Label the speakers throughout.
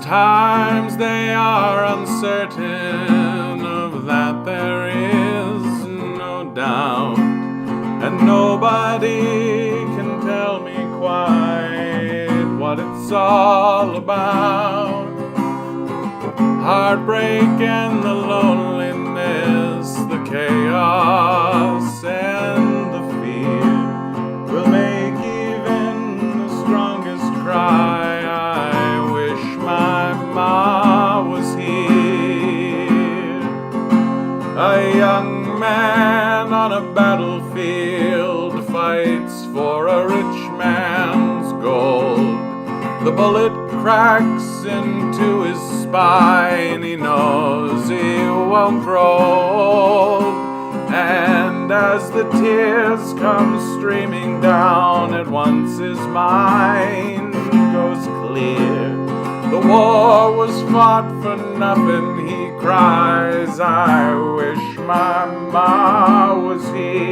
Speaker 1: times they are uncertain, of that there is no doubt, and nobody can tell me quite what it's all about. Heartbreak and the loneliness, the chaos and the fear will make even the strongest cry, I wish my ma was here. A young man on a battlefield fights for a rich man's gold. The bullet cracks into his spine, he knows he won't grow old. And as the tears come streaming down, at once his mind goes clear. The war was fought for nothing, he cries, I wish my ma was here.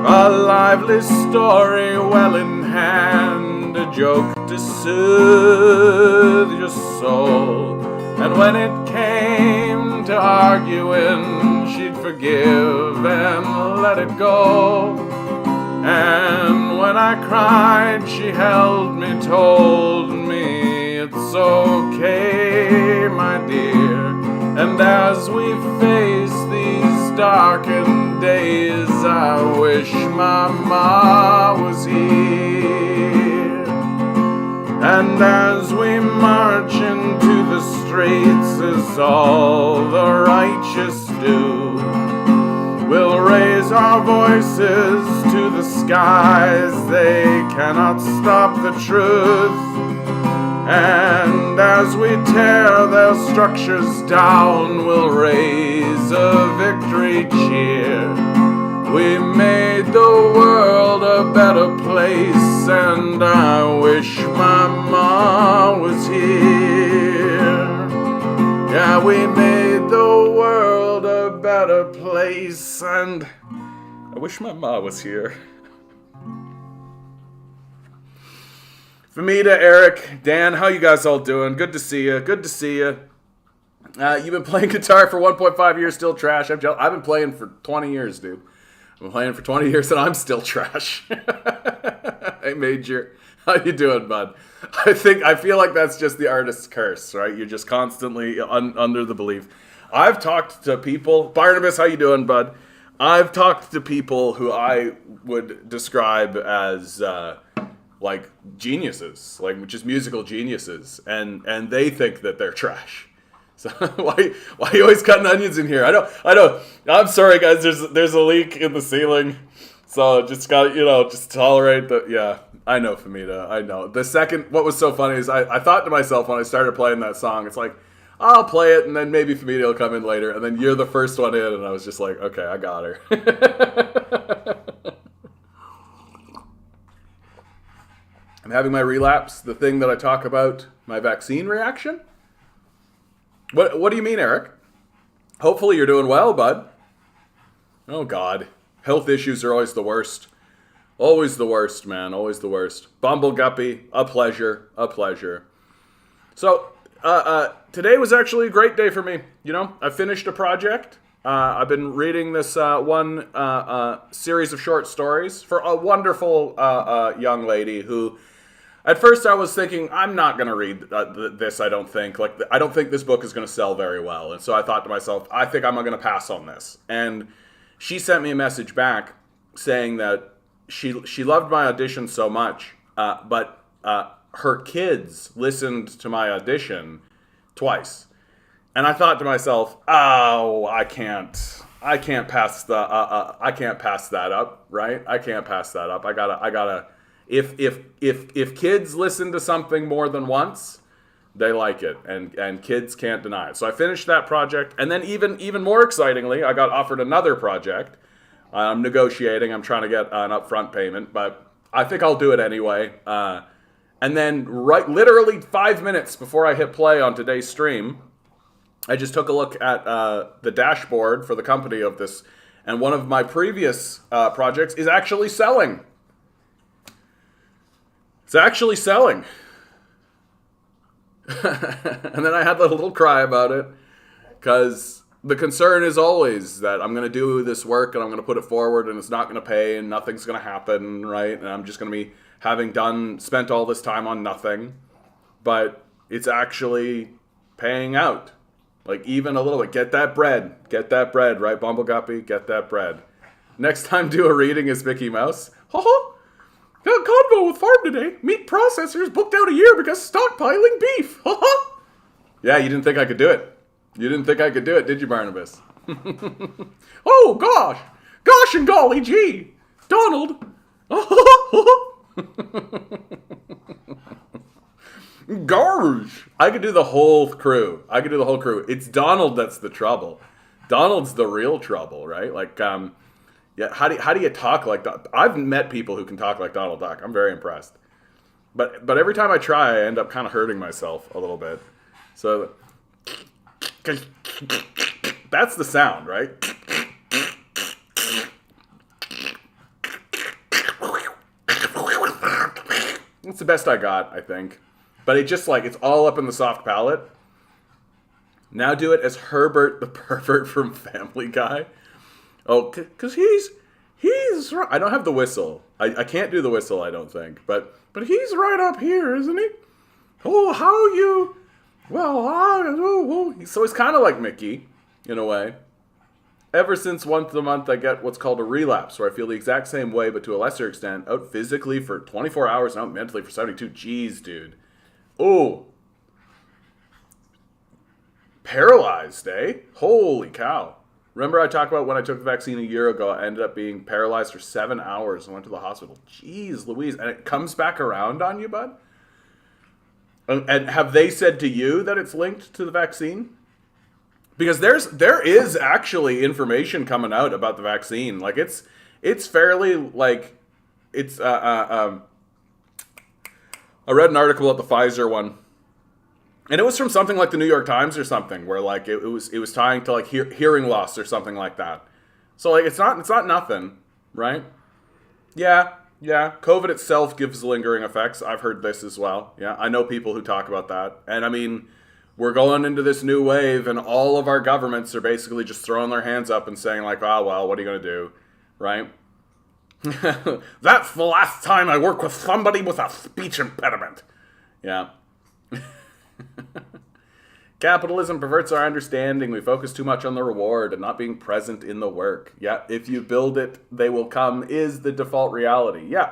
Speaker 1: A lively story well in hand, a joke to soothe your soul. And when it came to arguing, she'd forgive and let it go. And when I cried, she held me, told me it's okay, my dear. And as we face these darkened days, I wish my ma was here. And as we march into the streets, as all the righteous do, we'll raise our voices to the skies, they cannot stop the truth. And as we tear their structures down, we'll raise a victory cheer. We made the world a better place, and I wish my ma was here. Yeah, we made the world a better place, and I wish my ma was here. Famita, Eric, Dan, how you guys all doing? Good to see you. Good to see you. You've been playing guitar for 1.5 years, still trash. I've been playing for 20 years, dude. I've been playing for 20 years and I'm still trash. Hey, Major. How you doing, bud? I feel like that's just the artist's curse, right? You're just constantly under the belief. I've talked to people. Barnabas, how you doing, bud? I've talked to people who I would describe as like geniuses, like just musical geniuses, and they think that they're trash. So why are you always cutting onions in here? I know. I'm sorry, guys. There's a leak in the ceiling, so just got just tolerate the. Yeah, I know, Famita. I know. What was so funny is I thought to myself when I started playing that song, it's like I'll play it and then maybe Famita will come in later, and then you're the first one in, and I was just like, okay, I got her. I'm having my relapse, the thing that I talk about, my vaccine reaction. What do you mean, Eric? Hopefully you're doing well, bud. Oh, God. Health issues are always the worst. Always the worst, man. Always the worst. Bumble Guppy, a pleasure. A pleasure. So, today was actually a great day for me. I finished a project. I've been reading this one series of short stories for a wonderful young lady who... At first, I was thinking, I'm not going to read this, I don't think. I don't think this book is going to sell very well. And so I thought to myself, I think I'm going to pass on this. And she sent me a message back saying that she loved my audition so much, but her kids listened to my audition twice. And I thought to myself, oh, I can't pass that up, right? I can't pass that up. I gotta. If kids listen to something more than once, they like it, and kids can't deny it. So I finished that project, and then even more excitingly, I got offered another project. I'm negotiating. I'm trying to get an upfront payment, but I think I'll do it anyway. And then literally 5 minutes before I hit play on today's stream, I just took a look at the dashboard for the company of this, and one of my previous projects is actually selling. It's actually selling. And then I had a little cry about it because the concern is always that I'm going to do this work and I'm going to put it forward and it's not going to pay and nothing's going to happen, right? And I'm just going to be spent all this time on nothing. But it's actually paying out. Like, even a little bit. Get that bread, right, Bumbleguppy? Get that bread. Next time, do a reading as Mickey Mouse. Ha-ha! Got a convo with Farm today. Meat processors booked out a year because stockpiling beef. Ha-ha! Yeah, you didn't think I could do it. You didn't think I could do it, did you, Barnabas? Oh, gosh! Gosh and golly gee! Donald! Garge! I could do the whole crew. It's Donald that's the trouble. Donald's the real trouble, right? Like, yeah. How do you talk like that? I've met people who can talk like Donald Duck. I'm very impressed. But every time I try, I end up kind of hurting myself a little bit. So that's the sound, right? It's the best I got, I think. But it just it's all up in the soft palate. Now do it as Herbert the pervert from Family Guy. Oh, because he's right. I don't have the whistle. I can't do the whistle, I don't think. But he's right up here, isn't he? Oh, how you... Well, so he's kind of like Mickey, in a way. Ever since once a month I get what's called a relapse, where I feel the exact same way, but to a lesser extent, out physically for 24 hours and out mentally for 72. Jeez, dude. Oh. Paralyzed, eh? Holy cow. Remember I talked about when I took the vaccine a year ago, I ended up being paralyzed for 7 hours and went to the hospital. Jeez Louise. And it comes back around on you, bud? And have they said to you that it's linked to the vaccine? Because there is actually information coming out about the vaccine. Like, it's fairly, like, it's, I read an article about the Pfizer one. And it was from something like the New York Times or something, where, like, it was tying to, like, hearing loss or something like that. So, like, it's not nothing, right? Yeah, COVID itself gives lingering effects. I've heard this as well. Yeah, I know people who talk about that. And, I mean, we're going into this new wave, and all of our governments are basically just throwing their hands up and saying, like, oh, well, what are you going to do, right? That's the last time I work with somebody with a speech impediment. Yeah. Capitalism perverts our understanding. We focus too much on the reward and not being present in the work. Yeah, if you build it, they will come is the default reality. Yeah.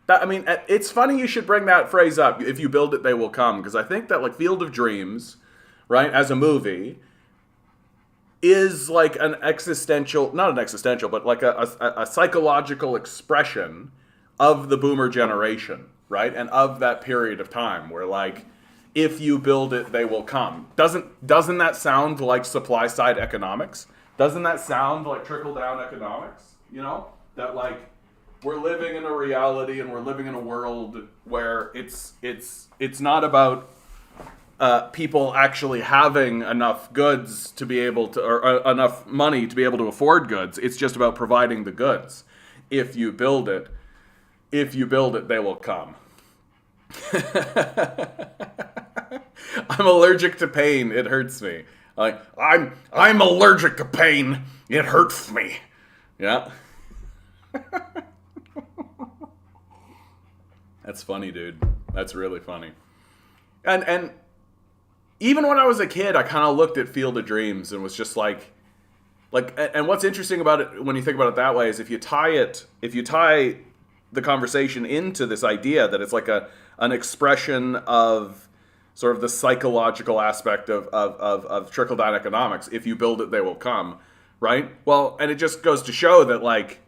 Speaker 1: It's funny you should bring that phrase up. If you build it, they will come. Because I think that, like, Field of Dreams, right, as a movie, is like an existential, not an existential, but like a psychological expression of the boomer generation, right? And of that period of time where, like, if you build it, they will come. Doesn't that sound like supply side economics? Doesn't that sound like trickle down economics? You know, that, like, we're living in a reality and we're living in a world where it's not about people actually having enough goods to be able to, or enough money to be able to afford goods. It's just about providing the goods. If you build it, they will come. I'm allergic to pain. It hurts me. Like, I'm allergic to pain. It hurts me. Yeah. That's funny, dude. That's really funny. And even when I was a kid, I kind of looked at Field of Dreams and was just like, and what's interesting about it when you think about it that way is if you tie the conversation into this idea that it's like an expression of sort of the psychological aspect of trickle-down economics. If you build it, they will come, right? Well, and it just goes to show that, like,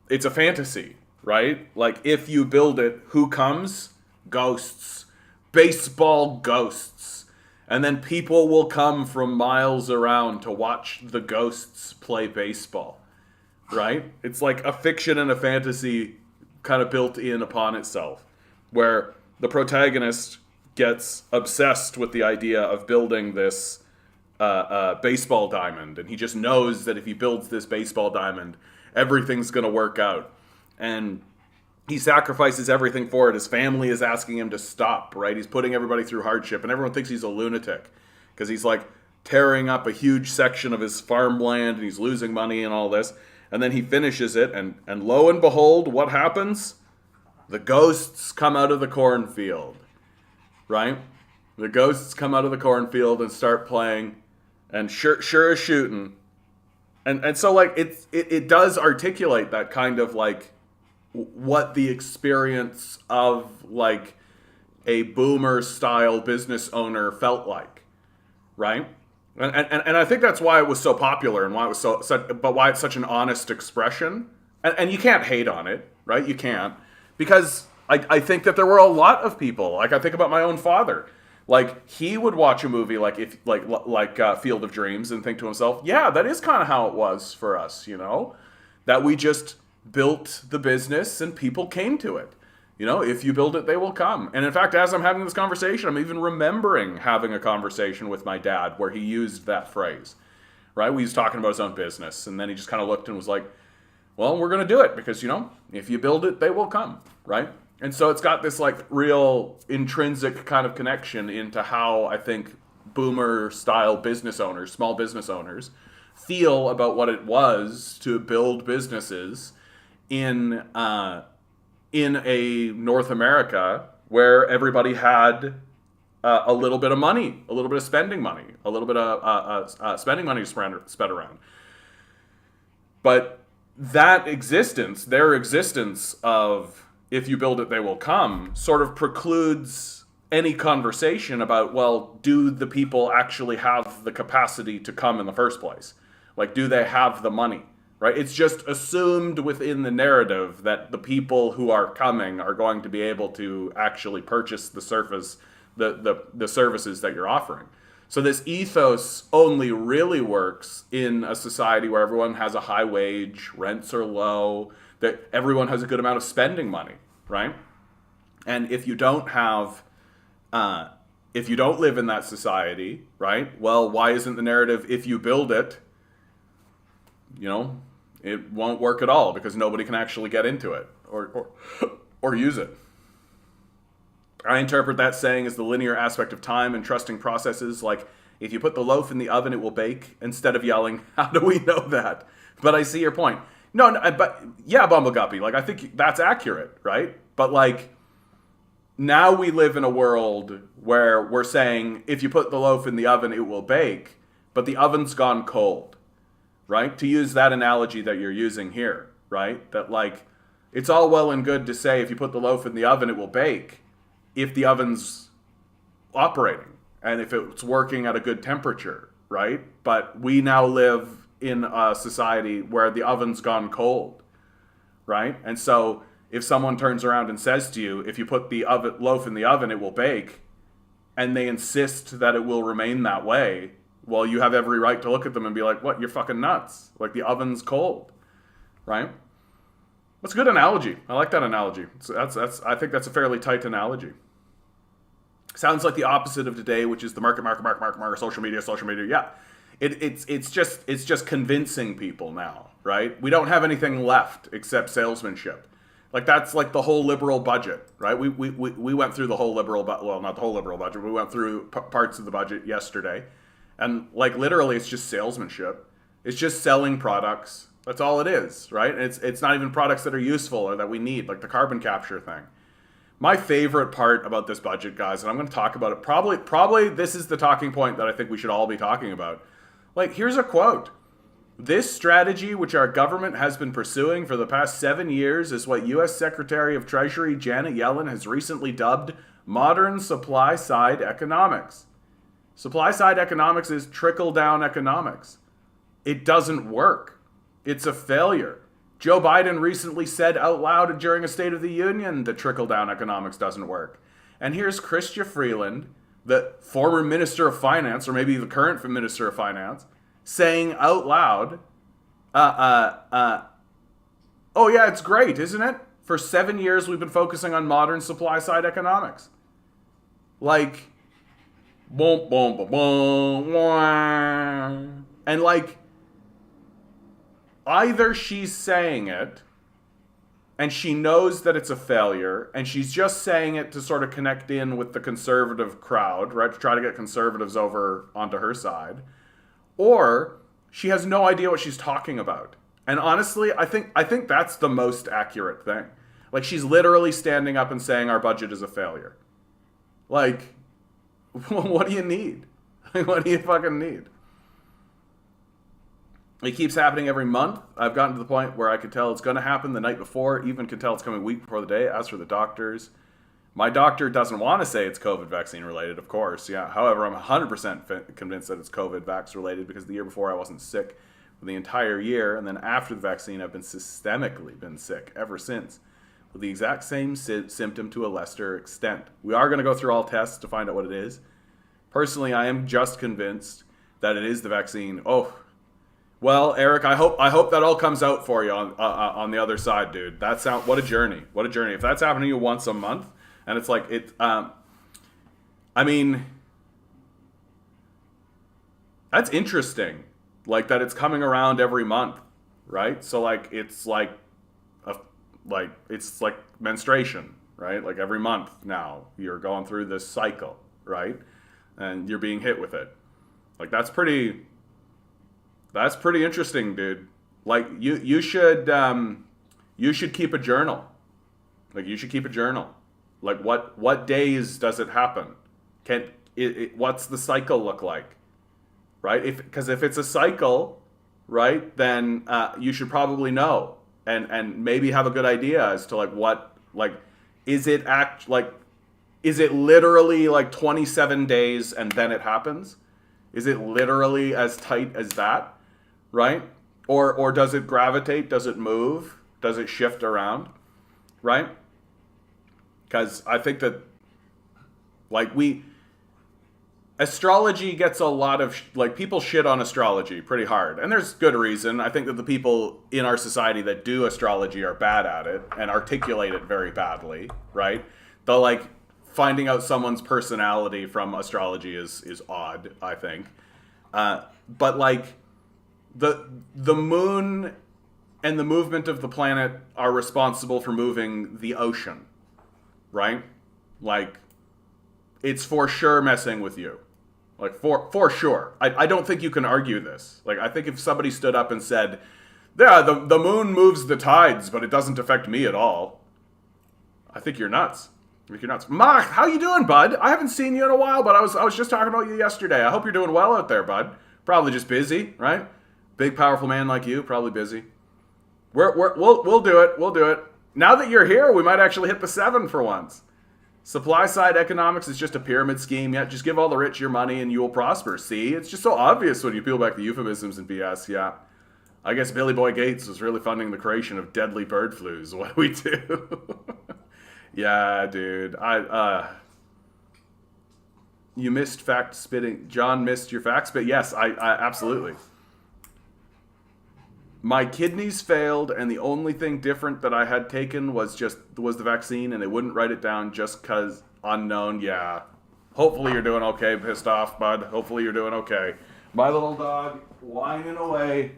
Speaker 1: it's a fantasy, right? Like, if you build it, who comes? Ghosts. Baseball ghosts. And then people will come from miles around to watch the ghosts play baseball, right? It's like a fiction and a fantasy kind of built in upon itself, where the protagonist gets obsessed with the idea of building this baseball diamond, and he just knows that if he builds this baseball diamond, everything's going to work out. And he sacrifices everything for it. His family is asking him to stop, right? He's putting everybody through hardship, and everyone thinks he's a lunatic because he's like tearing up a huge section of his farmland and he's losing money and all this. And then he finishes it, and lo and behold, what happens? The ghosts come out of the cornfield, right? The ghosts come out of the cornfield and start playing, and sure as shooting. And so like it does articulate that kind of like what the experience of like a boomer style business owner felt like, right? And I think that's why it was so popular and why it was but why it's such an honest expression. And you can't hate on it, right? You can't, because I think that there were a lot of people, like I think about my own father, like he would watch a movie like Field of Dreams and think to himself, yeah, that is kind of how it was for us, you know, that we just built the business and people came to it. You know, if you build it, they will come. And in fact, as I'm having this conversation, I'm even remembering having a conversation with my dad where he used that phrase, right? We was talking about his own business, and then he just kind of looked and was like, well, we're going to do it because, you know, if you build it, they will come, right? And so it's got this like real intrinsic kind of connection into how I think boomer style business owners, small business owners, feel about what it was to build businesses in a North America where everybody had a little bit of money, a little bit of spending money, a little bit of spending money spread around. But that existence, their existence of if you build it, they will come, sort of precludes any conversation about, well, do the people actually have the capacity to come in the first place? Like, do they have the money, right? It's just assumed within the narrative that the people who are coming are going to be able to actually purchase the services that you're offering. So this ethos only really works in a society where everyone has a high wage, rents are low, that everyone has a good amount of spending money, right? And if you don't have, if you don't live in that society, right? Well, why isn't the narrative, if you build it, you know, it won't work at all because nobody can actually get into it or use it. I interpret that saying as the linear aspect of time and trusting processes, like if you put the loaf in the oven, it will bake, instead of yelling, how do we know that? But I see your point. No, but yeah, Bumbleguppy, like I think that's accurate, right? But like now we live in a world where we're saying if you put the loaf in the oven, it will bake, but the oven's gone cold, right? To use that analogy that you're using here, right? That like it's all well and good to say if you put the loaf in the oven, it will bake, if the oven's operating and if it's working at a good temperature, right? But we now live in a society where the oven's gone cold, right? And so if someone turns around and says to you, if you put the loaf in the oven, it will bake, and they insist that it will remain that way, well, you have every right to look at them and be like, what, you're fucking nuts. Like the oven's cold, right? That's a good analogy. I like that analogy. I think that's a fairly tight analogy. Sounds like the opposite of today, which is the market, social media. Yeah. It's just convincing people now, right? We don't have anything left except salesmanship. Like that's like the whole liberal budget, right? We went through the whole liberal, well, not the whole liberal budget. We went through parts of the budget yesterday, and like literally, it's just salesmanship. It's just selling products. That's all it is, right? And it's not even products that are useful or that we need, like the carbon capture thing. My favorite part about this budget, guys, and I'm going to talk about it. Probably this is the talking point that I think we should all be talking about. Like, here's a quote. This strategy, which our government has been pursuing for the past 7 years, is what U.S. Secretary of Treasury Janet Yellen has recently dubbed modern supply-side economics. Supply-side economics is trickle-down economics. It doesn't work. It's a failure. Joe Biden recently said out loud during a State of the Union that trickle-down economics doesn't work. And here's Chrystia Freeland, the former Minister of Finance, or maybe the current Minister of Finance, saying out loud, oh yeah, it's great, isn't it? For 7 years, we've been focusing on modern supply-side economics. Like, boom, boom, boom, boom, and like, either she's saying it and she knows that it's a failure, and she's just saying it to sort of connect in with the conservative crowd, right? To try to get conservatives over onto her side. Or she has no idea what she's talking about. And honestly, I think that's the most accurate thing. Like, she's literally standing up and saying our budget is a failure. Like, what do you need? What do you fucking need? It keeps happening every month. I've gotten to the point where I could tell it's going to happen the night before, even could tell it's coming a week before the day. As for the doctors, my doctor doesn't want to say it's COVID vaccine related, of course. Yeah. However, I'm 100% convinced that it's COVID vax related because the year before I wasn't sick for the entire year. And then after the vaccine, I've been systemically been sick ever since with the exact same symptom to a lesser extent. We are going to go through all tests to find out what it is. Personally, I am just convinced that it is the vaccine. Oh, well, Eric, I hope that all comes out for you on the other side, dude. What a journey. What a journey. If that's happening to you once a month, and it's like I mean, that's interesting. Like that it's coming around every month, right? So like it's like it's like menstruation, right? Like every month now you're going through this cycle, right? And you're being hit with it. Like that's pretty interesting, dude. Like you should keep a journal. Like you should keep a journal. Like what days does it happen? What's the cycle look like? Right? Because if it's a cycle, right, then you should probably know and maybe have a good idea as to is it literally like 27 days and then it happens? Is it literally as tight as that? Right? Or does it gravitate? Does it move? Does it shift around? Right? Because I think that astrology gets a lot of people shit on astrology pretty hard, and there's good reason. I think that the people in our society that do astrology are bad at it and articulate it very badly, right? Though finding out someone's personality from astrology is odd, I think. But the moon and the movement of the planet are responsible for moving the ocean, right? It's for sure messing with you. For sure. I don't think you can argue this. I think if somebody stood up and said, yeah, the moon moves the tides, but it doesn't affect me at all, I think you're nuts. Mark, how you doing, bud? I haven't seen you in a while, but I was just talking about you yesterday. I hope you're doing well out there, bud. Probably just busy, right? Big, powerful man like you, probably busy. We'll do it. We'll do it. Now that you're here, we might actually hit the 7 for once. Supply side economics is just a pyramid scheme. Yeah, just give all the rich your money and you will prosper. See, it's just so obvious when you peel back the euphemisms and BS. Yeah, I guess Billy Boy Gates was really funding the creation of deadly bird flus. What do we do? Yeah, dude. You missed fact spitting. John missed your fact spit. Yes, I absolutely. My kidneys failed, and the only thing different that I had taken was the vaccine, and they wouldn't write it down just because unknown. Yeah. Hopefully you're doing okay, pissed off, bud. Hopefully you're doing okay. My little dog whining away.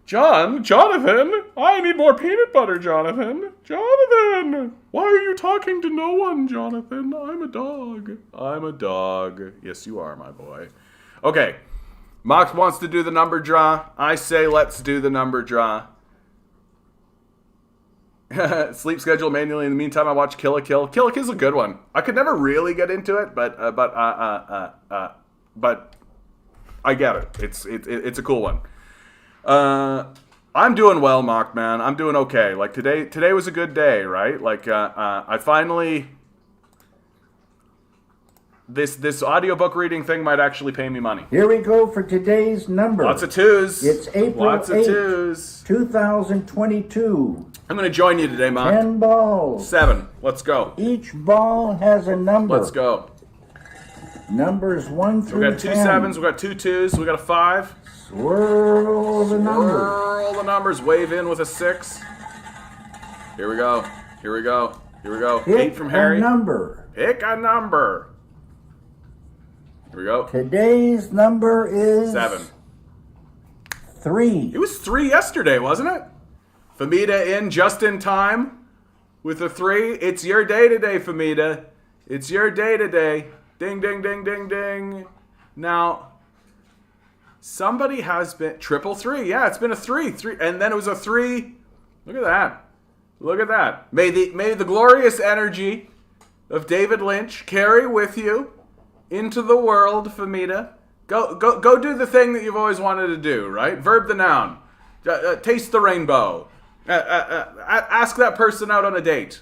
Speaker 1: Jonathan, I need more peanut butter, Jonathan. Jonathan, why are you talking to no one, Jonathan? I'm a dog. Yes, you are, my boy. Okay. Mox wants to do the number draw. I say let's do the number draw. Sleep schedule manually. In the meantime, I watch Kill la Kill. Kill la Kill is a good one. I could never really get into it, but I get it. It's a cool one. I'm doing well, Mock, man. I'm doing okay. Today was a good day, right? I finally... This audiobook reading thing might actually pay me money.
Speaker 2: Here we go for today's number.
Speaker 1: Lots of twos.
Speaker 2: It's April
Speaker 1: Lots of
Speaker 2: 8th,
Speaker 1: twos.
Speaker 2: 2022.
Speaker 1: I'm going to join you today, Mock.
Speaker 2: 10 balls.
Speaker 1: 7. Let's go.
Speaker 2: Each ball has a number.
Speaker 1: Let's go.
Speaker 2: Numbers 1 through 10.
Speaker 1: We got 2 7s. We got 2 2s. We got a 5.
Speaker 2: Swirl the numbers.
Speaker 1: Swirl the numbers. Wave in with a 6. Here we go.
Speaker 2: Pick
Speaker 1: 8 from Harry.
Speaker 2: a number.
Speaker 1: Pick a number. Here we go.
Speaker 2: Today's number is
Speaker 1: 7.
Speaker 2: 3.
Speaker 1: It was 3 yesterday, wasn't it? Famita in just in time. with a 3. It's your day today, Famita. It's your day today. Ding, ding, ding, ding, ding. Now, somebody has been... 333. Yeah, it's been a 3. And then it was a 3. Look at that. Look at that. May the glorious energy of David Lynch carry with you into the world, Famita. Go do the thing that you've always wanted to do, right? Verb the noun. Taste the rainbow. Ask that person out on a date.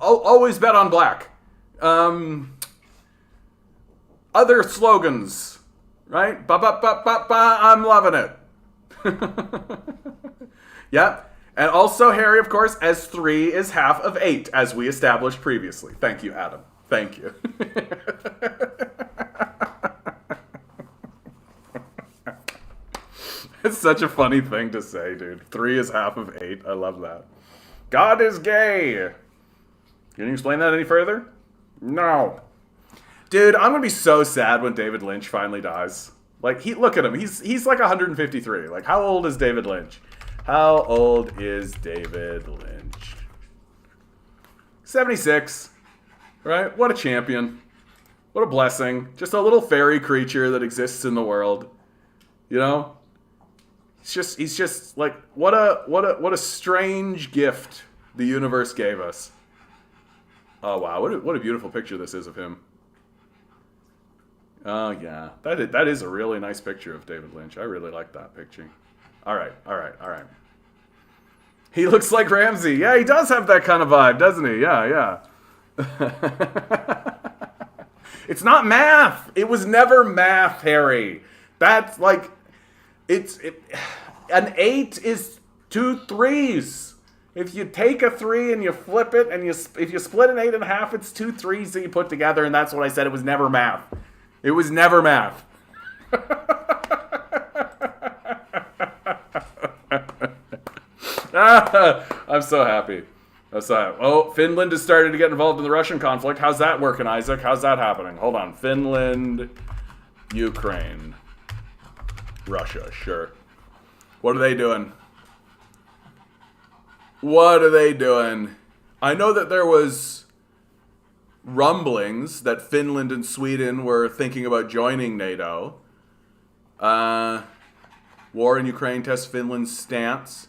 Speaker 1: Always bet on black. Other slogans, right? Ba-ba-ba-ba-ba, I'm loving it. Yep. And also, Harry, of course, as 3 is half of 8, as we established previously. Thank you, Adam. Thank you. It's such a funny thing to say, dude. 3 is half of 8. I love that. God is gay. Can you explain that any further? No. Dude, I'm gonna be so sad when David Lynch finally dies. Like, look at him. He's like 153. Like, how old is David Lynch? How old is David Lynch? 76. Right? What a champion. What a blessing. Just a little fairy creature that exists in the world. You know? He's just like, what a strange gift the universe gave us. Oh wow, what a beautiful picture this is of him. Oh yeah, that is a really nice picture of David Lynch. I really like that picture. All right. He looks like Ramsey. Yeah, he does have that kind of vibe, doesn't he? Yeah. It's not math. It was never math, Harry. That's like, an 8 is 2 3s. If you take a 3 and you flip it, and if you split an 8 in half, it's 2 3s that you put together, and that's what I said. It was never math. It was never math. I'm so happy. Oh, Finland has started to get involved in the Russian conflict. How's that working, Isaac? How's that happening? Hold on. Finland, Ukraine, Russia, sure. What are they doing? I know that there was rumblings that Finland and Sweden were thinking about joining NATO. War in Ukraine tests Finland's stance.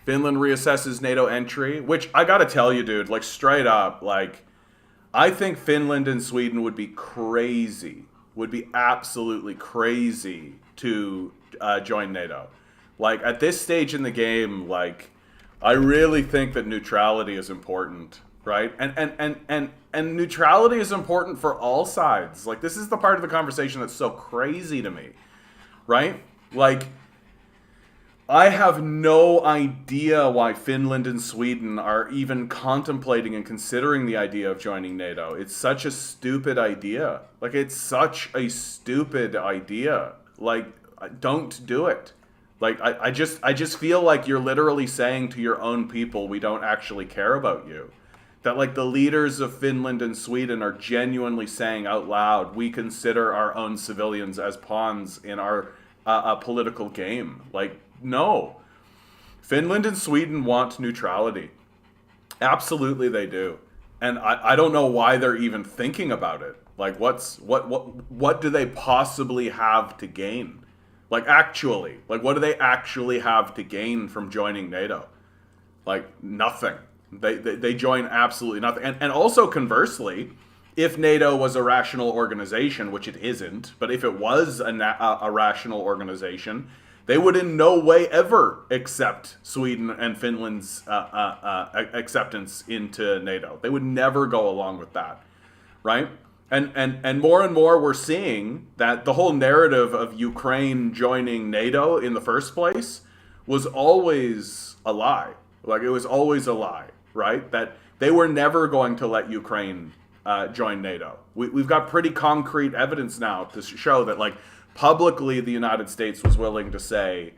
Speaker 1: Finland reassesses NATO entry, which I gotta tell you, dude, like straight up, like, I think Finland and Sweden would be absolutely crazy to join NATO. Like, at this stage in the game, like, I really think that neutrality is important, right? And neutrality is important for all sides. Like, this is the part of the conversation that's so crazy to me, right? Like, I have no idea why Finland and Sweden are even contemplating and considering the idea of joining NATO. It's such a stupid idea. Like, it's such a stupid idea. Like, don't do it. Like, I just feel like you're literally saying to your own people, we don't actually care about you. That, like, the leaders of Finland and Sweden are genuinely saying out loud, we consider our own civilians as pawns in our political game. Like, no. Finland and Sweden want neutrality. Absolutely they do. And I don't know why they're even thinking about it. Like, what do they possibly have to gain? Like, actually, like, what do they actually have to gain from joining NATO? Like, nothing. They join absolutely nothing. And also, conversely, if NATO was a rational organization, which it isn't, but if it was a rational organization, they would in no way ever accept Sweden and Finland's acceptance into NATO. They would never go along with that, right? And more we're seeing that the whole narrative of Ukraine joining NATO in the first place was always a lie. Like, it was always a lie, right? That they were never going to let Ukraine join NATO. We've got pretty concrete evidence now to show that, like, publicly the United States was willing to say,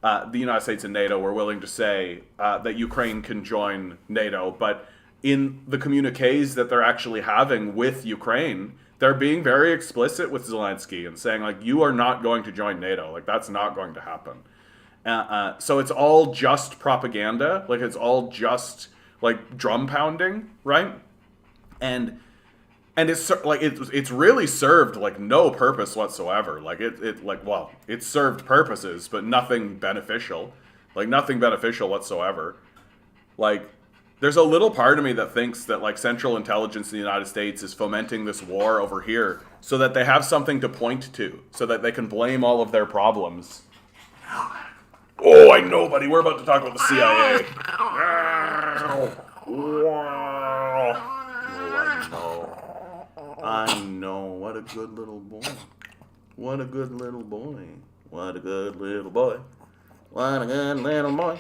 Speaker 1: the United States and NATO were willing to say that Ukraine can join NATO, but in the communiques that they're actually having with Ukraine, they're being very explicit with Zelensky and saying, like, you are not going to join NATO. Like, that's not going to happen. So it's all just propaganda. Like, it's all just, like, drum pounding, right? And it's like it's really served like no purpose whatsoever. Like it served purposes, but nothing beneficial. Like nothing beneficial whatsoever. Like there's a little part of me that thinks that like Central Intelligence in the United States is fomenting this war over here so that they have something to point to, so that they can blame all of their problems. Oh, I know, buddy. We're about to talk about the CIA. I know. What a good little boy. What a good little boy. What a good little boy. What a good little boy.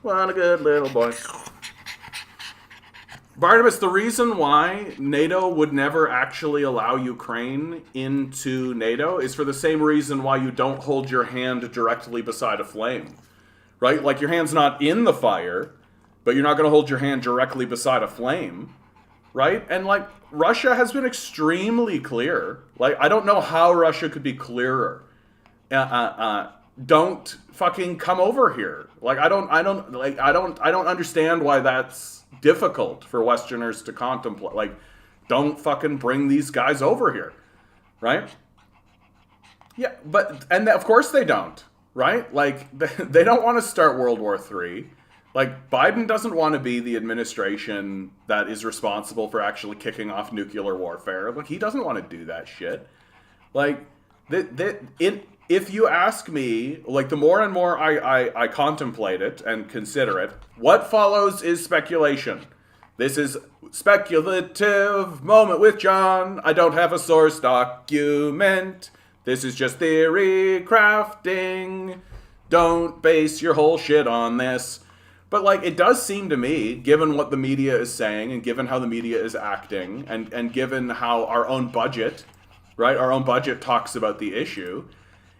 Speaker 1: What a good little boy. Barnabas, the reason why NATO would never actually allow Ukraine into NATO is for the same reason why you don't hold your hand directly beside a flame. Right? Like your hand's not in the fire, but you're not going to hold your hand directly beside a flame. Right? And like Russia has been extremely clear. Like I don't know how Russia could be clearer. Don't fucking come over here. Like I don't understand why that's difficult for Westerners to contemplate. Like don't fucking bring these guys over here. Right? Yeah, and of course they don't. Right? Like they don't want to start World War III. Like, Biden doesn't want to be the administration that is responsible for actually kicking off nuclear warfare. Like, he doesn't want to do that shit. Like, if you ask me, like, the more and more I contemplate it and consider it, what follows is speculation. This is speculative moment with John. I don't have a source document. This is just theory crafting. Don't base your whole shit on this. But, like, it does seem to me, given what the media is saying and given how the media is acting and given how our own budget, right, our own budget talks about the issue,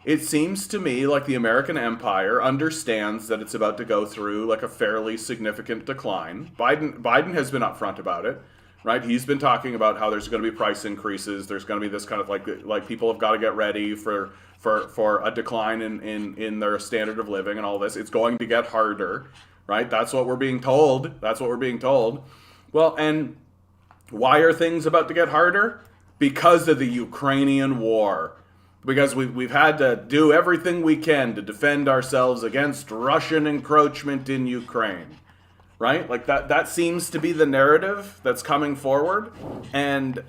Speaker 1: it seems to me like the American empire understands that it's about to go through, like, a fairly significant decline. Biden has been upfront about it, right? He's been talking about how there's going to be price increases. There's going to be this kind of, like people have got to get ready for a decline in their standard of living and all this. It's going to get harder. Right? That's what we're being told. Well, and why are things about to get harder? Because of the Ukrainian war. Because we've had to do everything we can to defend ourselves against Russian encroachment in Ukraine. Right? Like that seems to be the narrative that's coming forward. And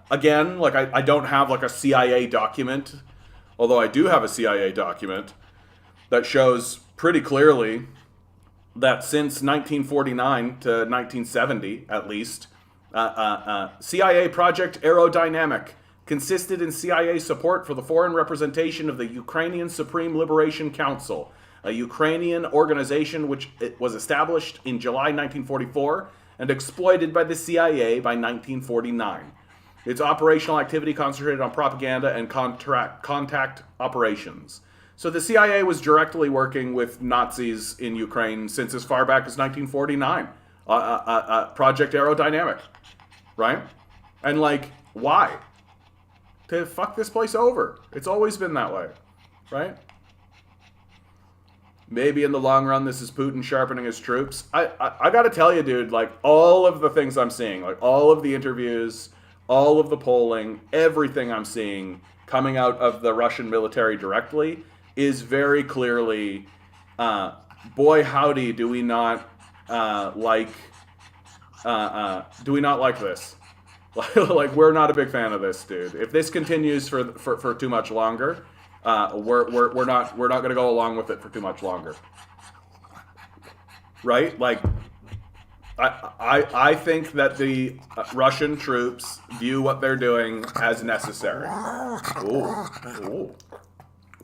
Speaker 1: again, like I don't have like a CIA document, although I do have a CIA document that shows pretty clearly that since 1949 to 1970, at least, CIA Project Aerodynamic consisted in CIA support for the foreign representation of the Ukrainian Supreme Liberation Council, a Ukrainian organization which was established in July 1944 and exploited by the CIA by 1949. Its operational activity concentrated on propaganda and contact operations. So the CIA was directly working with Nazis in Ukraine since as far back as 1949. Project Aerodynamic, right? And like, why? To fuck this place over. It's always been that way, right? Maybe in the long run, this is Putin sharpening his troops. I gotta tell you, dude, like all of the things I'm seeing, like all of the interviews, all of the polling, everything I'm seeing coming out of the Russian military directly is very clearly, boy howdy, do we not like this? Like we're not a big fan of this, dude. If this continues for too much longer, we're not going to go along with it for too much longer, right? Like I think that the Russian troops view what they're doing as necessary.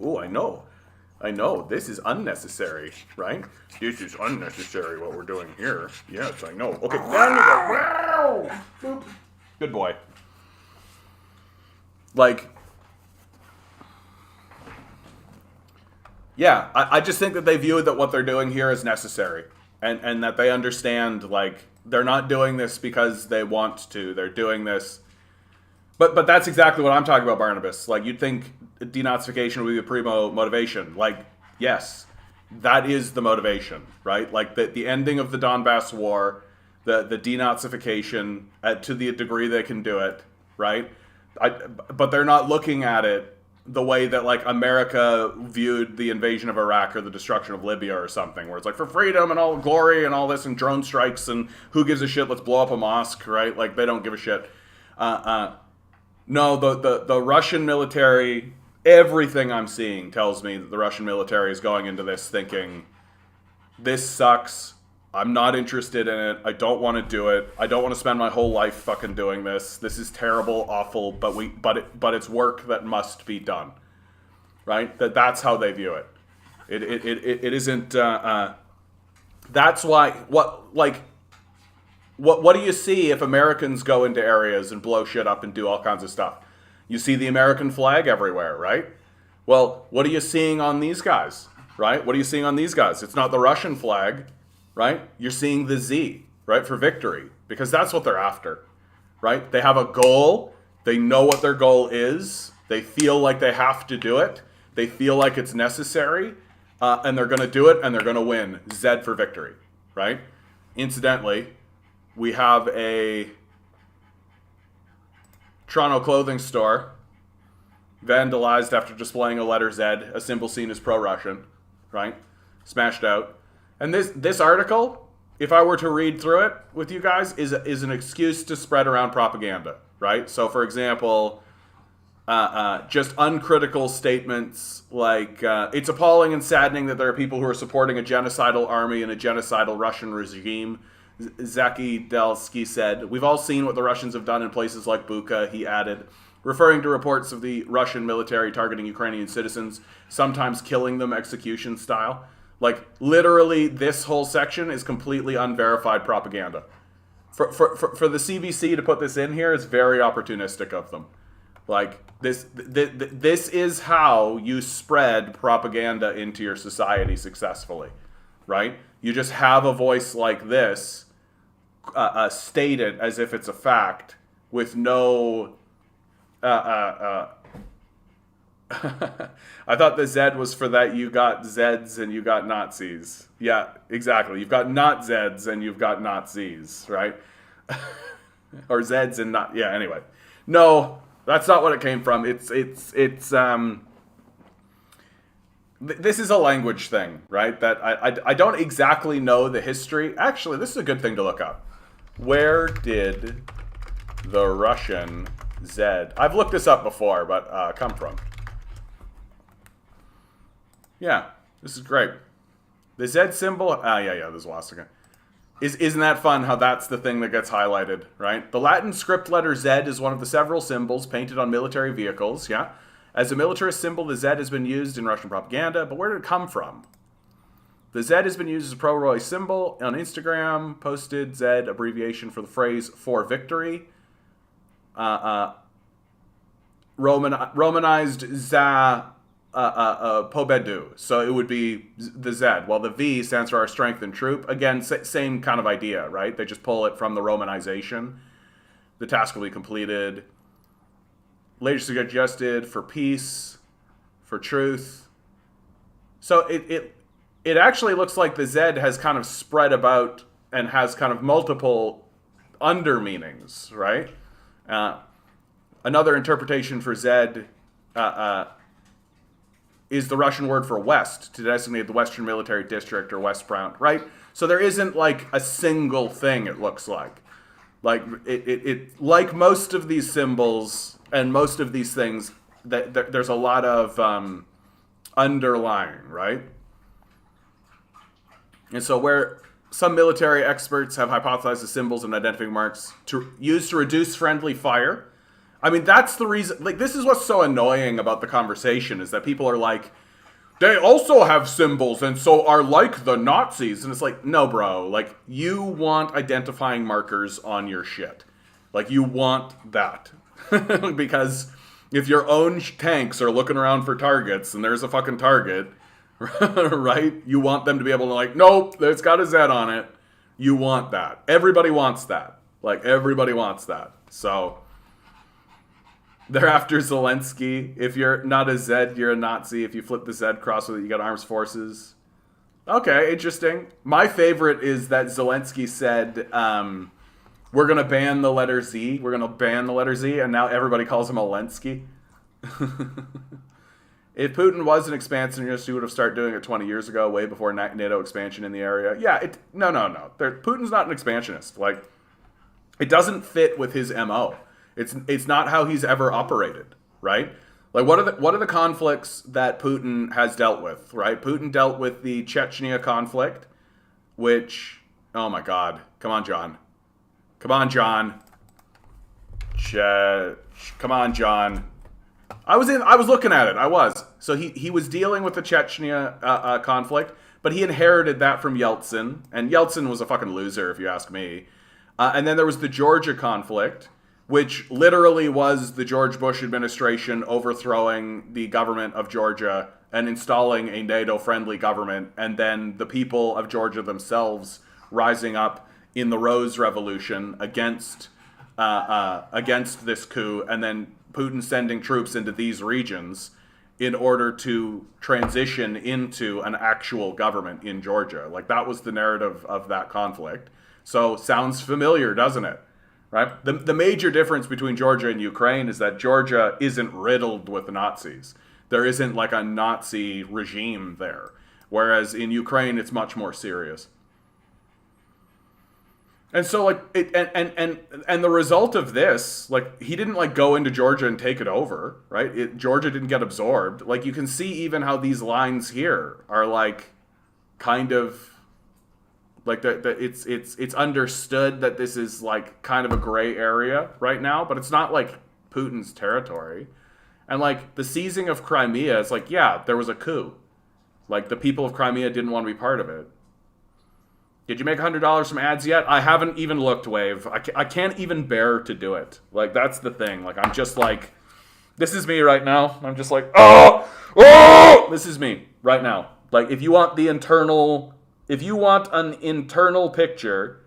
Speaker 1: Ooh, I know. This is unnecessary, right? This is unnecessary what we're doing here. Yes, I know. Okay, down you go. Wow! Boop. Good boy. Like, yeah, I just think that they view that what they're doing here is necessary. And that they understand, like, they're not doing this because they want to. They're doing this. But that's exactly what I'm talking about, Barnabas. Like, you'd think denazification would be a primo motivation. Like, Yes, that is the motivation, right? Like the ending of the Donbass war, the denazification to the degree they can do it, right? But they're not looking at it the way that like America viewed the invasion of Iraq or the destruction of Libya or something, where it's like for freedom and all glory and all this and drone strikes and who gives a shit, let's blow up a mosque, right? Like they don't give a shit. No, the Russian military, everything I'm seeing tells me that the Russian military is going into this thinking, this sucks. I'm not interested in it. I don't want to do it. I don't want to spend my whole life fucking doing this. This is terrible, awful, but it's work that must be done, right? That's how they view it. It isn't. That's why. What do you see if Americans go into areas and blow shit up and do all kinds of stuff? You see the American flag everywhere, right? Well, what are you seeing on these guys, right? What are you seeing on these guys? It's not the Russian flag. Right? You're seeing the Z, right, for victory, because that's what they're after, right? They have a goal. They know what their goal is. They feel like they have to do it. They feel like it's necessary, and they're going to do it, and they're going to win. Z for victory, right? Incidentally, we have a Toronto clothing store vandalized after displaying a letter Z, a symbol seen as pro-Russian, right? Smashed out. And this article, if I were to read through it with you guys, is an excuse to spread around propaganda, right? So, for example, just uncritical statements like, it's appalling and saddening that there are people who are supporting a genocidal army and a genocidal Russian regime. Zaki Delsky said, we've all seen what the Russians have done in places like Bucha, he added, referring to reports of the Russian military targeting Ukrainian citizens, sometimes killing them execution style. Like, literally, this whole section is completely unverified propaganda. For the CBC to put this in here is very opportunistic of them. Like, this is how you spread propaganda into your society successfully, right? You just have a voice like this, state it as if it's a fact, with no... I thought the Z was for that you got Zeds and you got Nazis. Yeah, exactly. You've got not Zeds and you've got Nazis, right? Or Zeds and not... Yeah, anyway. No, that's not what it came from. It's this is a language thing, right? That I don't exactly know the history. Actually, this is a good thing to look up. Where did the Russian Z... I've looked this up before, but come from... Yeah, this is great. The Z symbol, yeah, the swastika. Isn't that fun how that's the thing that gets highlighted, right? The Latin script letter Z is one of the several symbols painted on military vehicles, yeah? As a militarist symbol, the Z has been used in Russian propaganda, but where did it come from? The Z has been used as a pro-Roy symbol on Instagram, posted Z, abbreviation for the phrase, for victory. Romanized za... Pobedu, so it would be the Z, while the V stands for our strength and troop. Again, same kind of idea, right? They just pull it from the Romanization. The task will be completed. Later suggested for peace, for truth. So it actually looks like the Z has kind of spread about and has kind of multiple under meanings, right? Another interpretation for Z is the Russian word for West, to designate the Western Military District or West Front, right? So there isn't like a single thing, it looks like. Like, it like most of these symbols and most of these things, there's a lot of underlying, right? And so where some military experts have hypothesized the symbols and identifying marks used to reduce friendly fire. I mean, that's the reason, like, this is what's so annoying about the conversation, is that people are like, they also have symbols and so are like the Nazis. And it's like, no, bro, like, you want identifying markers on your shit. Like, you want that. Because if your own tanks are looking around for targets and there's a fucking target, right? You want them to be able to, like, nope, it's got a Z on it. You want that. Everybody wants that. Like, everybody wants that. So... They're after Zelensky. If you're not a Z, you're a Nazi. If you flip the Z cross with it, you got armed forces. Okay, interesting. My favorite is that Zelensky said, we're going to ban the letter Z. We're going to ban the letter Z, and now everybody calls him Olensky. If Putin was an expansionist, he would have started doing it 20 years ago, way before NATO expansion in the area. Yeah, no. Putin's not an expansionist. Like, it doesn't fit with his MO. It's not how he's ever operated, right? Like, what are the conflicts that Putin has dealt with, right? Putin dealt with the Chechnya conflict, which, oh my God, come on, John. Come on, John. Come on, John. I was looking at it. I was. So he was dealing with the Chechnya conflict, but he inherited that from Yeltsin, and Yeltsin was a fucking loser, if you ask me. And then there was the Georgia conflict, which literally was the George Bush administration overthrowing the government of Georgia and installing a NATO-friendly government, and then the people of Georgia themselves rising up in the Rose Revolution against this coup, and then Putin sending troops into these regions in order to transition into an actual government in Georgia. Like, that was the narrative of that conflict. So, sounds familiar, doesn't it? Right? The major difference between Georgia and Ukraine is that Georgia isn't riddled with Nazis. There isn't like a Nazi regime there. Whereas in Ukraine, it's much more serious. And so, like, and the result of this, like, he didn't, like, go into Georgia and take it over, right? Georgia didn't get absorbed. Like, you can see even how these lines here are, like, kind of, like, it's understood that this is, like, kind of a gray area right now, but it's not, like, Putin's territory. And, like, the seizing of Crimea, it's like, yeah, there was a coup. Like, the people of Crimea didn't want to be part of it. Did you make $100 from ads yet? I haven't even looked, Wave. I can't even bear to do it. Like, that's the thing. Like, I'm just like, this is me right now. I'm just like, oh, this is me right now. Like, if you want an internal picture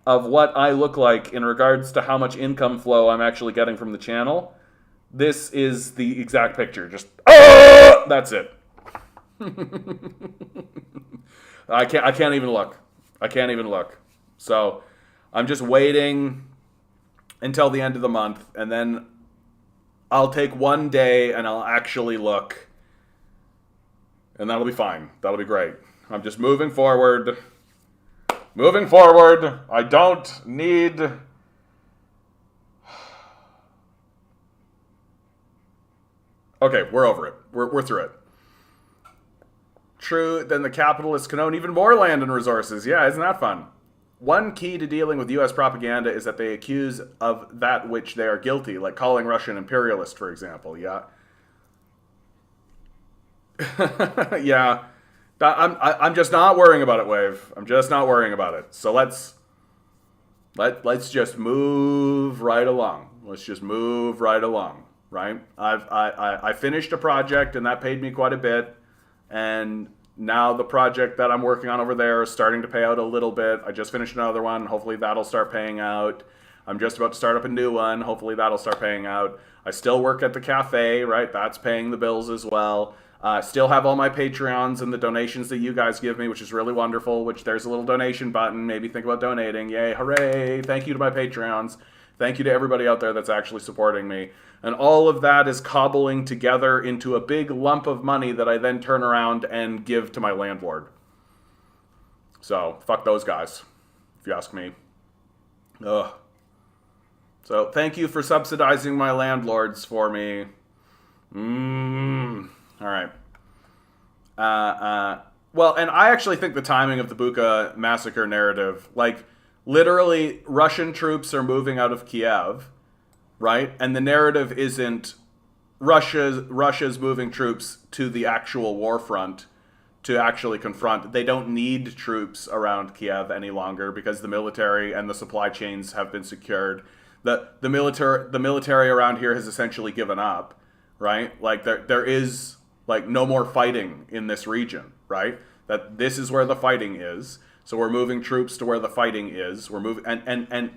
Speaker 1: of what I look like in regards to how much income flow I'm actually getting from the channel, this is the exact picture. Just, that's it. I can't even look. I can't even look. So I'm just waiting until the end of the month, and then I'll take one day and I'll actually look, and that'll be fine. That'll be great. I'm just moving forward. Moving forward. I don't need... Okay, we're over it. We're through it. True, then the capitalists can own even more land and resources. Yeah, isn't that fun? One key to dealing with U.S. propaganda is that they accuse of that which they are guilty, like calling Russia an imperialist, for example. Yeah. Yeah. I'm just not worrying about it, Wave. I'm just not worrying about it. So let's just move right along. Let's just move right along, right? I finished a project, and that paid me quite a bit. And now the project that I'm working on over there is starting to pay out a little bit. I just finished another one. Hopefully that'll start paying out. I'm just about to start up a new one. Hopefully that'll start paying out. I still work at the cafe, right? That's paying the bills as well. Still have all my Patreons and the donations that you guys give me, which is really wonderful, which there's a little donation button. Maybe think about donating. Yay, hooray. Thank you to my Patreons. Thank you to everybody out there that's actually supporting me. And all of that is cobbling together into a big lump of money that I then turn around and give to my landlord. So, fuck those guys, if you ask me. Ugh. So, thank you for subsidizing my landlords for me. All right. Well, and I actually think the timing of the Bucha massacre narrative, like, literally, Russian troops are moving out of Kiev, right? And the narrative isn't Russia's moving troops to the actual war front to actually confront. They don't need troops around Kiev any longer because the military and the supply chains have been secured. The military around here has essentially given up, right? Like, there is, like, no more fighting in this region, right? That this is where the fighting is. So we're moving troops to where the fighting is. We're moving, and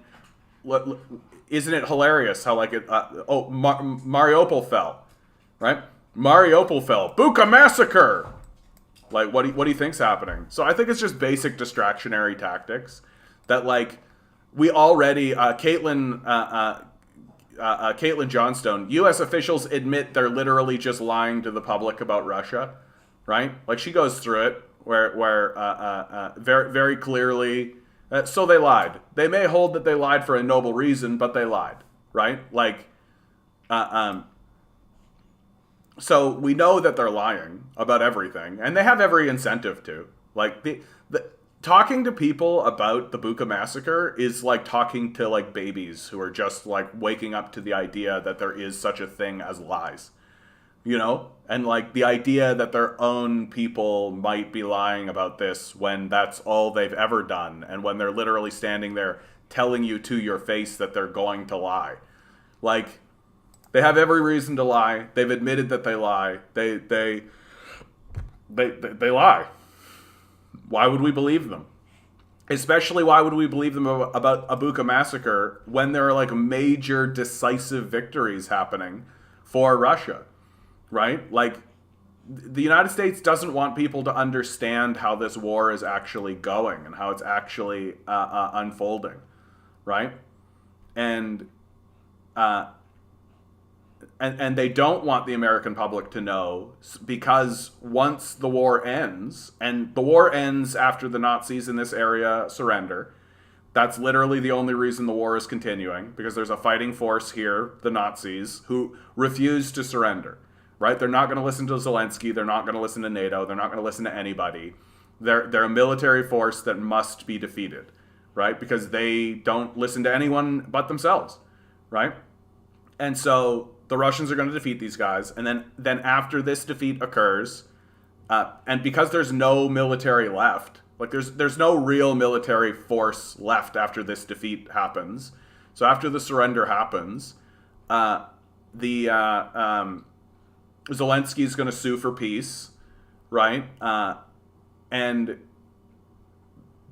Speaker 1: isn't it hilarious how like Mariupol fell, right? Mariupol fell. Bucha massacre. Like, what do you think's happening? So I think it's just basic distractionary tactics that, like, we already, Caitlin Johnstone, U.S. officials admit they're literally just lying to the public about Russia, right? Like, she goes through it where very, very clearly, so they lied. They may hold that they lied for a noble reason, but they lied, right? Like, so we know that they're lying about everything, and they have every incentive to. Like, the talking to people about the Bucha massacre is like talking to like babies who are just like waking up to the idea that there is such a thing as lies, you know? And like the idea that their own people might be lying about this when that's all they've ever done, and when they're literally standing there telling you to your face that they're going to lie. Like, they have every reason to lie. They've admitted that they lie. They lie. Why would we believe them? Especially, why would we believe them about a Bucha massacre when there are like major decisive victories happening for Russia, right? Like, the United States doesn't want people to understand how this war is actually going and how it's actually unfolding, right? And they don't want the American public to know, because once the war ends, and the war ends after the Nazis in this area surrender, that's literally the only reason the war is continuing, because there's a fighting force here, the Nazis, who refuse to surrender, right? They're not going to listen to Zelensky. They're not going to listen to NATO. They're not going to listen to anybody. They're a military force that must be defeated, right? Because they don't listen to anyone but themselves, right? And so the Russians are going to defeat these guys, and then after this defeat occurs, and because there's no military left, like there's no real military force left after this defeat happens. So after the surrender happens, Zelensky's going to sue for peace, right? And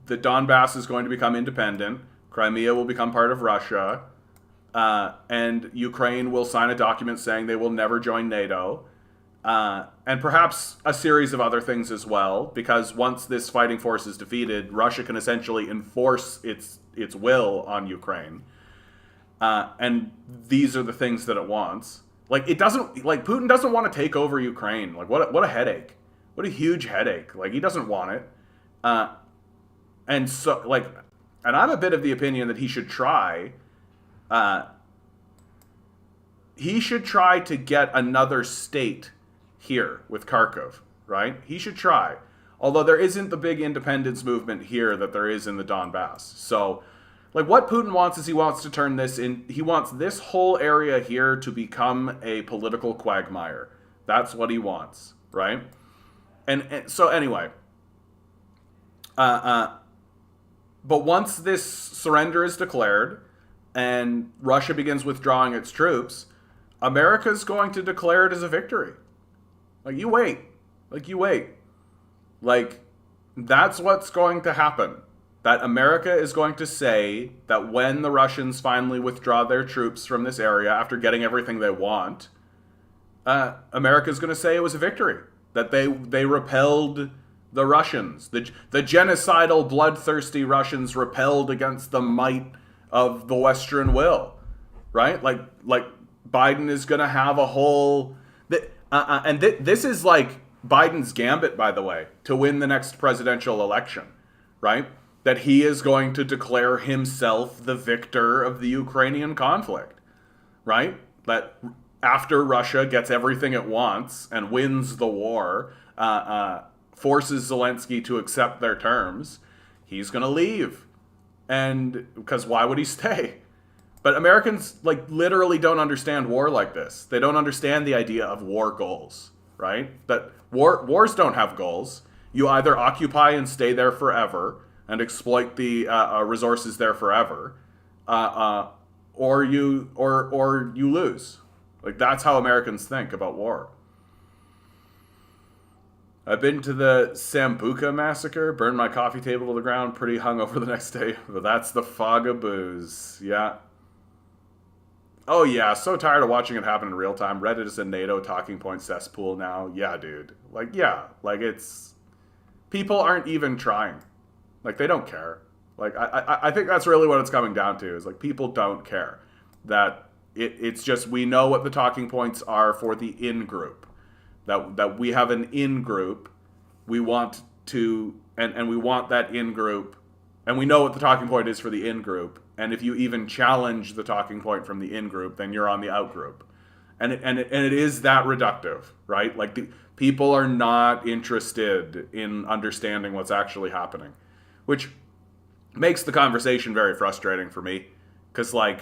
Speaker 1: the Donbass is going to become independent. Crimea will become part of Russia. And Ukraine will sign a document saying they will never join NATO, and perhaps a series of other things as well, because once this fighting force is defeated, Russia can essentially enforce its will on Ukraine, and these are the things that it wants. Like, Putin doesn't want to take over Ukraine. Like, what a headache, what a huge headache. Like, he doesn't want it, and so and I'm a bit of the opinion that he should try. He should try to get another state here with Kharkov, right? He should try. Although there isn't the big independence movement here that there is in the Donbass. So, like, what Putin wants is he wants to turn this in, he wants this whole area here to become a political quagmire. That's what he wants, right? And so anyway, but once this surrender is declared, and Russia begins withdrawing its troops, America's going to declare it as a victory. Like, you wait. Like, that's what's going to happen. That America is going to say that when the Russians finally withdraw their troops from this area after getting everything they want, America's going to say it was a victory. That they repelled the Russians. The genocidal, bloodthirsty Russians repelled against the might of the Western will, right? Like Biden is going to have a whole, this is like Biden's gambit, by the way, to win the next presidential election, right? That he is going to declare himself the victor of the Ukrainian conflict, right? That after Russia gets everything it wants and wins the war, forces Zelensky to accept their terms, he's going to leave. And because why would he stay? But Americans, like, literally don't understand war like this. They don't understand the idea of war goals, right? That wars don't have goals. You either occupy and stay there forever and exploit the resources there forever, or you lose. Like, that's how Americans think about war. I've been to the Sambuca massacre, burned my coffee table to the ground, pretty hungover the next day, but that's the fog of booze. Yeah. Oh yeah, so tired of watching it happen in real time. Reddit is a NATO talking point cesspool now. Yeah, dude. Like, yeah. Like, it's... People aren't even trying. Like, they don't care. Like, I think that's really what it's coming down to, is, like, people don't care. That it's just, we know what the talking points are for the in-group. That we have an in-group. We want to... And we want that in-group. And we know what the talking point is for the in-group. And if you even challenge the talking point from the in-group, then you're on the out-group. And it is that reductive, right? Like, the people are not interested in understanding what's actually happening. Which makes the conversation very frustrating for me. Because, like,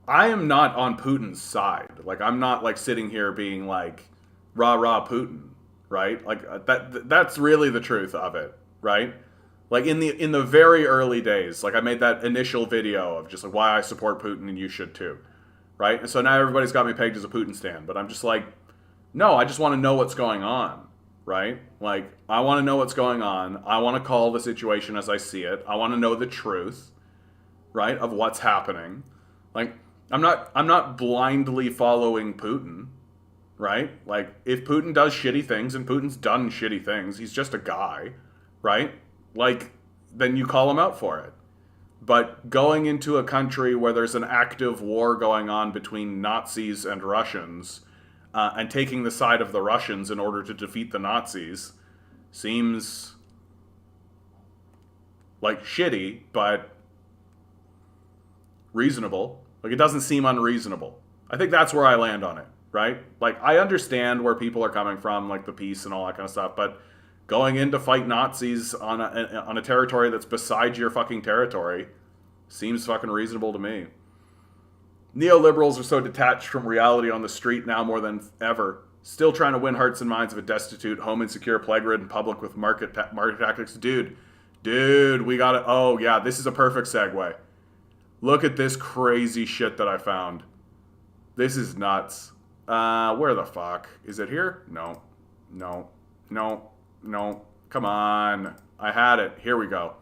Speaker 1: I am not on Putin's side. Like, I'm not, like, sitting here being, like, rah-rah Putin, right? Like, that's really the truth of it, right? Like, in the very early days, like, I made that initial video of just, like, why I support Putin and you should too, right? And so now everybody's got me pegged as a Putin stan, but I'm just like, no, I just want to know what's going on, right? Like, I want to know what's going on. I want to call the situation as I see it. I want to know the truth, right, of what's happening. Like, I'm not blindly following Putin, right? Like, if Putin does shitty things, and Putin's done shitty things, he's just a guy, right? Like, then you call him out for it. But going into a country where there's an active war going on between Nazis and Russians, and taking the side of the Russians in order to defeat the Nazis, seems like shitty, but reasonable. Like, it doesn't seem unreasonable. I think that's where I land on it, right? Like, I understand where people are coming from, like the peace and all that kind of stuff, but going in to fight Nazis on a territory that's beside your fucking territory seems fucking reasonable to me. Neoliberals are so detached from reality on the street now more than ever, still trying to win hearts and minds of a destitute, home insecure, plague-ridden public with market tactics. Dude, we got it. Oh yeah, this is a perfect segue. Look at this crazy shit that I found. This is nuts. Where the fuck? Is it here? No. Come on. I had it. Here we go.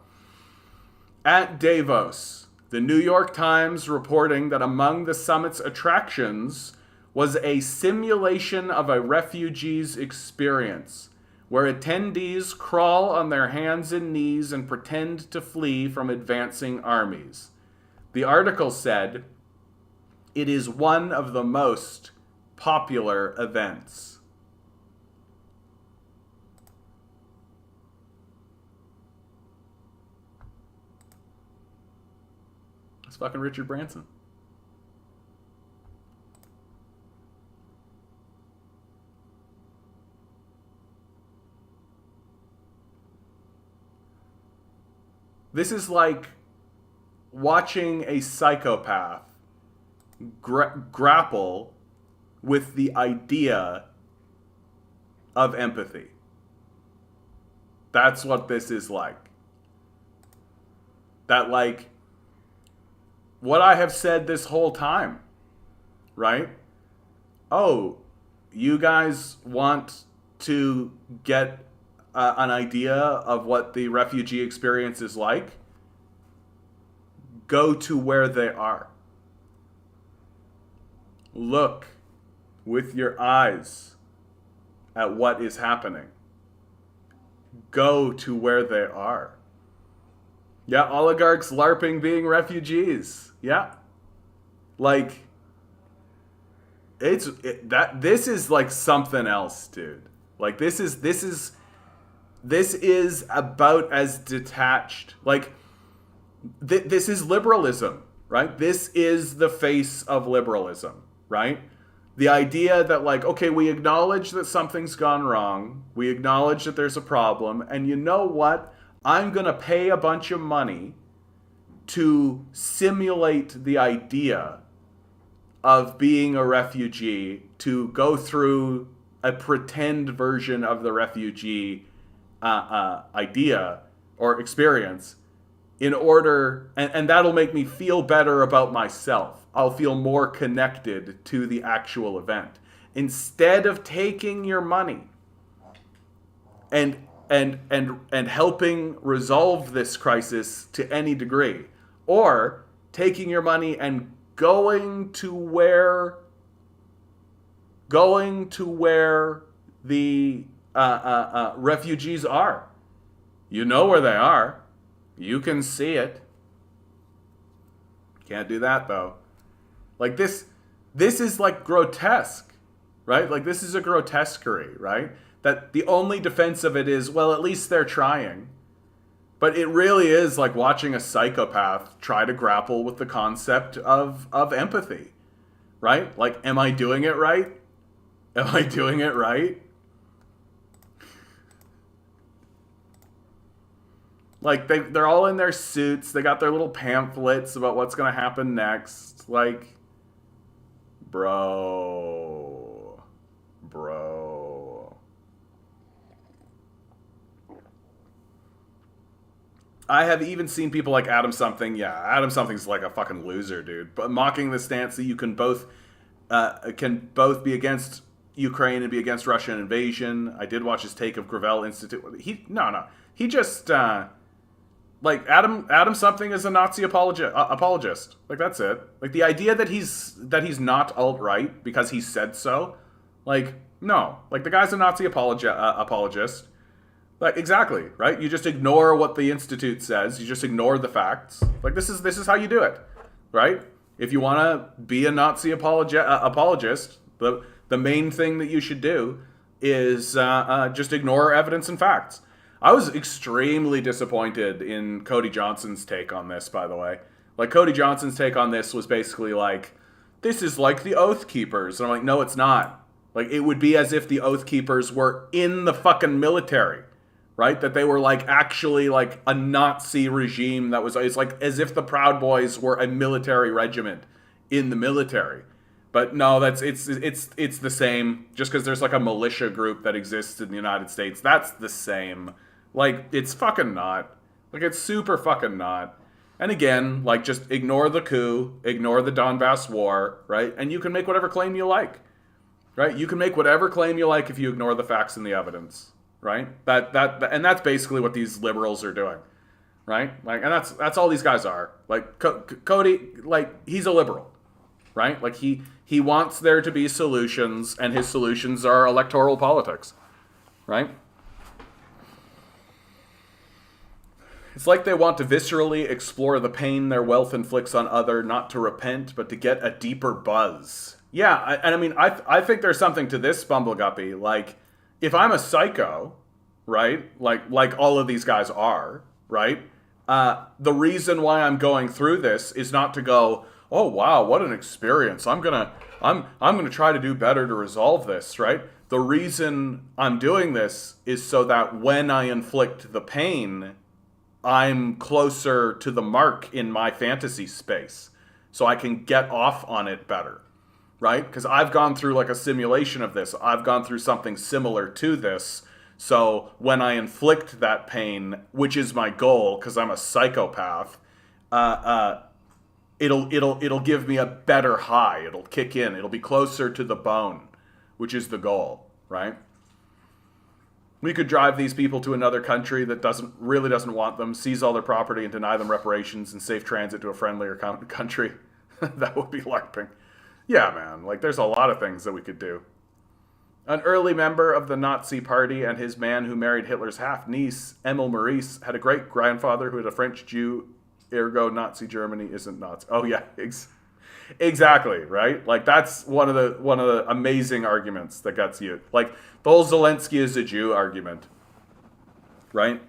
Speaker 1: At Davos, the New York Times reporting that among the summit's attractions was a simulation of a refugee's experience, where attendees crawl on their hands and knees and pretend to flee from advancing armies. The article said, "It is one of the most popular events." It's fucking Richard Branson. This is like watching a psychopath grapple with the idea of empathy. That's what this is like. That, like, what I have said this whole time, right? Oh, you guys want to get an idea of what the refugee experience is like? Go to where they are. Look with your eyes at what is happening. Go to where they are. Yeah, oligarchs LARPing being refugees. Yeah. Like, this is like something else, dude. Like, this is about as detached. Like, this is liberalism, right? This is the face of liberalism, right? The idea that, like, okay, we acknowledge that something's gone wrong. We acknowledge that there's a problem. And you know what? I'm going to pay a bunch of money to simulate the idea of being a refugee, to go through a pretend version of the refugee idea or experience in order, and that'll make me feel better about myself. I'll feel more connected to the actual event. Instead of taking your money and and helping resolve this crisis to any degree, or taking your money and going to where the refugees are. You know where they are. You can see it. Can't do that though. Like this is like grotesque, right? Like this is a grotesquerie, right? That the only defense of it is, well, at least they're trying. But it really is like watching a psychopath try to grapple with the concept of empathy, right? Like, am I doing it right? Am I doing it right? Like, they're all in their suits. They got their little pamphlets about what's going to happen next. Like, bro. I have even seen people like Adam Something. Yeah, Adam Something's like a fucking loser, dude. But mocking the stance that you can both be against Ukraine and be against Russian invasion. I did watch his take of Gravel Institute. He just like Adam Something is a Nazi apologist. Like that's it. Like the idea that he's not alt-right because he said so. Like no. Like the guy's a Nazi apologist. Like exactly, right? You just ignore what the institute says. You just ignore the facts. Like this is how you do it, right? If you want to be a Nazi apologist, the main thing that you should do is just ignore evidence and facts. I was extremely disappointed in Cody Johnson's take on this, by the way. Like Cody Johnson's take on this was basically like, this is like the Oath Keepers, and I'm like, no, it's not. Like it would be as if the Oath Keepers were in the fucking military. Right? That they were like actually like a Nazi regime that was, it's like as if the Proud Boys were a military regiment in the military. But no, it's the same. Just because there's like a militia group that exists in the United States, that's the same. Like it's fucking not. Like it's super fucking not. And again, like just ignore the coup, ignore the Donbass war, right? And you can make whatever claim you like. Right? You can make whatever claim you like if you ignore the facts and the evidence. Right? And that's basically what these liberals are doing, right? Like, and that's all these guys are. Like Cody, like he's a liberal, right? Like he wants there to be solutions, and his solutions are electoral politics, right? It's like they want to viscerally explore the pain their wealth inflicts on other, not to repent, but to get a deeper buzz. Yeah, I think there's something to this, Bumbleguppy. Like, if I'm a psycho, right, like all of these guys are, right, the reason why I'm going through this is not to go, oh wow, what an experience. I'm gonna try to do better to resolve this, right? The reason I'm doing this is so that when I inflict the pain, I'm closer to the mark in my fantasy space, so I can get off on it better. Right? Because I've gone through like a simulation of this. I've gone through something similar to this. So when I inflict that pain, which is my goal, because I'm a psychopath, it'll give me a better high. It'll kick in. It'll be closer to the bone, which is the goal, right? We could drive these people to another country that really doesn't want them, seize all their property and deny them reparations, and safe transit to a friendlier country. That would be LARPing. Yeah, man, like there's a lot of things that we could do. An early member of the Nazi party and his man who married Hitler's half-niece, Emil Maurice, had a great-grandfather who was a French Jew, ergo Nazi Germany isn't Nazi. Oh yeah, exactly, right? Like that's one of the amazing arguments that gets you. Like the whole Zelensky is a Jew argument. Right?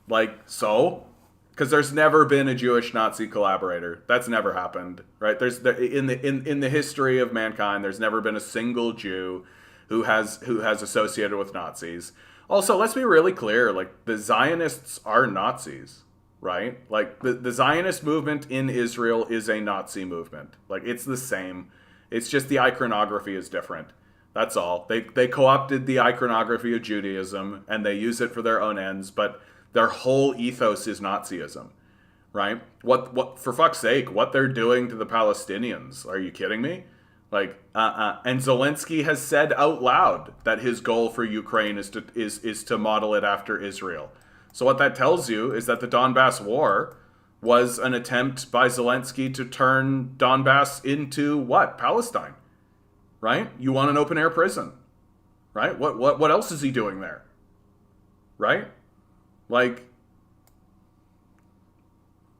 Speaker 1: Like, so? Because there's never been a Jewish Nazi collaborator. That's never happened, right? In the history of mankind, there's never been a single Jew who has associated with Nazis. Also, let's be really clear. Like the Zionists are Nazis, right? Like the Zionist movement in Israel is a Nazi movement. Like it's the same. It's just the iconography is different. That's all. They co-opted the iconography of Judaism and they use it for their own ends, but their whole ethos is Nazism, right? What for fuck's sake, what they're doing to the Palestinians? Are you kidding me? And Zelensky has said out loud that his goal for Ukraine is to model it after Israel. So what that tells you is that the Donbass war was an attempt by Zelensky to turn Donbass into what? Palestine, right? You want an open air prison, right? What else is he doing there, right?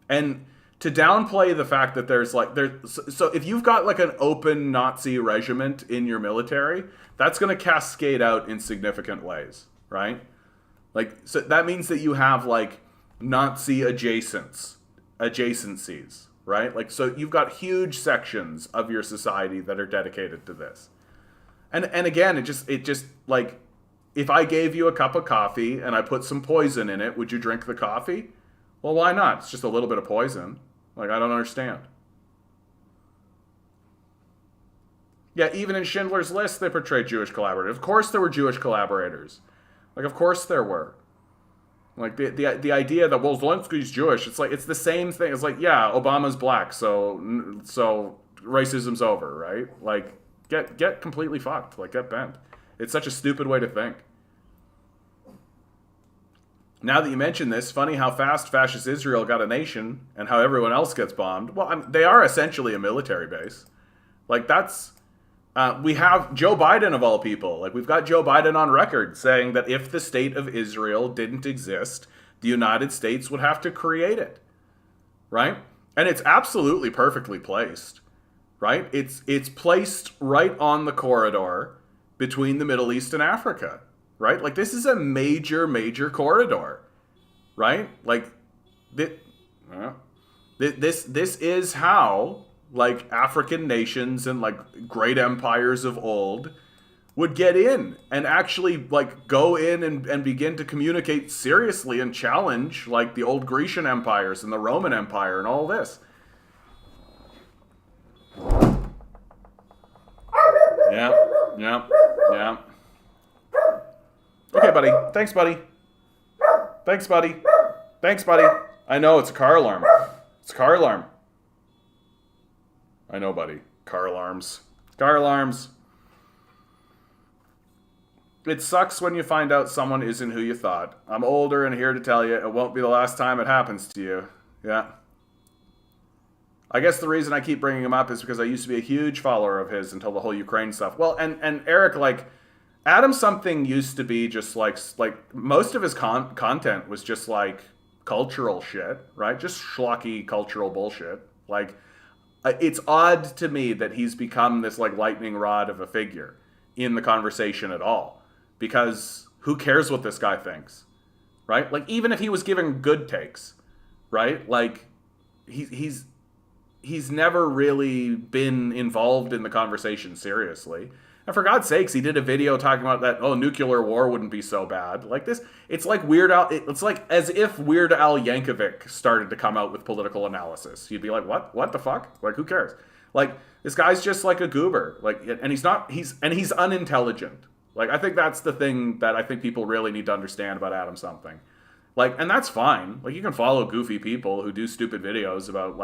Speaker 1: And to downplay the fact that so if you've got like an open Nazi regiment in your military, that's going to cascade out in significant ways, right? So that means that you have like Nazi adjacencies, right? So you've got huge sections of your society that are dedicated to this. And again, it just like, if I gave you a cup of coffee and I put some poison in it, would you drink the coffee? Well, why not? It's just a little bit of poison. I don't understand. Yeah, even in Schindler's List, they portrayed Jewish collaborators. Of course there were Jewish collaborators. Of course there were. The idea that, well, Zelensky's Jewish, it's the same thing. It's yeah, Obama's black, so racism's over, right? Get completely fucked. Get bent. It's such a stupid way to think. Now that you mention this, funny how fast fascist Israel got a nation and how everyone else gets bombed. Well, they are essentially a military base. We have Joe Biden of all people. We've got Joe Biden on record saying that if the state of Israel didn't exist, the United States would have to create it, right? And it's absolutely perfectly placed, right? It's placed right on the corridor between the Middle East and Africa. Right? This is a major, major corridor, right? This is how, African nations and, great empires of old would get in and actually, go in and begin to communicate seriously and challenge, the old Grecian empires and the Roman Empire and all this. Yeah. Okay, buddy. Thanks, buddy. I know, it's a car alarm. I know, buddy. Car alarms. It sucks when you find out someone isn't who you thought. I'm older and here to tell you it won't be the last time it happens to you. Yeah. I guess the reason I keep bringing him up is because I used to be a huge follower of his until the whole Ukraine stuff. Well, and Eric, Adam Something used to be just most of his content was just cultural shit, right? Just schlocky cultural bullshit. It's odd to me that he's become this lightning rod of a figure in the conversation at all, because who cares what this guy thinks, right? Even if he was giving good takes, right? He's never really been involved in the conversation seriously. And for God's sakes, he did a video talking about that, nuclear war wouldn't be so bad. It's like Weird Al, it's as if Weird Al Yankovic started to come out with political analysis. You'd be like, what the fuck? Who cares? This guy's just a goober. And he's unintelligent. I think that's the thing that I think people really need to understand about Adam Something. And that's fine. You can follow goofy people who do stupid videos about,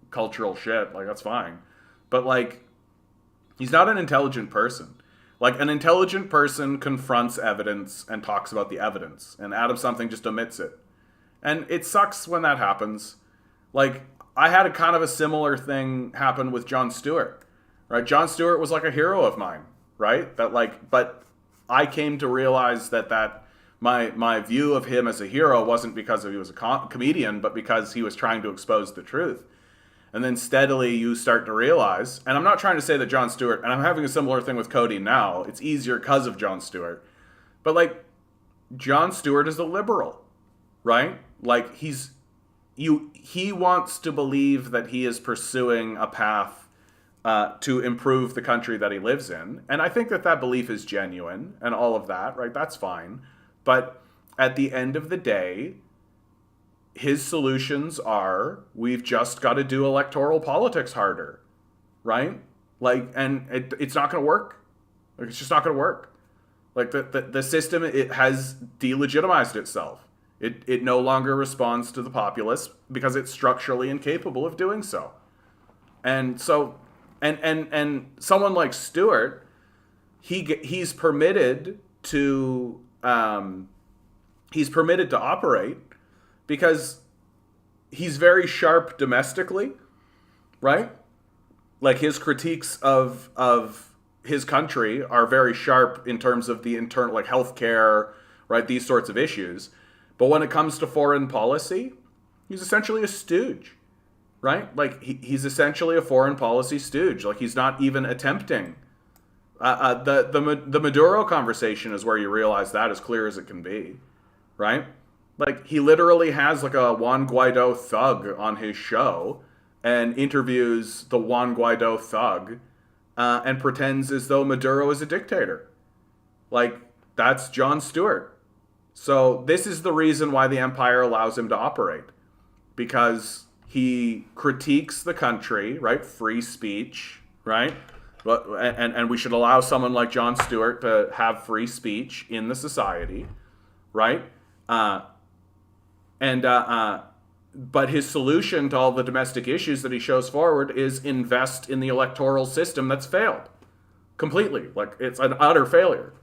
Speaker 1: cultural shit. That's fine. But, he's not an intelligent person. An intelligent person confronts evidence and talks about the evidence, and Adam Something just omits it. And it sucks when that happens. I had a kind of a similar thing happen with Jon Stewart, right? Jon Stewart was a hero of mine, right? But I came to realize that my view of him as a hero wasn't because he was a comedian, but because he was trying to expose the truth. And then steadily you start to realize, and I'm not trying to say that Jon Stewart, and I'm having a similar thing with Cody now, it's easier because of Jon Stewart. But Jon Stewart is a liberal, right? He wants to believe that he is pursuing a path to improve the country that he lives in. And I think that belief is genuine and all of that, right? That's fine. But at the end of the day, his solutions are, we've just got to do electoral politics harder, right? And it's not going to work. It's just not going to work. The system, it has delegitimized itself. It no longer responds to the populace because it's structurally incapable of doing so. And so And someone like Stewart, he's permitted to operate because he's very sharp domestically, right? Like his critiques of his country are very sharp in terms of the internal, like healthcare, right? These sorts of issues. But when it comes to foreign policy, he's essentially a stooge, right? Like he's essentially a foreign policy stooge. Like he's not even attempting. The Maduro conversation is where you realize that as clear as it can be, right? Like he literally has like a Juan Guaido thug on his show and interviews the Juan Guaido thug and pretends as though Maduro is a dictator. Like that's Jon Stewart. So this is the reason why the empire allows him to operate, because he critiques the country, right? Free speech, right? And we should allow someone like Jon Stewart to have free speech in the society, right? But his solution to all the domestic issues that he shows forward is invest in the electoral system that's failed completely. Like it's an utter failure.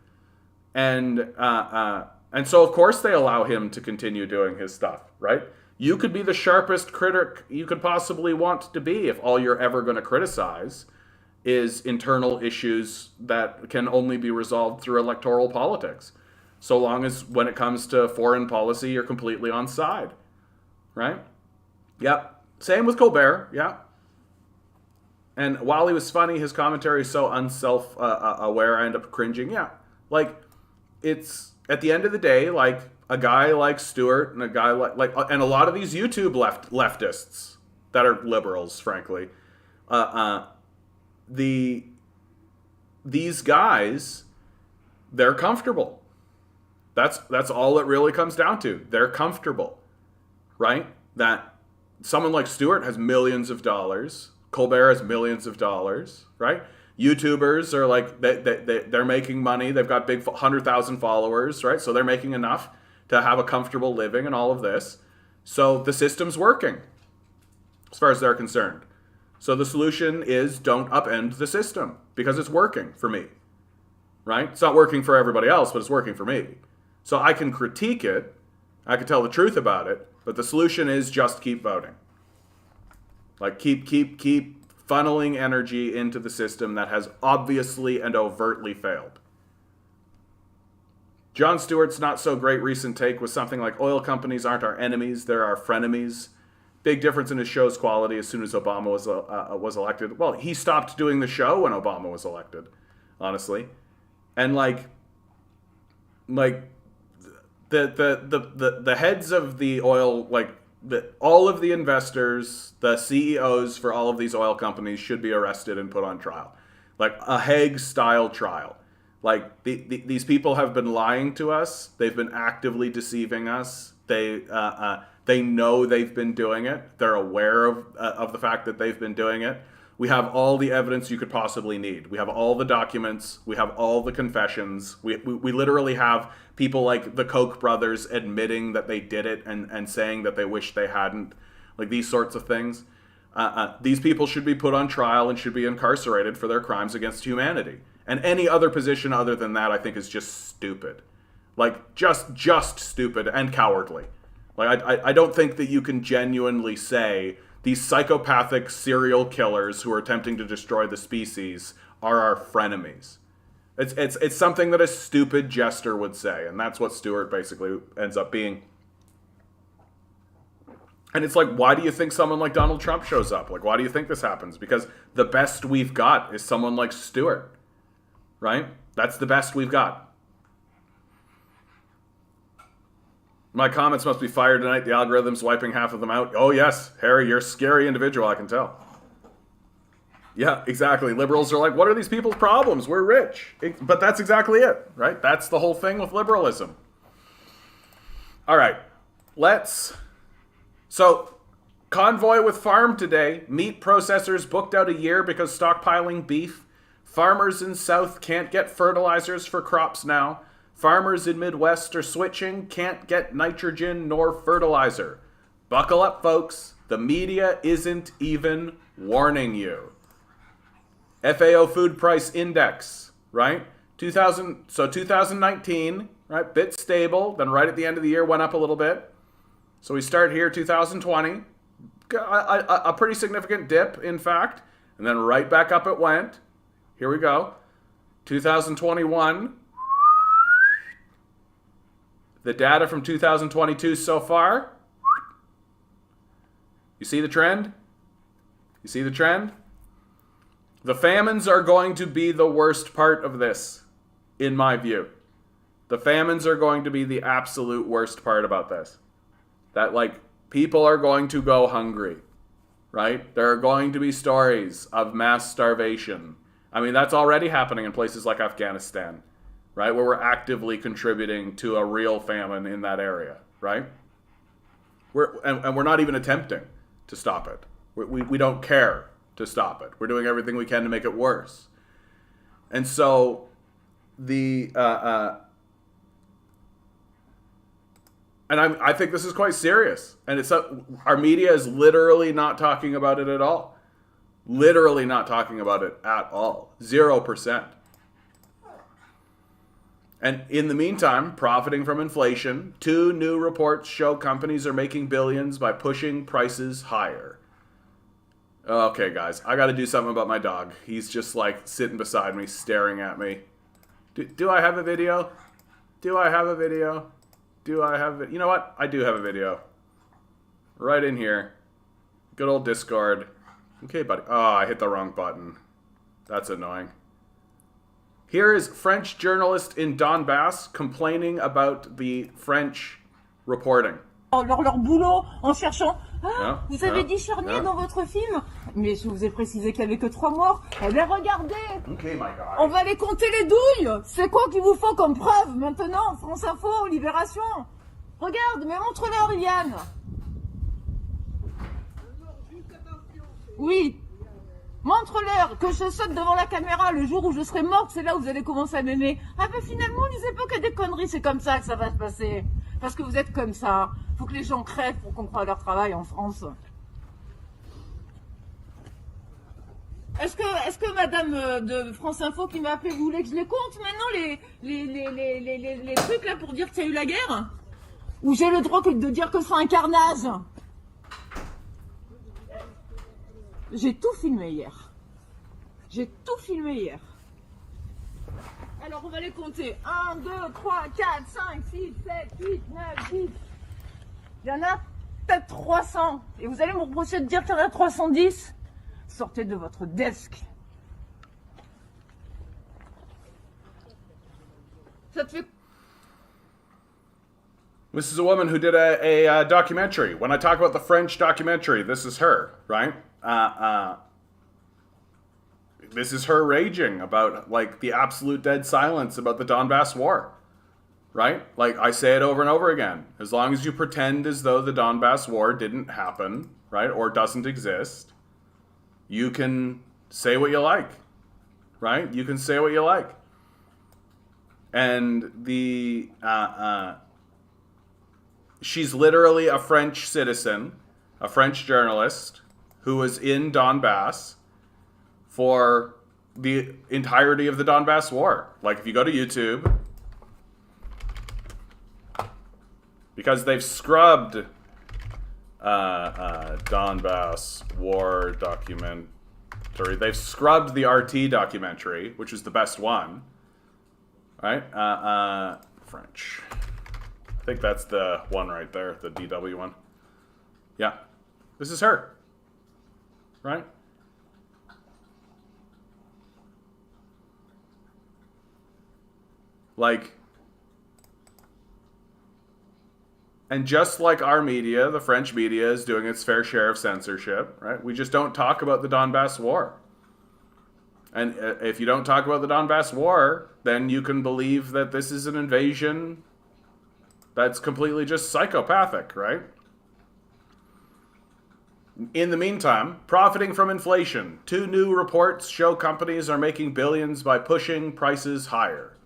Speaker 1: And so of course they allow him to continue doing his stuff, right? You could be the sharpest critic you could possibly want to be if all you're ever going to criticize is internal issues that can only be resolved through electoral politics. So long as when it comes to foreign policy, you're completely on side, right? Yep. Same with Colbert, yeah. And while he was funny, his commentary is so unself-aware, I end up cringing, yeah. Like, it's, at the end of the day, like, a guy like Stewart and a guy and a lot of these YouTube leftists that are liberals, frankly, these guys, they're comfortable. That's all it really comes down to. They're comfortable, right? That someone like Stewart has millions of dollars. Colbert has millions of dollars, right? YouTubers are like, they're making money. They've got big 100,000 followers, right? So they're making enough to have a comfortable living and all of this. So the system's working as far as they're concerned. So the solution is don't upend the system because it's working for me, right? It's not working for everybody else, but it's working for me. So I can critique it. I can tell the truth about it. But the solution is just keep voting. Like keep funneling energy into the system that has obviously and overtly failed. Jon Stewart's not so great recent take was something like oil companies aren't our enemies, they're our frenemies. Big difference in his show's quality as soon as Obama was elected. Well, he stopped doing the show when Obama was elected, honestly. And like the heads of the oil, all of the investors, the CEOs for all of these oil companies should be arrested and put on trial, like a Hague-style trial. Like these people have been lying to us. They've been actively deceiving us. They know they've been doing it. They're aware of the fact that they've been doing it. We have all the evidence you could possibly need. We have all the documents. We have all the confessions. We literally have people like the Koch brothers admitting that they did it and saying that they wish they hadn't. Like these sorts of things. These people should be put on trial and should be incarcerated for their crimes against humanity. And any other position other than that, I think, is just stupid. Like, just stupid and cowardly. Like, I don't think that you can genuinely say these psychopathic serial killers who are attempting to destroy the species are our frenemies. It's something that a stupid jester would say, and that's what Stewart basically ends up being. And it's like, why do you think someone like Donald Trump shows up? Like, why do you think this happens? Because the best we've got is someone like Stewart, right? That's the best we've got. My comments must be fired tonight. The algorithm's wiping half of them out. Oh, yes, Harry, you're a scary individual, I can tell. Yeah, exactly. Liberals are like, what are these people's problems? We're rich. But that's exactly it, right? That's the whole thing with liberalism. All right, So, convoy with farm today. Meat processors booked out a year because stockpiling beef. Farmers in South can't get fertilizers for crops now. Farmers in Midwest are switching, can't get nitrogen nor fertilizer. Buckle up, folks. The media isn't even warning you. FAO Food Price Index, right? 2019, right? Bit stable, then right at the end of the year went up a little bit. So we start here, 2020, a pretty significant dip, in fact, and then right back up it went. Here we go. 2021. The data from 2022 so far. You see the trend? You see the trend? The famines are going to be the worst part of this, in my view. The famines are going to be the absolute worst part about this. That, like, people are going to go hungry, right? There are going to be stories of mass starvation. I mean, that's already happening in places like Afghanistan, right? Where we're actively contributing to a real famine in that area, right? We're not even attempting to stop it. We don't care to stop it. We're doing everything we can to make it worse. And so I think this is quite serious. And our media is literally not talking about it at all. Literally not talking about it at all. 0%. And in the meantime, profiting from inflation, 2 new reports show companies are making billions by pushing prices higher. Okay, guys, I got to do something about my dog. He's just like sitting beside me, staring at me. Do I have a video? Do I have a video? Do I have it? You know what? I do have a video. Right in here. Good old Discord. Okay, buddy. Oh, I hit the wrong button. That's annoying. Here is French journalist in Donbass complaining about the French reporting.
Speaker 3: Leur boulot en cherchant. Ah, vous avez dit charnier dans votre film, mais je vous ai précisé qu'il n'y avait que 3 morts. Eh bien, regardez.
Speaker 1: Okay, my God.
Speaker 3: On va les compter les douilles. C'est quoi qu'il vous faut comme preuve maintenant? France Info, Libération. Regarde, mais montre-leur, Yann. Oui. Montre-leur que je saute devant la caméra le jour où je serai morte, c'est là où vous allez commencer à m'aimer. Ah ben finalement, ne disait pas que des conneries, c'est comme ça que ça va se passer. Parce que vous êtes comme ça. Faut que les gens crèvent pour qu'on croie à leur travail en France. Est-ce que madame de France Info qui m'a appelé, vous voulez que je les compte maintenant les trucs là pour dire qu'il y a eu la guerre? Ou j'ai le droit de dire que c'est un carnage? J'ai tout filmé hier. J'ai tout filmé hier. Alors on va les compter. 1, 2, 3, 4, 5, 6, 7, 8, 9, 10. Il y en a peut-être 300. Et vous allez me reprocher de dire qu'il y en a 310? Sortez de votre desk. Ça te fait...
Speaker 1: This is a woman who did a documentary. When I talk about the French documentary, this is her, right? This is her raging about, like, the absolute dead silence about the Donbass war, right? Like, I say it over and over again. As long as you pretend as though the Donbass war didn't happen, right, or doesn't exist, you can say what you like, right? You can say what you like. And she's literally a French citizen, a French journalist, who was in Donbass for the entirety of the Donbass war. Like, if you go to YouTube, because they've scrubbed Donbass war documentary. They've scrubbed the RT documentary, which is the best one. Right? French. I think that's the one right there, the DW one. Yeah. This is her. Right? Like, and just like our media, the French media is doing its fair share of censorship, right? We just don't talk about the Donbass war. And if you don't talk about the Donbass war, then you can believe that this is an invasion that's completely just psychopathic, right? In the meantime, profiting from inflation, 2 new reports show companies are making billions by pushing prices higher.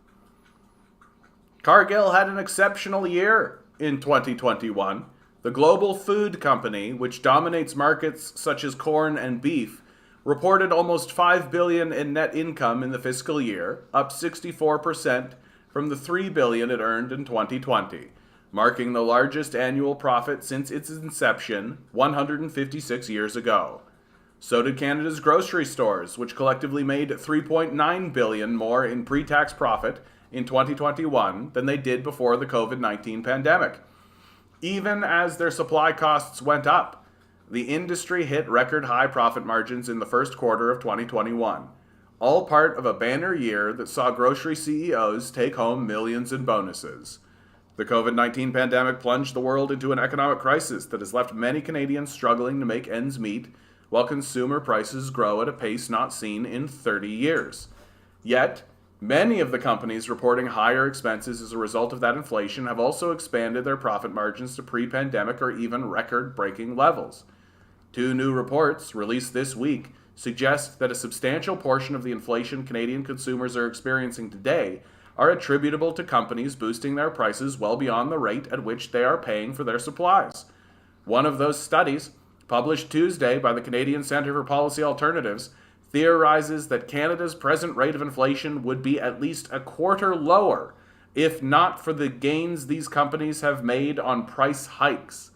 Speaker 1: Cargill had an exceptional year in 2021. The global food company, which dominates markets such as corn and beef, reported almost $5 billion in net income in the fiscal year, up 64% from the $3 billion it earned in 2020, marking the largest annual profit since its inception 156 years ago. So did Canada's grocery stores, which collectively made $3.9 billion more in pre-tax profit in 2021 than they did before the COVID-19 pandemic. Even as their supply costs went up, the industry hit record high profit margins in the first quarter of 2021, all part of a banner year that saw grocery CEOs take home millions in bonuses. The COVID-19 pandemic plunged the world into an economic crisis that has left many Canadians struggling to make ends meet, while consumer prices grow at a pace not seen in 30 years. Yet, many of the companies reporting higher expenses as a result of that inflation have also expanded their profit margins to pre-pandemic or even record-breaking levels. Two new reports, released this week, suggest that a substantial portion of the inflation Canadian consumers are experiencing today are attributable to companies boosting their prices well beyond the rate at which they are paying for their supplies. One of those studies, published Tuesday by the Canadian Centre for Policy Alternatives, theorizes that Canada's present rate of inflation would be at least a quarter lower if not for the gains these companies have made on price hikes.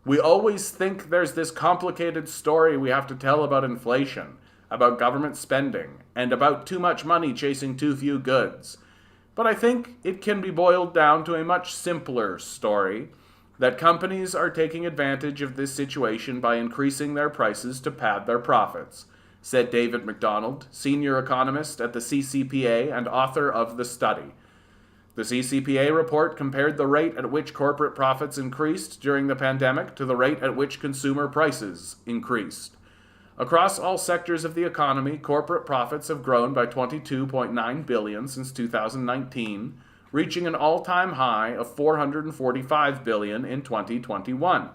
Speaker 1: We always think there's this complicated story we have to tell about inflation, about government spending, and about too much money chasing too few goods. But I think it can be boiled down to a much simpler story, that companies are taking advantage of this situation by increasing their prices to pad their profits, said David McDonald, senior economist at the CCPA and author of the study. The CCPA report compared the rate at which corporate profits increased during the pandemic to the rate at which consumer prices increased. Across all sectors of the economy, corporate profits have grown by $22.9 billion since 2019, reaching an all-time high of $445 billion in 2021.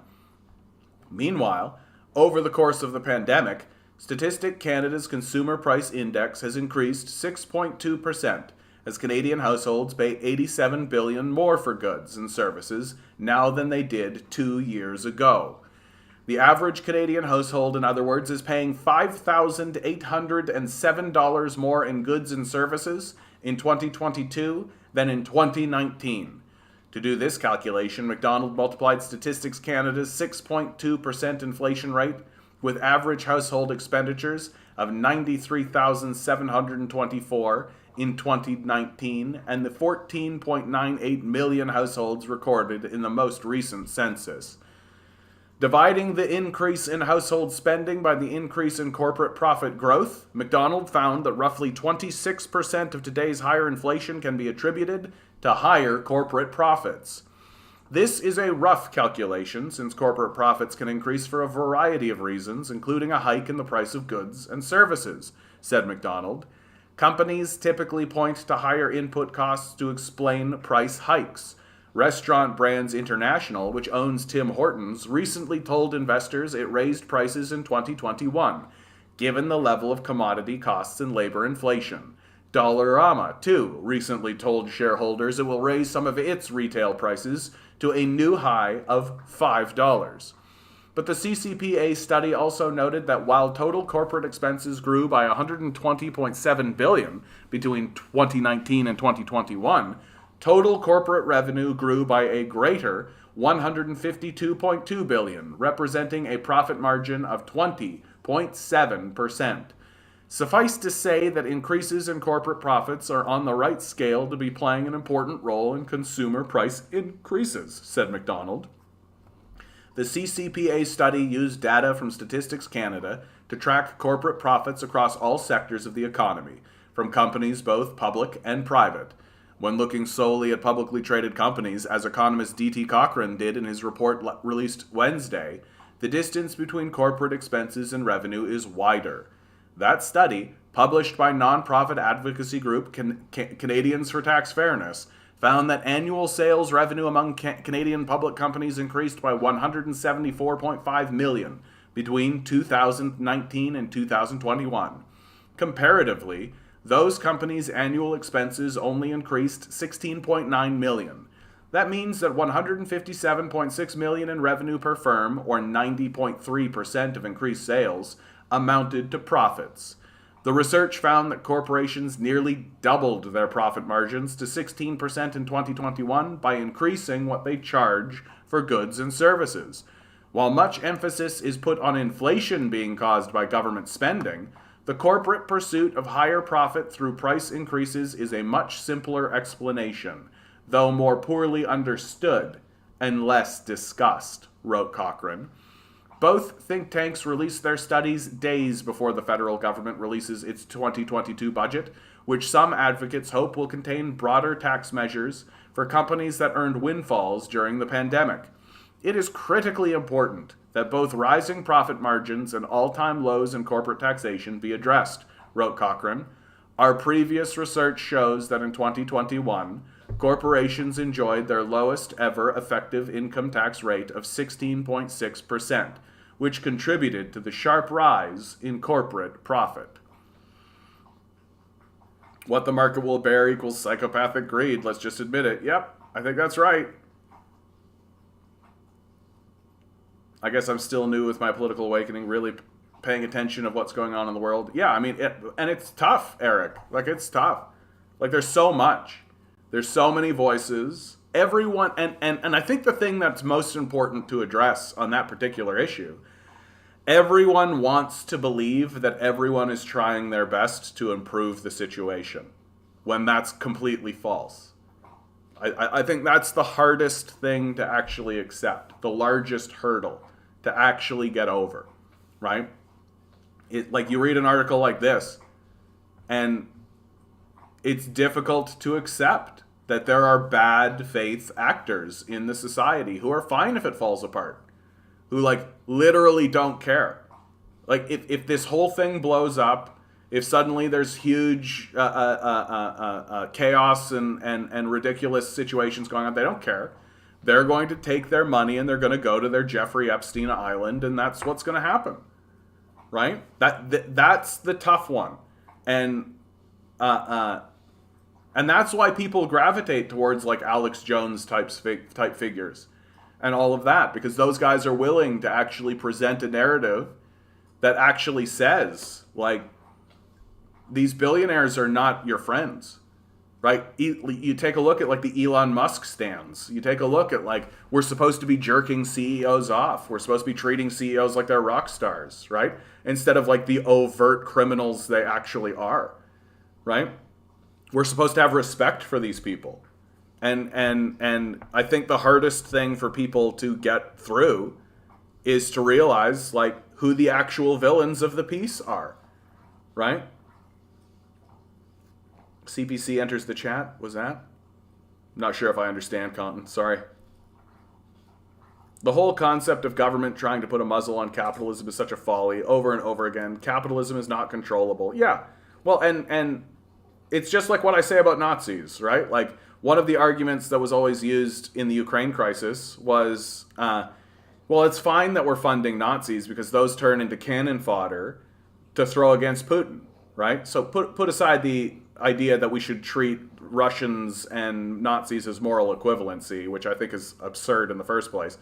Speaker 1: Meanwhile, over the course of the pandemic, Statistic Canada's Consumer Price Index has increased 6.2%, as Canadian households pay $87 billion more for goods and services now than they did 2 years ago. The average Canadian household, in other words, is paying $5,807 more in goods and services in 2022 than in 2019. To do this calculation, McDonald multiplied Statistics Canada's 6.2% inflation rate with average household expenditures of $93,724 in 2019 and the 14.98 million households recorded in the most recent census. Dividing the increase in household spending by the increase in corporate profit growth, McDonald found that roughly 26% of today's higher inflation can be attributed to higher corporate profits. This is a rough calculation, since corporate profits can increase for a variety of reasons, including a hike in the price of goods and services, said McDonald. Companies typically point to higher input costs to explain price hikes. Restaurant Brands International, which owns Tim Hortons, recently told investors it raised prices in 2021, given the level of commodity costs and labor inflation. Dollarama, too, recently told shareholders it will raise some of its retail prices to a new high of $5. But the CCPA study also noted that while total corporate expenses grew by $120.7 billion between 2019 and 2021, total corporate revenue grew by a greater $152.2 billion, representing a profit margin of 20.7%. Suffice to say that increases in corporate profits are on the right scale to be playing an important role in consumer price increases, said McDonald. The CCPA study used data from Statistics Canada to track corporate profits across all sectors of the economy, from companies both public and private. When looking solely at publicly traded companies, as economist D.T. Cochrane did in his report released Wednesday, the distance between corporate expenses and revenue is wider. That study, published by nonprofit advocacy group Canadians for Tax Fairness, found that annual sales revenue among Canadian public companies increased by $174.5 million between 2019 and 2021. Comparatively, those companies' annual expenses only increased $16.9 million. That means that $157.6 million in revenue per firm, or 90.3% of increased sales, amounted to profits. The research found that corporations nearly doubled their profit margins to 16% in 2021 by increasing what they charge for goods and services. While much emphasis is put on inflation being caused by government spending, the corporate pursuit of higher profit through price increases is a much simpler explanation, though more poorly understood and less discussed, wrote Cochrane. Both think tanks release their studies days before the federal government releases its 2022 budget, which some advocates hope will contain broader tax measures for companies that earned windfalls during the pandemic. It is critically important that both rising profit margins and all-time lows in corporate taxation be addressed, wrote Cochrane. Our previous research shows that in 2021, corporations enjoyed their lowest ever effective income tax rate of 16.6%, which contributed to the sharp rise in corporate profit. What the market will bear equals psychopathic greed. Let's just admit it. Yep, I think that's right. I guess I'm still new with my political awakening, really paying attention of what's going on in the world. Yeah, I mean, and it's tough, Eric. Like, it's tough. Like, there's so much. There's so many voices. Everyone, and I think the thing that's most important to address on that particular issue, everyone wants to believe that everyone is trying their best to improve the situation, when that's completely false. I think that's the hardest thing to actually accept, the largest hurdle to actually get over, right? Like, you read an article like this, and it's difficult to accept that there are bad faith actors in the society who are fine if it falls apart, who, like, literally don't care. Like, if this whole thing blows up, if suddenly there's huge chaos and ridiculous situations going on, they don't care. They're going to take their money and they're going to go to their Jeffrey Epstein Island, and that's what's going to happen, right? That's the tough one, and that's why people gravitate towards, like, Alex Jones type figures and all of that, because those guys are willing to actually present a narrative that actually says, like, these billionaires are not your friends, right? You take a look at, like, the Elon Musk stands. You take a look at, like, we're supposed to be jerking CEOs off. We're supposed to be treating CEOs like they're rock stars, right? Instead of, like, the overt criminals they actually are, right? We're supposed to have respect for these people. And I think the hardest thing for people to get through is to realize, like, who the actual villains of the piece are, right? CPC enters the chat. Was that? Not sure if I understand, Conton. Sorry. The whole concept of government trying to put a muzzle on capitalism is such a folly over and over again. Capitalism is not controllable. Yeah. Well, and it's just like what I say about Nazis, right? Like, one of the arguments that was always used in the Ukraine crisis was, well, it's fine that we're funding Nazis because those turn into cannon fodder to throw against Putin, right? So put aside the idea that we should treat Russians and Nazis as moral equivalency, which I think is absurd in the first place.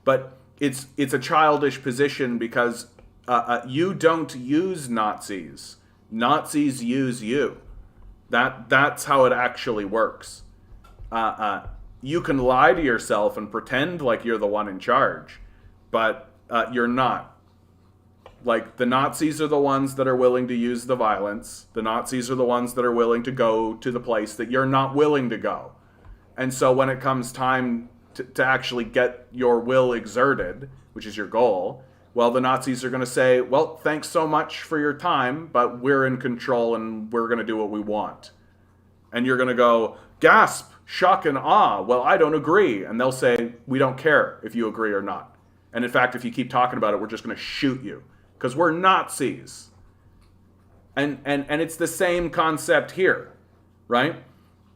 Speaker 1: But it's a childish position because you don't use Nazis. Nazis use you. That's how it actually works. You can lie to yourself and pretend like you're the one in charge, but you're not. Like, the Nazis are the ones that are willing to use the violence. The Nazis are the ones that are willing to go to the place that you're not willing to go. And so when it comes time to actually get your will exerted, which is your goal, well, the Nazis are going to say, well, thanks so much for your time, but we're in control and we're going to do what we want. And you're going to go, gasp, shock, and awe. Well, I don't agree. And they'll say, we don't care if you agree or not. And in fact, if you keep talking about it, we're just going to shoot you. Because we're Nazis. And it's the same concept here, right?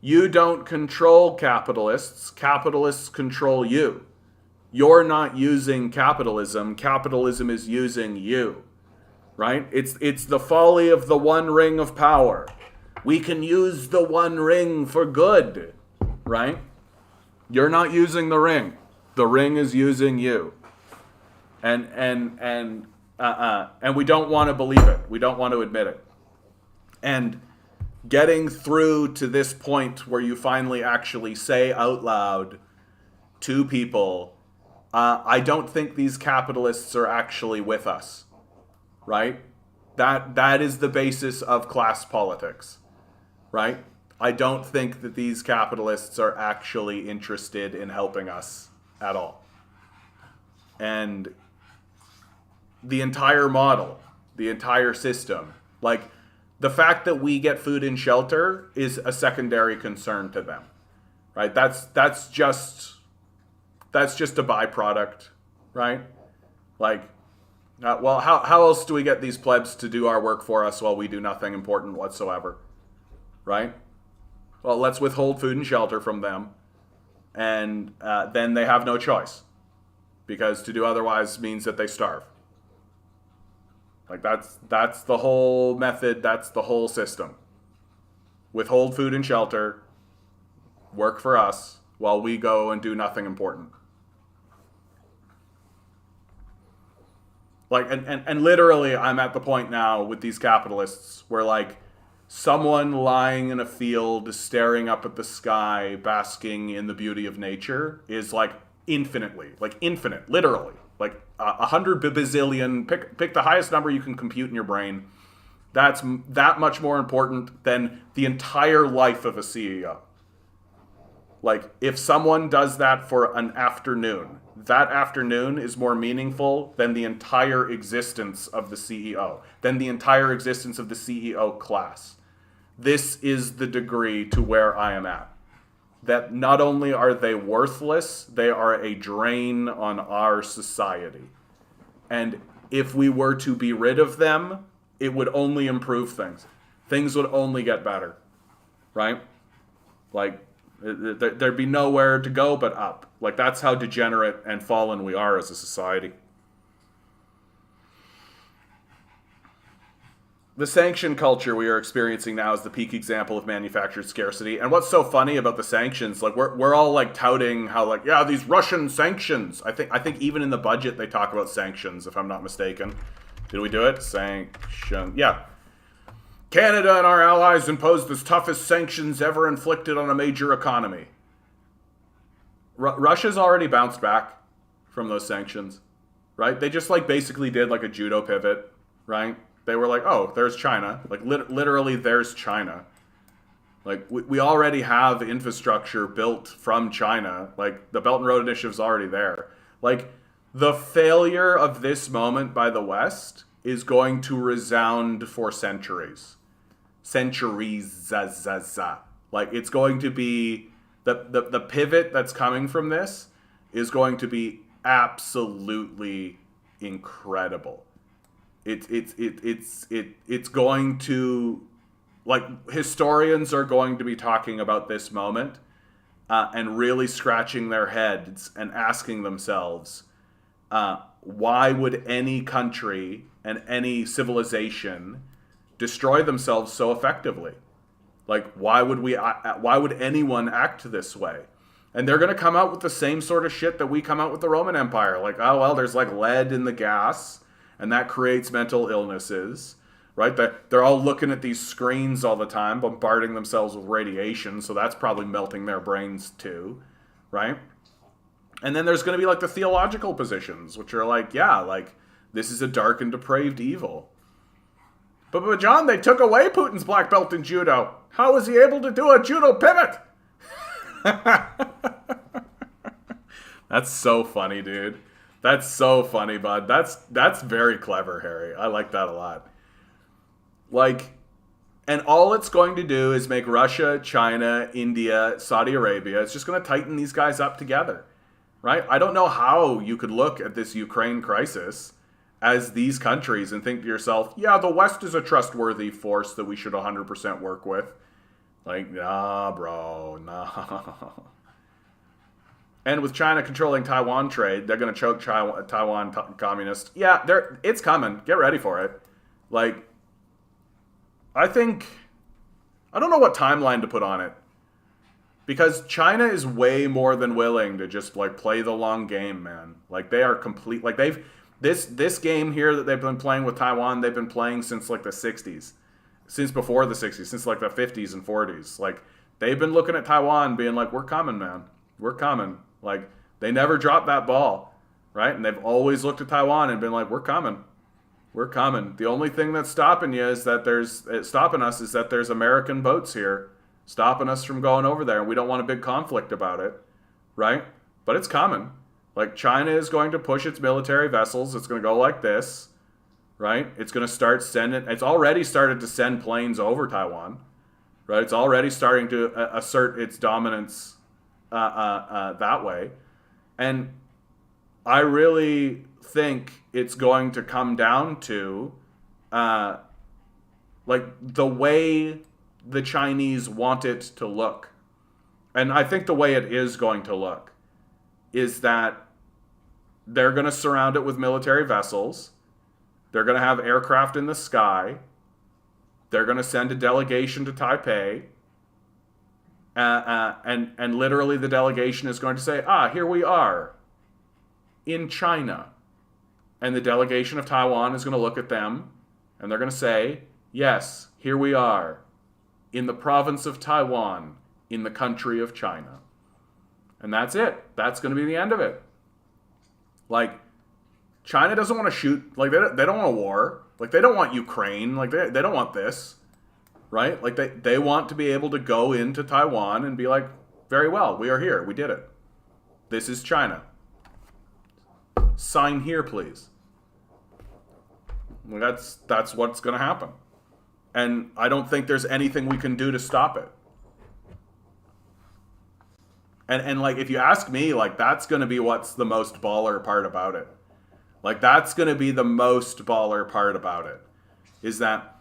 Speaker 1: You don't control capitalists. Capitalists control you. You're not using capitalism. Capitalism is using you, right? It's the folly of the one ring of power. We can use the one ring for good, right? You're not using the ring. The ring is using you. And And we don't want to believe it. We don't want to admit it. And getting through to this point where you finally actually say out loud to people, I don't think these capitalists are actually with us, right? That is the basis of class politics, right? I don't think that these capitalists are actually interested in helping us at all. And the entire model, the entire system, like the fact that we get food and shelter is a secondary concern to them, right? That's just a byproduct, right? Like, well, how else do we get these plebs to do our work for us while we do nothing important whatsoever, right? Well, let's withhold food and shelter from them, and then they have no choice, because to do otherwise means that they starve. Like that's the whole method, that's the whole system. Withhold food and shelter, work for us while we go and do nothing important. Like, and literally, I'm at the point now with these capitalists where, like, someone lying in a field staring up at the sky, basking in the beauty of nature is, like, infinite, literally. Like, 100 bazillion, pick the highest number you can compute in your brain. That's that much more important than the entire life of a CEO. Like, if someone does that for an afternoon, that afternoon is more meaningful than the entire existence of the CEO, than the entire existence of the CEO class. This is the degree to where I am at. That not only are they worthless, they are a drain on our society. And if we were to be rid of them, it would only improve things. Things would only get better, right? Like, there'd be nowhere to go but up. Like, that's how degenerate and fallen we are as a society. The sanction culture we are experiencing now is the peak example of manufactured scarcity. And what's so funny about the sanctions, like we're all like touting how, like, yeah, these Russian sanctions. I think even in the budget they talk about sanctions, if I'm not mistaken. Did we do it? Sanction. Yeah. Canada and our allies imposed the toughest sanctions ever inflicted on a major economy. Russia's already bounced back from those sanctions, right? They just like basically did like a judo pivot, right? They were like, oh, there's China. Like literally there's China. Like we already have infrastructure built from China. Like the Belt and Road Initiative's already there. Like the failure of this moment by the West is going to resound for centuries. Like it's going to be the pivot that's coming from this is going to be absolutely incredible. It's going to, like, historians are going to be talking about this moment and really scratching their heads and asking themselves, why would any country and any civilization destroy themselves so effectively? Like, why would anyone act this way? And they're going to come out with the same sort of shit that we come out with the Roman Empire. Like, oh, well, there's like lead in the gas, and that creates mental illnesses, right? They're all looking at these screens all the time, bombarding themselves with radiation, so that's probably melting their brains too, right? And then there's going to be like the theological positions, which are like, yeah, like, this is a dark and depraved evil. But John, they took away Putin's black belt in judo. How was he able to do a judo pivot? That's so funny, dude. That's so funny, bud. That's very clever, Harry. I like that a lot. Like, and all it's going to do is make Russia, China, India, Saudi Arabia, it's just going to tighten these guys up together, right? I don't know how you could look at this Ukraine crisis as these countries and think to yourself, yeah, the West is a trustworthy force that we should 100% work with. Like, nah, bro, nah. And with China controlling Taiwan trade, they're going to choke Taiwan communist. Yeah, it's coming. Get ready for it. Like, I don't know what timeline to put on it. Because China is way more than willing to just, like, play the long game, man. Like, they are complete. Like, This game here that they've been playing with Taiwan, they've been playing since like the 60s. Since before the 60s, since like the 50s and 40s. Like, they've been looking at Taiwan being like, we're coming, man. We're coming. Like, they never dropped that ball, right? And they've always looked at Taiwan and been like, we're coming. We're coming. The only thing that's stopping you is that there's American boats here stopping us from going over there. And we don't want a big conflict about it, right? But it's coming. Like, China is going to push its military vessels. It's going to go like this. Right? It's going to start sending, it's already started to send planes over Taiwan, right? It's already starting to assert its dominance that way. And I really think it's going to come down to like the way the Chinese want it to look. And I think the way it is going to look is that they're going to surround it with military vessels. They're going to have aircraft in the sky. They're going to send a delegation to Taipei. And literally the delegation is going to say, here we are in China. And the delegation of Taiwan is going to look at them and they're going to say, yes, here we are in the province of Taiwan, in the country of China. And that's it. That's going to be the end of it. Like, China doesn't want to shoot, like, they don't want a war. Like, they don't want Ukraine. Like, they don't want this, right? Like, they want to be able to go into Taiwan and be like, very well, we are here. We did it. This is China. Sign here, please. Well, that's what's going to happen. And I don't think there's anything we can do to stop it. And like, if you ask me, like, that's going to be what's the most baller part about it. Like, that's going to be the most baller part about it, is that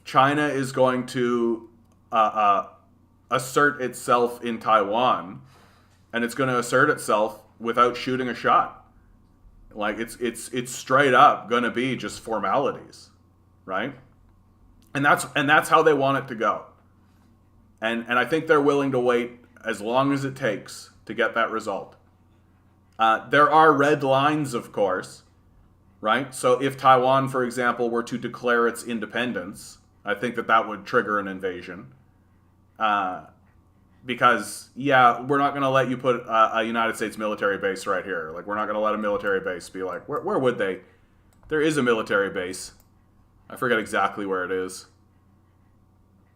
Speaker 1: China is going to assert itself in Taiwan, and it's going to assert itself without shooting a shot. Like, it's straight up going to be just formalities, right? And that's how they want it to go. And I think they're willing to wait as long as it takes to get that result. There are red lines, of course, right? So if Taiwan, for example, were to declare its independence, I think that would trigger an invasion. Because, yeah, we're not going to let you put a United States military base right here. Like, we're not going to let a military base be like, where would they? There is a military base. I forget exactly where it is.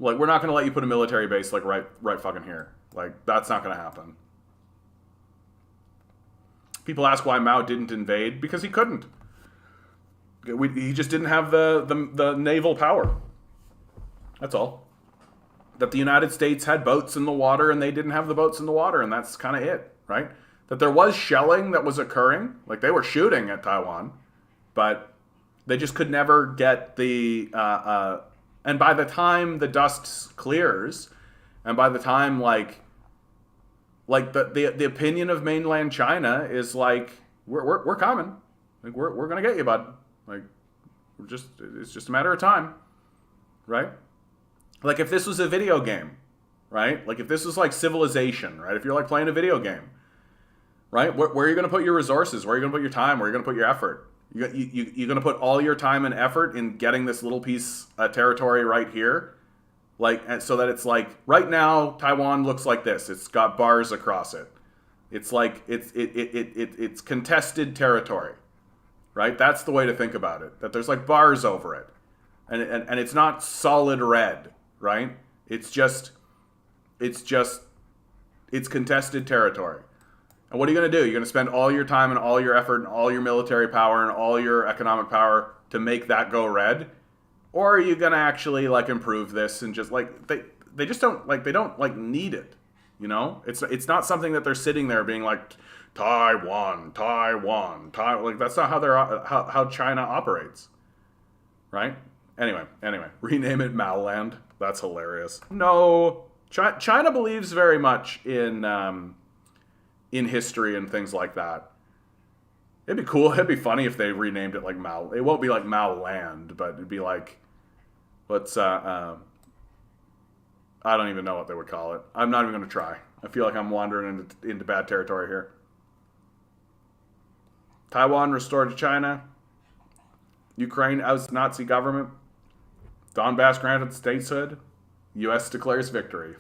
Speaker 1: Like, we're not going to let you put a military base, like, right fucking here. Like, that's not going to happen. People ask why Mao didn't invade. Because he couldn't. He just didn't have the naval power. That's all. That the United States had boats in the water and they didn't have the boats in the water, and that's kind of it, right? That there was shelling that was occurring. Like, they were shooting at Taiwan, but they just could never get the... and by the time the dust clears, and by the time, like the opinion of mainland China is like, we're coming. Like, we're gonna get you, bud. Like, it's just a matter of time, right? Like, if this was a video game, right? Like, if this was like Civilization, right? If you're like playing a video game, right? Where are you going to put your resources? Where are you going to put your time? Where are you going to put your effort? You're going to put all your time and effort in getting this little piece of territory right here, like, so that it's like, right now Taiwan looks like this. It's got bars across it. It's like it's contested territory, right? That's the way to think about it. That there's like bars over it, and it's not solid red. Right? It's contested territory. And what are you going to do? You're going to spend all your time and all your effort and all your military power and all your economic power to make that go red? Or are you going to actually, like, improve this and just, like, they just don't, like, they don't, like, need it, you know? It's not something that they're sitting there being like, Taiwan, like, that's not how China operates, right? Anyway, rename it Maoland. That's hilarious. No, China believes very much in history and things like that. It'd be cool. It'd be funny if they renamed it like Mao. It won't be like Maoland, but it'd be like, I don't even know what they would call it. I'm not even going to try. I feel like I'm wandering into bad territory here. Taiwan restored to China. Ukraine oust Nazi government. Donbass granted statehood. U.S. declares victory.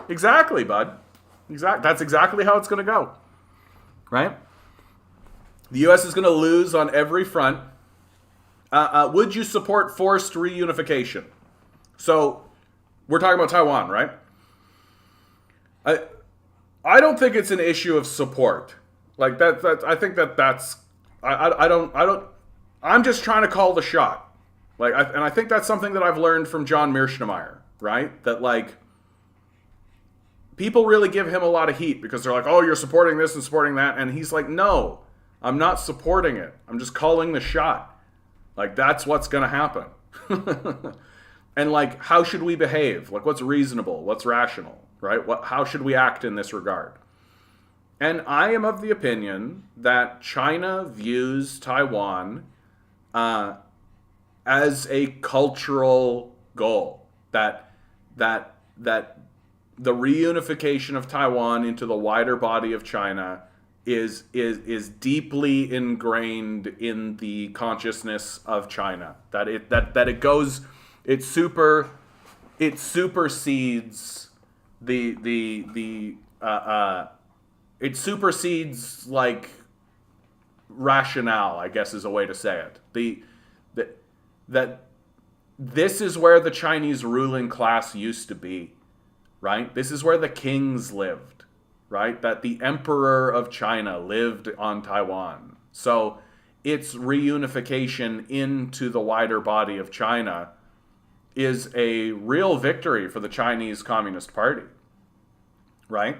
Speaker 1: Exactly, bud. That's exactly how it's going to go. Right? The U.S. is going to lose on every front. Would you support forced reunification? So, we're talking about Taiwan, right? I don't think it's an issue of support. Like that I think that's I don't I'm just trying to call the shot. Like I think that's something that I've learned from John Mearsheimer, right? That like people really give him a lot of heat because they're like, "Oh, you're supporting this and supporting that." And he's like, "No, I'm not supporting it. I'm just calling the shot." Like that's what's going to happen. And like how should we behave? Like what's reasonable? What's rational? Right? How should we act in this regard? And I am of the opinion that China views Taiwan as a cultural goal. That the reunification of Taiwan into the wider body of China is deeply ingrained in the consciousness of China. It supersedes it supersedes like rationale, I guess is a way to say it. That this is where the Chinese ruling class used to be, right? This is where the kings lived, right? That the emperor of China lived on Taiwan. So its reunification into the wider body of China is a real victory for the Chinese Communist Party, right?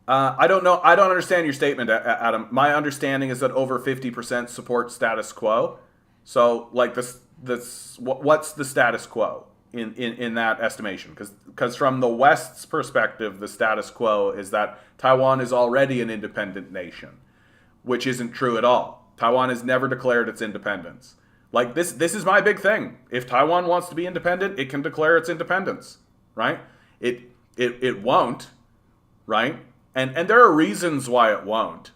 Speaker 1: I don't know. I don't understand your statement, Adam. My understanding is that over 50% support status quo. So, like what's the status quo in that estimation? Because from the West's perspective, the status quo is that Taiwan is already an independent nation, which isn't true at all. Taiwan has never declared its independence. Like this is my big thing. If Taiwan wants to be independent, it can declare its independence, right? It won't, right? And there are reasons why it won't.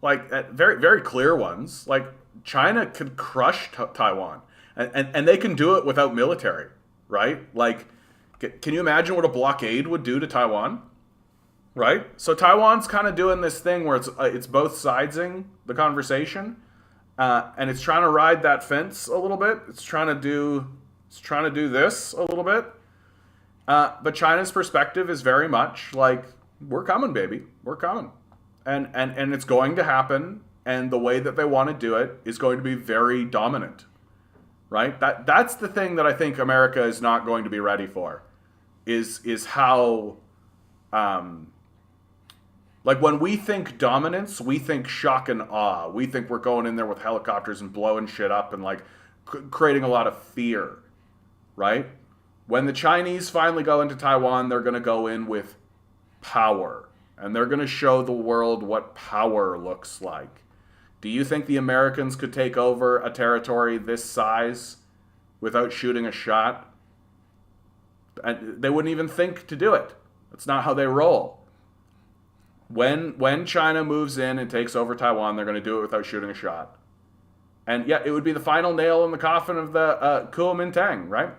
Speaker 1: Like very very clear ones. Like China could crush Taiwan, and they can do it without military, right? Like, can you imagine what a blockade would do to Taiwan? Right? So Taiwan's kind of doing this thing where it's both sidesing the conversation. And it's trying to ride that fence a little bit. It's trying to do this a little bit. But China's perspective is very much like, we're coming, baby. We're coming. And it's going to happen. And the way that they want to do it is going to be very dominant. Right? That's the thing that I think America is not going to be ready for. Is how like when we think dominance, we think shock and awe. We think we're going in there with helicopters and blowing shit up and like creating a lot of fear, right? When the Chinese finally go into Taiwan, they're going to go in with power. And they're going to show the world what power looks like. Do you think the Americans could take over a territory this size without shooting a shot? And they wouldn't even think to do it. That's not how they roll. When China moves in and takes over Taiwan, they're going to do it without shooting a shot. And yeah, it would be the final nail in the coffin of the Kuomintang, right?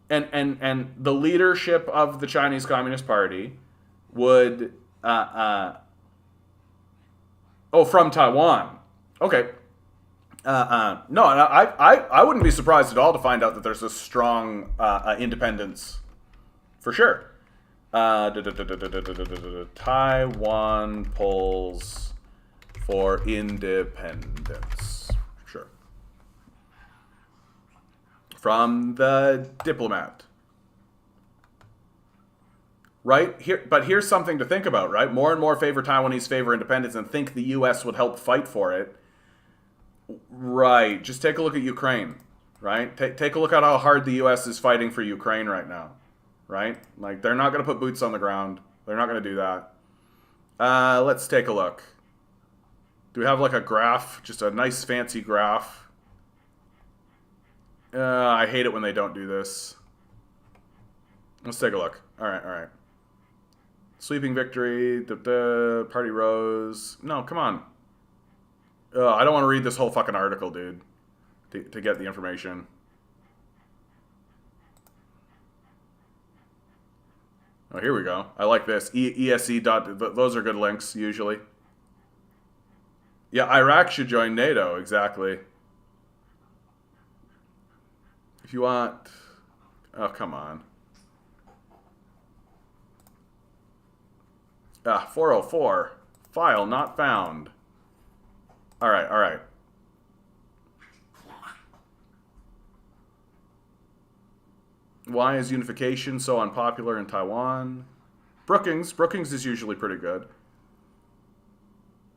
Speaker 1: And the leadership of the Chinese Communist Party would from Taiwan. Okay. No, I wouldn't be surprised at all to find out that there's a strong independence for sure. Taiwan polls for independence. Sure. From the Diplomat. Right? But here's something to think about, right? More and more Taiwanese favor independence and think the U.S. would help fight for it. Right. Just take a look at Ukraine, right? Take a look at how hard the U.S. is fighting for Ukraine right now. Right? Like, they're not going to put boots on the ground. They're not going to do that. Let's take a look. Do we have, like, a graph? Just a nice, fancy graph. I hate it when they don't do this. Let's take a look. All right. Sweeping victory. Party rose. No, come on. I don't want to read this whole fucking article, dude, to get the information. Oh, here we go. I like this. EST. Those are good links, usually. Yeah, Iraq should join NATO, exactly. If you want... Oh, come on. 404. File not found. Alright, alright. Why is unification so unpopular in Taiwan? Brookings is usually pretty good.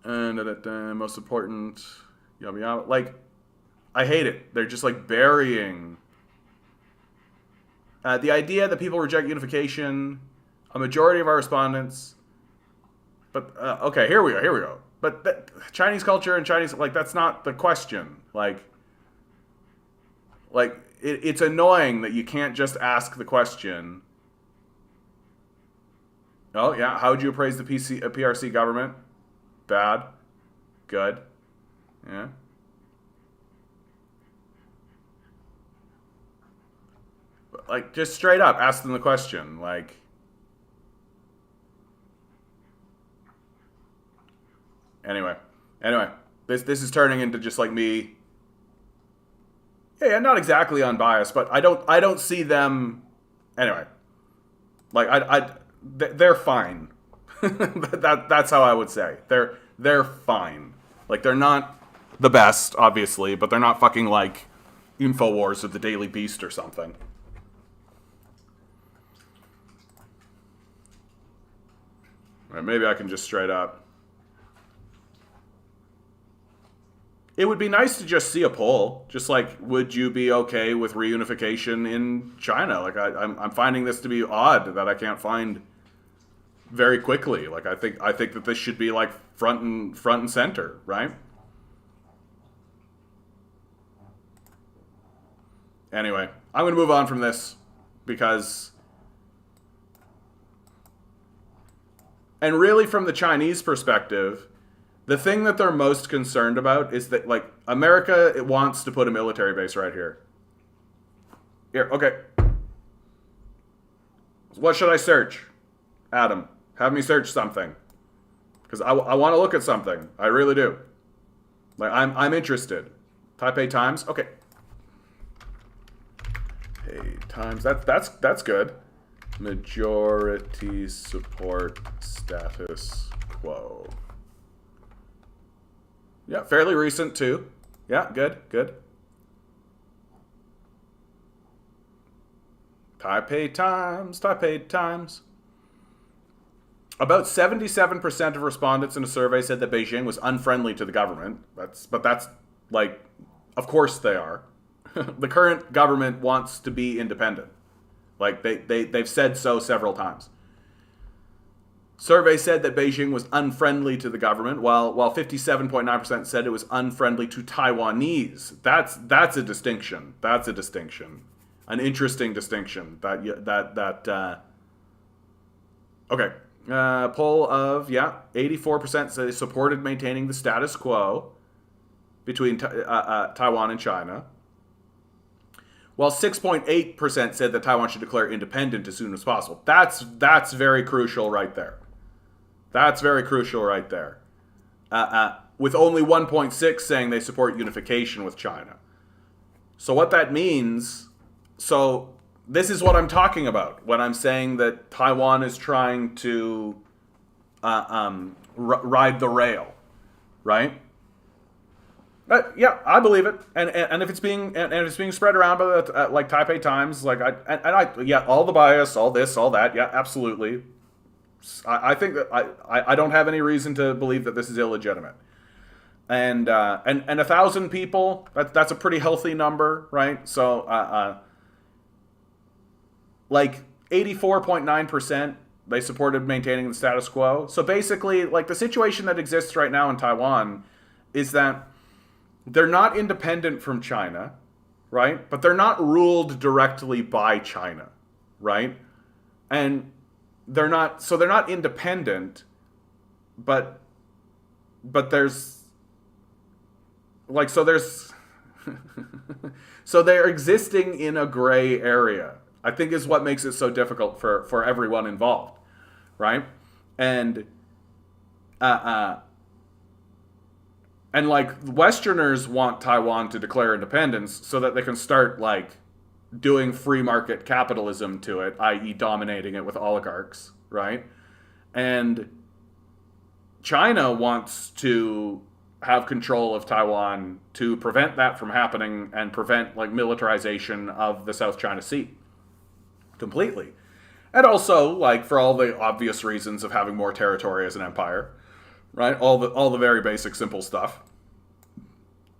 Speaker 1: And most important, yada yada. Like, I hate it. They're just like burying the idea that people reject unification. A majority of our respondents. But okay, here we go. But Chinese culture and Chinese, like, that's not the question. Like it's annoying that you can't just ask the question. Oh yeah, how would you appraise the PRC government? Bad. Good. Yeah. But, like, just straight up ask them the question. Like, anyway, this is turning into just like me. Yeah, not exactly unbiased, but I don't see them. Anyway, like they're fine. That's how I would say. They're fine. Like, they're not the best, obviously, but they're not fucking like InfoWars or the Daily Beast or something. All right, maybe I can just straight up. It would be nice to just see a poll. Just like, would you be okay with reunification in China? Like, I'm finding this to be odd that I can't find very quickly. Like, I think that this should be like front and center, right? Anyway, I'm going to move on from this because, and really from the Chinese perspective, the thing that they're most concerned about is that, like, America, it wants to put a military base right here. Here, okay. What should I search? Adam, have me search something. Because I want to look at something. I really do. Like, I'm interested. Taipei Times? Okay. Hey, Times. That's good. Majority support status quo. Yeah, fairly recent too. Yeah, good. Taipei Times. About 77% of respondents in a survey said that Beijing was unfriendly to the government. That's like, of course they are. The current government wants to be independent. Like, they've said so several times. Survey said that Beijing was unfriendly to the government, while 57.9% said it was unfriendly to Taiwanese. That's a distinction. That's a distinction. An interesting distinction. Okay. Poll of 84% say they supported maintaining the status quo between Taiwan and China, while 6.8% said that Taiwan should declare independent as soon as possible. That's very crucial right there. That's very crucial right there. With only 1.6 saying they support unification with China. So what that means, so this is what I'm talking about when I'm saying that Taiwan is trying to ride the rail, right? Yeah, I believe it, and if it's being spread around by the like Taipei Times, like all the bias, all this, all that, yeah, absolutely. I think that I don't have any reason to believe that this is illegitimate, and 1,000 people, that's a pretty healthy number, right? So like 84.9%, they supported maintaining the status quo. So basically, like, the situation that exists right now in Taiwan is that they're not independent from China, right? But they're not ruled directly by China, right? And they're not independent, but there's like, so there's so they're existing in a gray area, I think, is what makes it so difficult for everyone involved, right? And and like, Westerners want Taiwan to declare independence so that they can start like doing free market capitalism to it, i.e. dominating it with oligarchs, right? And China wants to have control of Taiwan to prevent that from happening and prevent like militarization of the South China Sea completely. And also, like, for all the obvious reasons of having more territory as an empire, right? All the very basic, simple stuff.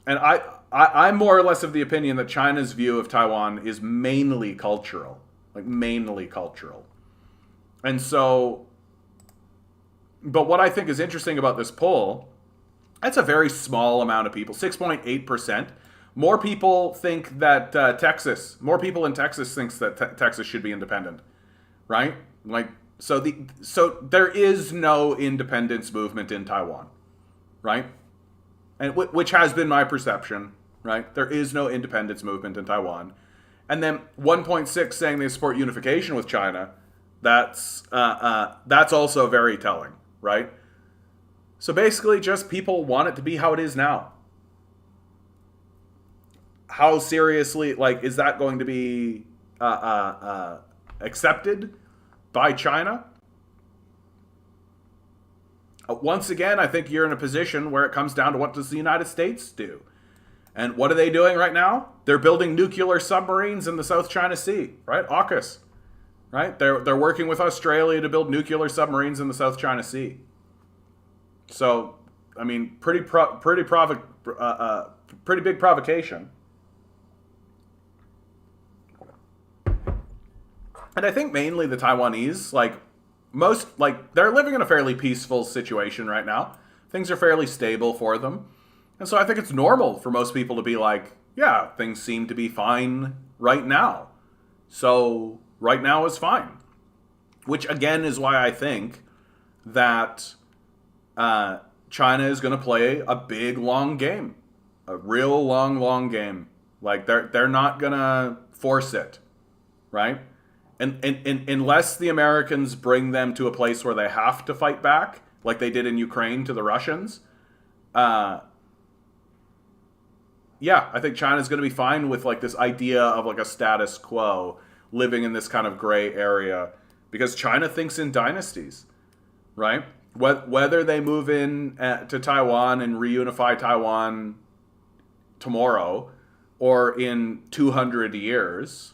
Speaker 1: And I'm more or less of the opinion that China's view of Taiwan is mainly cultural, like mainly cultural. And so, but what I think is interesting about this poll, that's a very small amount of people, 6.8%. More people think that more people in Texas thinks that Texas should be independent, right? Like, so there is no independence movement in Taiwan, right? And which has been my perception, right? There is no independence movement in Taiwan. And then 1.6 saying they support unification with China. That's also very telling, right? So basically, just people want it to be how it is now. How seriously, like, is that going to be accepted by China? Once again, I think you're in a position where it comes down to, what does the United States do? And what are they doing right now? They're building nuclear submarines in the South China Sea, right? AUKUS, right? They're working with Australia to build nuclear submarines in the South China Sea. So, I mean, pretty big provocation. And I think mainly the Taiwanese, they're living in a fairly peaceful situation right now. Things are fairly stable for them. And so I think it's normal for most people to be like, yeah, things seem to be fine right now. So right now is fine. Which, again, is why I think that China is going to play a big, long game. A real long game. Like, they're not going to force it, right? And unless the Americans bring them to a place where they have to fight back, like they did in Ukraine to the Russians, yeah, I think China's going to be fine with like this idea of like a status quo, living in this kind of gray area, because China thinks in dynasties, right? Whether they move in to Taiwan and reunify Taiwan tomorrow or in 200 years,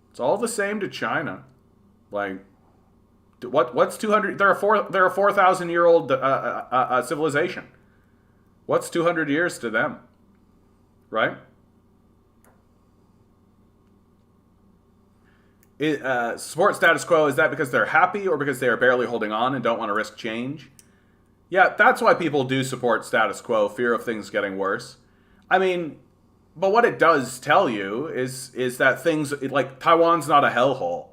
Speaker 1: it's all the same to China. Like, what's 200? They're a 4,000-year-old civilization. What's 200 years to them, right? Support status quo, is that because they're happy or because they are barely holding on and don't want to risk change? Yeah, that's why people do support status quo, fear of things getting worse. I mean, but what it does tell you is that things, like, Taiwan's not a hellhole,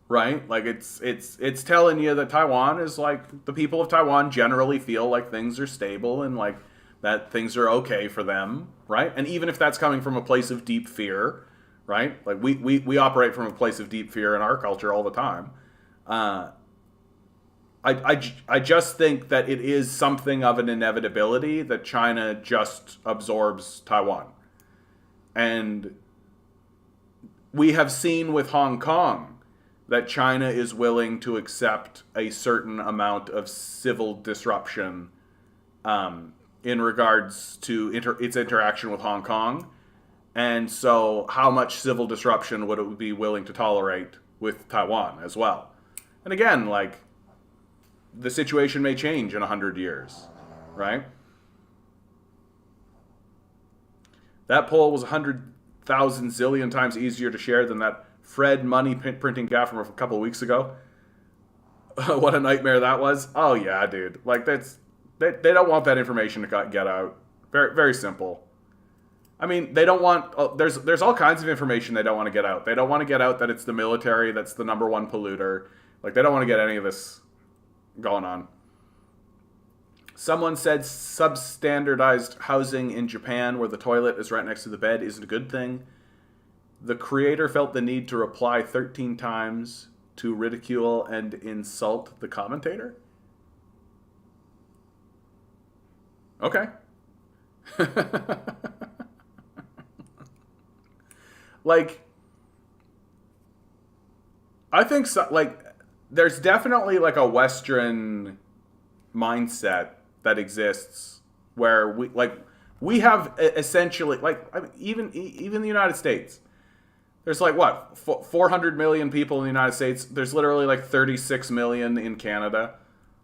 Speaker 1: right? Like, it's telling you that Taiwan is, like, the people of Taiwan generally feel like things are stable and, like, that things are okay for them, right? And even if that's coming from a place of deep fear, right? Like, we operate from a place of deep fear in our culture all the time. I just think that it is something of an inevitability that China just absorbs Taiwan. And we have seen with Hong Kong that China is willing to accept a certain amount of civil disruption in regards to its interaction with Hong Kong. And so how much civil disruption would it be willing to tolerate with Taiwan as well? And again, like, the situation may change in 100 years, right? That poll was 100,000 zillion times easier to share than that Fred money printing gaffe from a couple of weeks ago. What a nightmare that was. Oh yeah, dude. Like, they don't want that information to get out. Very, very simple. I mean, they don't want... there's all kinds of information they don't want to get out. They don't want to get out that it's the military that's the number one polluter. Like, they don't want to get any of this going on. Someone said substandardized housing in Japan, where the toilet is right next to the bed, isn't a good thing. The creator felt the need to reply 13 times to ridicule and insult the commentator. Okay. Like, I think so, like, there's definitely like a Western mindset that exists where we have essentially, like, I mean, even the United States, there's like what 400 million people in the United States. There's literally like 36 million in Canada.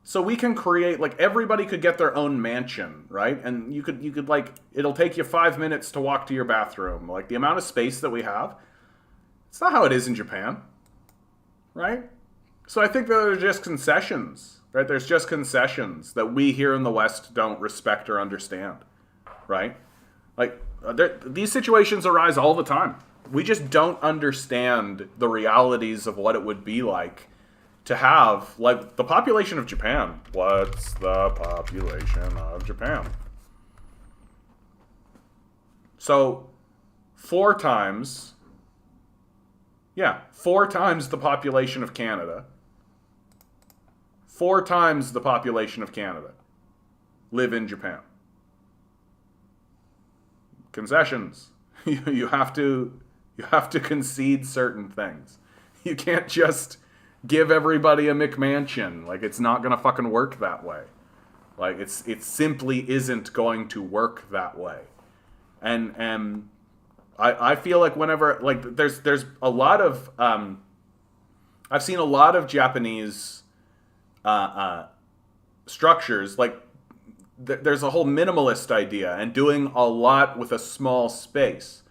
Speaker 1: So we can create, like, everybody could get their own mansion, right? And you could like, it'll take you 5 minutes to walk to your bathroom. Like, the amount of space that we have, it's not how it is in Japan, right? So I think that there's just concessions, right? There's just concessions that we here in the West don't respect or understand, right? Like, these situations arise all the time. We just don't understand the realities of what it would be like to have, like, the population of Japan. What's the population of Japan? So, 4 times the population of Canada. 4 times the population of Canada live in Japan. Concessions. You have to concede certain things. You can't just give everybody a McMansion. Like, it's not gonna fucking work that way. Like, it simply isn't going to work that way. And I feel like whenever, like, there's a lot of I've seen a lot of Japanese structures, like, there's a whole minimalist idea and doing a lot with a small space,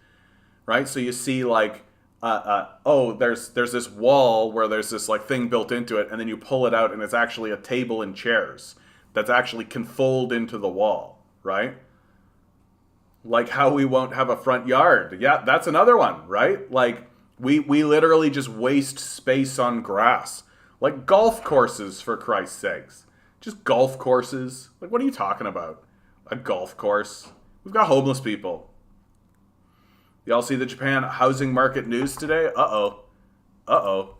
Speaker 1: right? So you see, like, there's this wall where there's this, like, thing built into it, and then you pull it out and it's actually a table and chairs that's actually can fold into the wall, right? Like how we won't have a front yard. Yeah, that's another one, right? Like, we literally just waste space on grass. Like, golf courses, for Christ's sakes. Just golf courses. Like, what are you talking about? A golf course? We've got homeless people. Y'all see the Japan housing market news today? Uh-oh.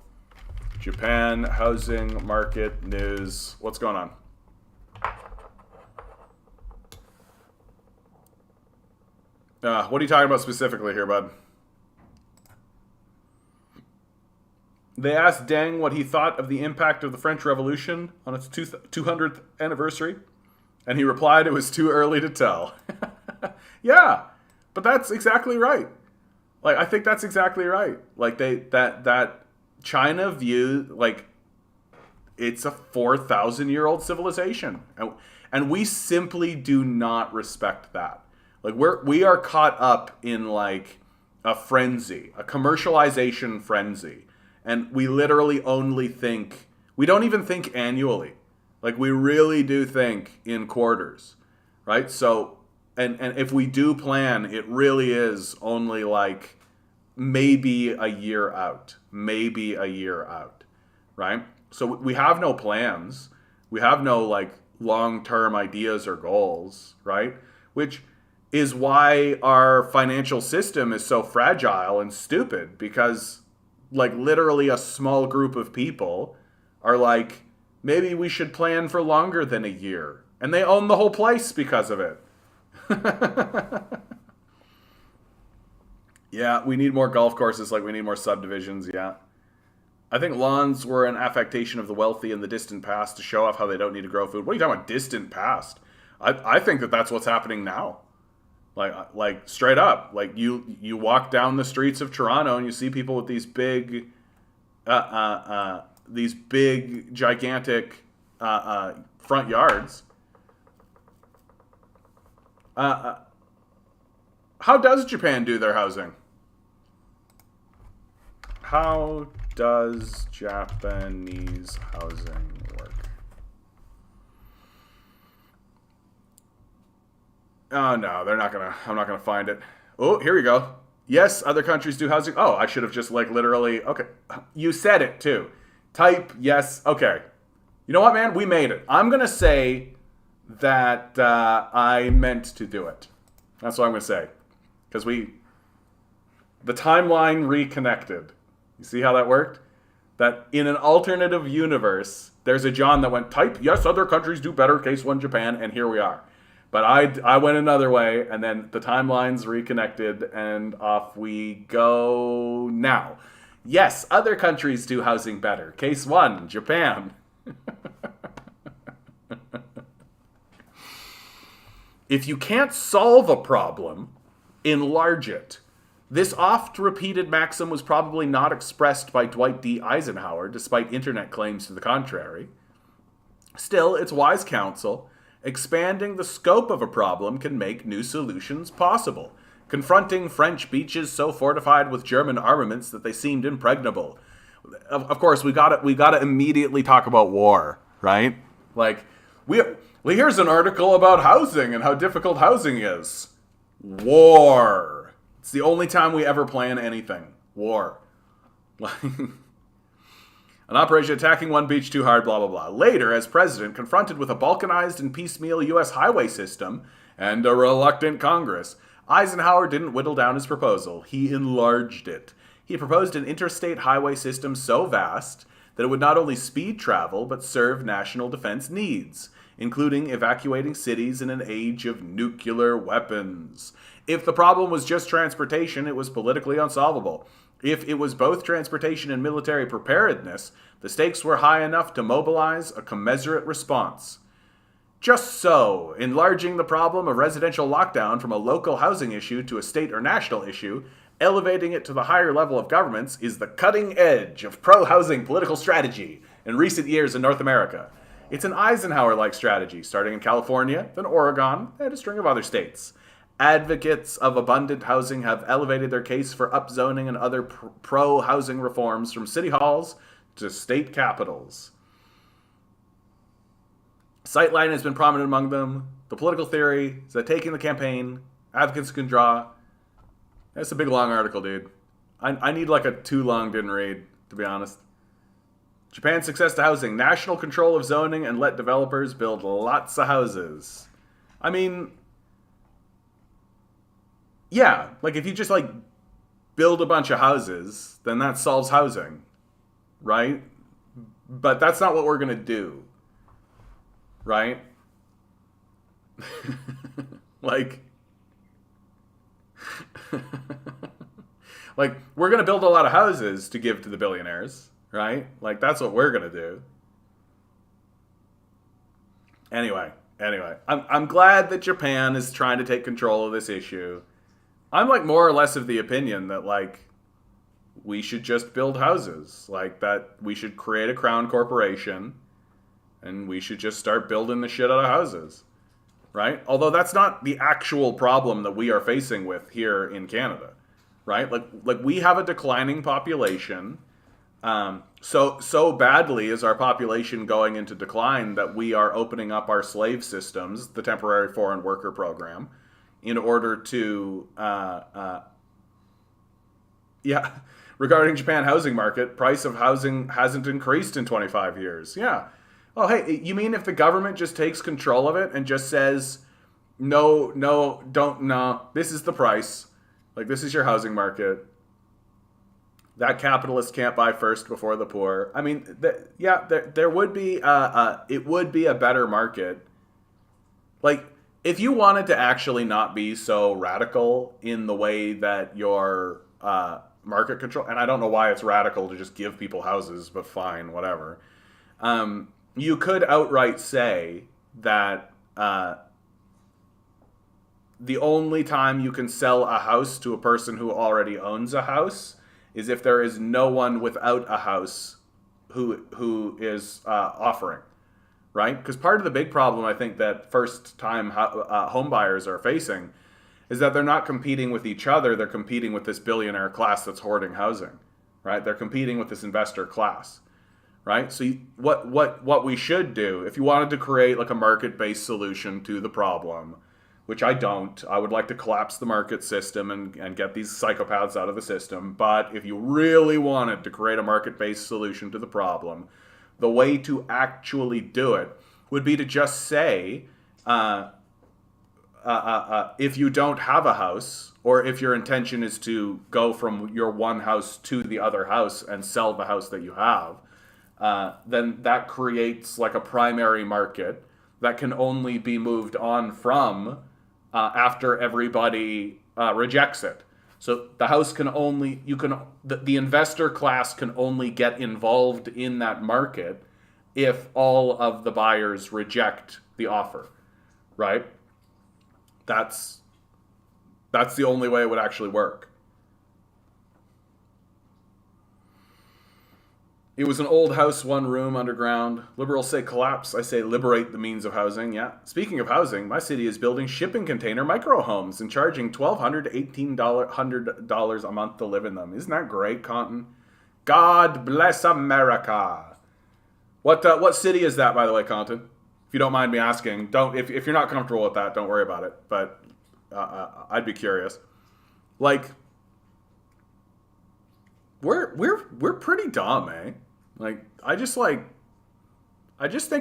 Speaker 1: Japan housing market news. What's going on? What are you talking about specifically here, bud? They asked Deng what he thought of the impact of the French Revolution on its 200th anniversary, and he replied it was too early to tell. Yeah, but that's exactly right. Like, I think that's exactly right. Like, that China view, like, it's a 4,000-year-old civilization, and we simply do not respect that. Like, we are caught up in, like, a frenzy, a commercialization frenzy. And we literally only think, we don't even think annually. Like, we really do think in quarters, right? So, and if we do plan, it really is only like maybe a year out, right? So we have no plans. We have no, like, long-term ideas or goals, right? Which is why our financial system is so fragile and stupid, because, like, literally a small group of people are like, maybe we should plan for longer than a year. And they own the whole place because of it. Yeah, we need more golf courses, like we need more subdivisions, yeah. I think lawns were an affectation of the wealthy in the distant past to show off how they don't need to grow food. What are you talking about, distant past? I think that that's what's happening now. Like straight up, like you walk down the streets of Toronto and you see people with these big, gigantic front yards. How does Japan do their housing? How does Japanese housing work? Oh, no, I'm not gonna find it. Oh, here we go. Yes, other countries do housing. Oh, I should have just, like, literally, okay. You said it, too. Type yes. Okay. You know what, man? We made it. I'm going to say that I meant to do it. That's what I'm going to say. Because the timeline reconnected. You see how that worked? That in an alternative universe, there's a John that went, type, yes, other countries do better, case one, Japan, and here we are. But I went another way, and then the timelines reconnected, and off we go now. Yes, other countries do housing better. Case one, Japan. If you can't solve a problem, enlarge it. This oft-repeated maxim was probably not expressed by Dwight D. Eisenhower, despite internet claims to the contrary. Still, it's wise counsel. Expanding the scope of a problem can make new solutions possible. Confronting French beaches so fortified with German armaments that they seemed impregnable. Of course, we gotta immediately talk about war, right? Like, here's an article about housing and how difficult housing is. War. It's the only time we ever plan anything. War. An operation attacking one beach too hard, blah, blah, blah. Later, as president, confronted with a balkanized and piecemeal U.S. highway system and a reluctant Congress, Eisenhower didn't whittle down his proposal. He enlarged it. He proposed an interstate highway system so vast that it would not only speed travel, but serve national defense needs, including evacuating cities in an age of nuclear weapons. If the problem was just transportation, it was politically unsolvable. If it was both transportation and military preparedness, the stakes were high enough to mobilize a commensurate response. Just so, enlarging the problem of residential lockdown from a local housing issue to a state or national issue, elevating it to the higher level of governments, is the cutting edge of pro-housing political strategy in recent years in North America. It's an Eisenhower-like strategy, starting in California, then Oregon, and a string of other states. Advocates of abundant housing have elevated their case for upzoning and other pro-housing reforms from city halls to state capitals. Sightline has been prominent among them. The political theory is that taking the campaign, advocates can draw. That's a big long article, dude. I need like a too long didn't read, to be honest. Japan's success to housing. National control of zoning and let developers build lots of houses. I mean, yeah, like if you just like build a bunch of houses, then that solves housing, right? But that's not what we're going to do. Right? like we're going to build a lot of houses to give to the billionaires, right? Like that's what we're going to do. Anyway, I'm glad that Japan is trying to take control of this issue. I'm like more or less of the opinion that like we should just build houses, like that we should create a crown corporation and we should just start building the shit out of houses, right? Although that's not the actual problem that we are facing with here in Canada, right? Like we have a declining population. So badly is our population going into decline that we are opening up our slave systems, the temporary foreign worker program, in order to, regarding Japan housing market, price of housing hasn't increased in 25 years. Yeah. Oh, hey, you mean if the government just takes control of it and just says, no, this is the price. Like, this is your housing market. That capitalist can't buy first before the poor. I mean, there would be, it would be a better market. Like, if you wanted to actually not be so radical in the way that your market control, and I don't know why it's radical to just give people houses, but fine, whatever. You could outright say that the only time you can sell a house to a person who already owns a house is if there is no one without a house who is offering, right? Because part of the big problem I think that first-time home buyers are facing is that they're not competing with each other. They're competing with this billionaire class that's hoarding housing, right? They're competing with this investor class. Right? So what we should do, if you wanted to create like a market-based solution to the problem, which I don't. I would like to collapse the market system and get these psychopaths out of the system. But if you really wanted to create a market-based solution to the problem, the way to actually do it would be to just say, if you don't have a house, or if your intention is to go from your one house to the other house and sell the house that you have, then that creates like a primary market that can only be moved on from after everybody rejects it. So the house can only, the investor class can only get involved in that market if all of the buyers reject the offer, right? That's the only way it would actually work. It was an old house, one room, underground. Liberals say collapse. I say liberate the means of housing. Yeah. Speaking of housing, my city is building shipping container micro homes and charging $1,200 to $1,800 a month to live in them. Isn't that great, Compton? God bless America. What city is that, by the way, Compton? If you don't mind me asking, if you're not comfortable with that, don't worry about it. But I'd be curious. Like, we're pretty dumb, eh? Like, I just think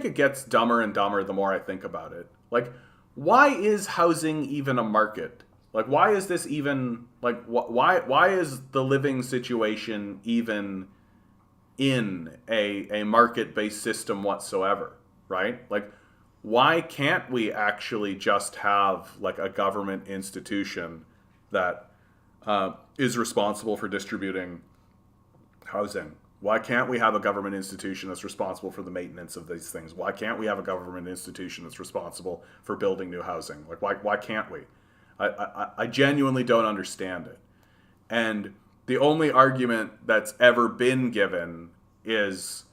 Speaker 1: it gets dumber and dumber the more I think about it. Like, why is housing even a market? Like, why is this even, like, why is the living situation even in a market-based system whatsoever, right? Like, why can't we actually just have, like, a government institution that is responsible for distributing housing? Why can't we have a government institution that's responsible for the maintenance of these things? Why can't we have a government institution that's responsible for building new housing? Like, why can't we? I genuinely don't understand it. And the only argument that's ever been given is,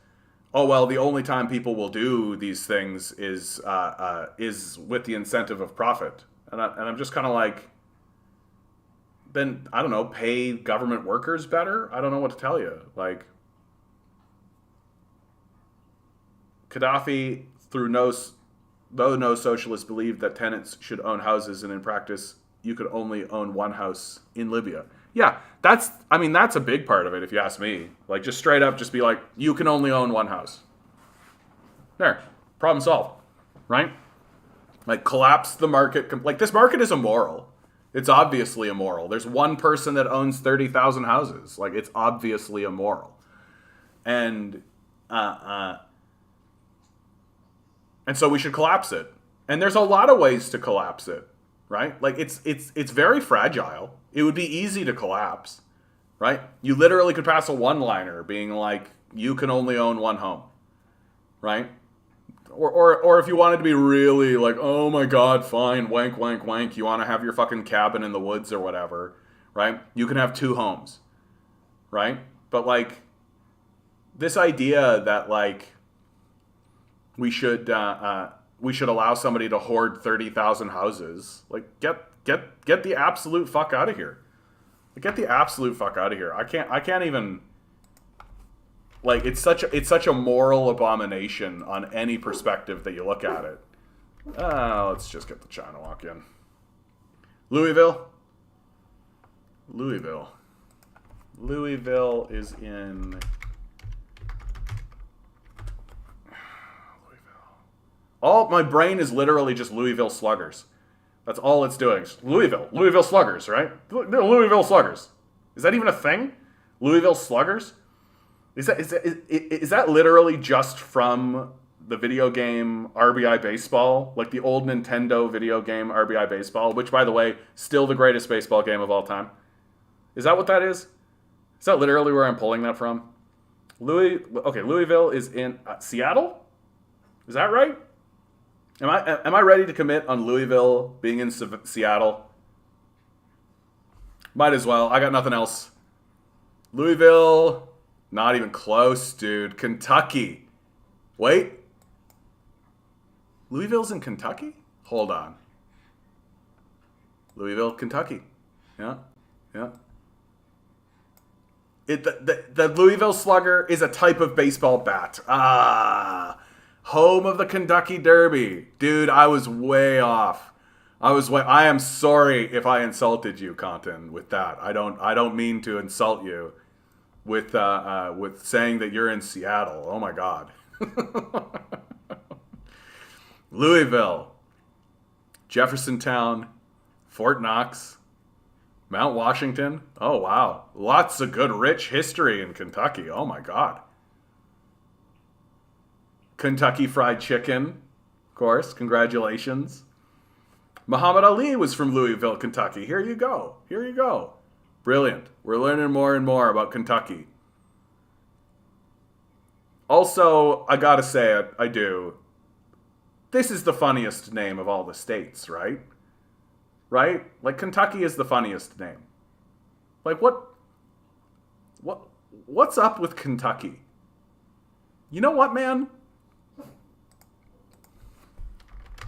Speaker 1: oh, well, the only time people will do these things is with the incentive of profit. And I'm just kind of like, then, I don't know, pay government workers better? I don't know what to tell you. Like, Gaddafi, though no socialist believed that tenants should own houses, and in practice, you could only own one house in Libya. Yeah, that's a big part of it, if you ask me. Like, just straight up, just be like, you can only own one house. There, problem solved, right? Like, collapse the market. Like, this market is immoral. It's obviously immoral. There's one person that owns 30,000 houses. Like, it's obviously immoral. And so we should collapse it. And there's a lot of ways to collapse it, right? Like, it's very fragile. It would be easy to collapse, right? You literally could pass a one-liner being like, you can only own one home, right? Or if you wanted to be really like, oh my God, fine, wank, wank, wank, you want to have your fucking cabin in the woods or whatever, right? You can have two homes, right? But, like, this idea that, like, we should allow somebody to hoard 30,000 houses, like, get the absolute fuck out of here. Get the absolute fuck out of here. I can't even. Like, it's such a moral abomination on any perspective that you look at it. Let's just get the China walk in. Louisville is in Louisville. All my brain is literally just Louisville Sluggers. That's all it's doing. Louisville Sluggers, right? Louisville Sluggers. Is that even a thing? Louisville Sluggers? Is that literally just from the video game RBI Baseball? Like the old Nintendo video game RBI Baseball, which, by the way, still the greatest baseball game of all time. Is that what that is? Is that literally where I'm pulling that from? Louisville is in Seattle? Is that right? Am I ready to commit on Louisville being in Seattle? Might as well. I got nothing else. Louisville... Not even close, dude. Kentucky. Wait. Louisville's in Kentucky? Hold on. Louisville, Kentucky. Yeah. The Louisville Slugger is a type of baseball bat. Home of the Kentucky Derby. Dude, I was way off. I am sorry if I insulted you, Compton, with that. I don't mean to insult you with saying that you're in Seattle. Oh my God. Louisville, Jeffersontown, Fort Knox, Mount Washington. Oh wow. Lots of good rich history in Kentucky. Oh my God. Kentucky Fried Chicken, of course. Congratulations. Muhammad Ali was from Louisville, Kentucky. Here you go. Here you go. Brilliant. We're learning more and more about Kentucky. Also, I gotta say it, I do. This is the funniest name of all the states, right? Right? Like, Kentucky is the funniest name. Like, what's up with Kentucky? You know what, man?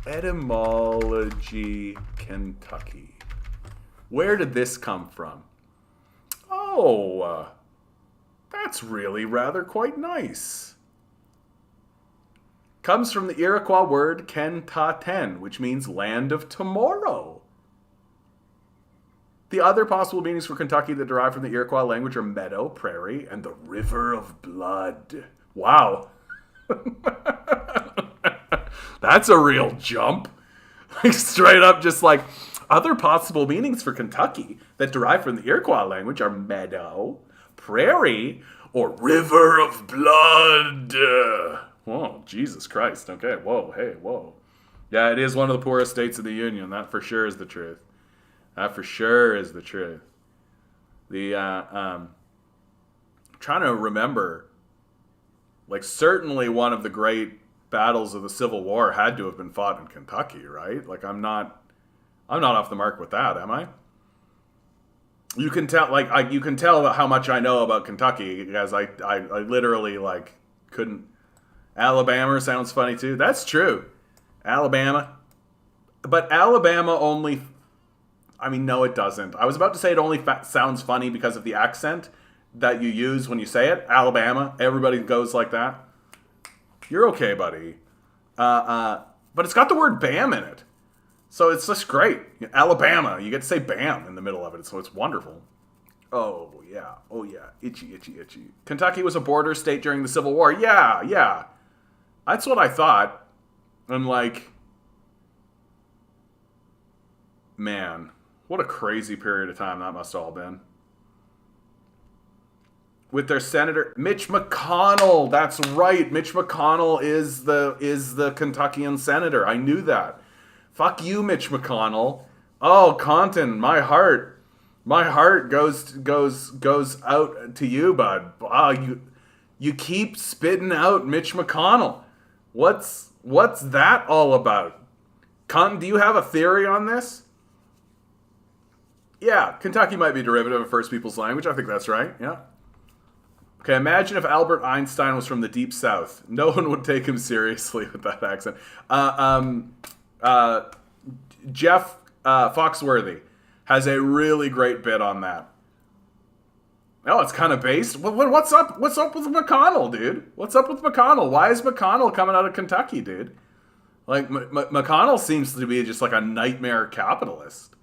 Speaker 1: Etymology Kentucky. Where did this come from? Oh, that's really rather quite nice. Comes from the Iroquois word Ken-ta-ten, which means land of tomorrow. The other possible meanings for Kentucky that derive from the Iroquois language are meadow, prairie, and the river of blood. Wow. That's a real jump. Like, straight up, just like, other possible meanings for Kentucky that derive from the Iroquois language are meadow, prairie, or river of blood. Whoa, Jesus Christ. Okay, whoa, hey, whoa. Yeah, it is one of the poorest states in the Union. That for sure is the truth. That for sure is the truth. Trying to remember, like, certainly one of the great battles of the Civil War had to have been fought in Kentucky, right? Like, I'm not off the mark with that, am I? You can tell, like, you can tell how much I know about Kentucky because I literally, like, couldn't. Alabama sounds funny too. That's true. Alabama. But Alabama only, I mean, no, it doesn't. I was about to say it only sounds funny because of the accent that you use when you say it. Alabama. Everybody goes like that. You're okay, buddy. But it's got the word BAM in it. So it's just great. Alabama. You get to say BAM in the middle of it. So it's wonderful. Oh, yeah. Oh, yeah. Itchy, itchy, itchy. Kentucky was a border state during the Civil War. Yeah, yeah. That's what I thought. And, like, man, what a crazy period of time that must have all been. With their senator Mitch McConnell. That's right. Mitch McConnell is the Kentuckian senator. I knew that. Fuck you, Mitch McConnell. Oh, Compton, my heart goes out to you, bud. You keep spitting out Mitch McConnell. What's that all about? Compton, do you have a theory on this? Yeah, Kentucky might be a derivative of First Peoples language. I think that's right. Yeah. Okay, imagine if Albert Einstein was from the Deep South. No one would take him seriously with that accent. Jeff Foxworthy has a really great bit on that. Oh, it's kind of based. What's up? What's up with McConnell, dude? What's up with McConnell? Why is McConnell coming out of Kentucky, dude? Like, McConnell seems to be just like a nightmare capitalist.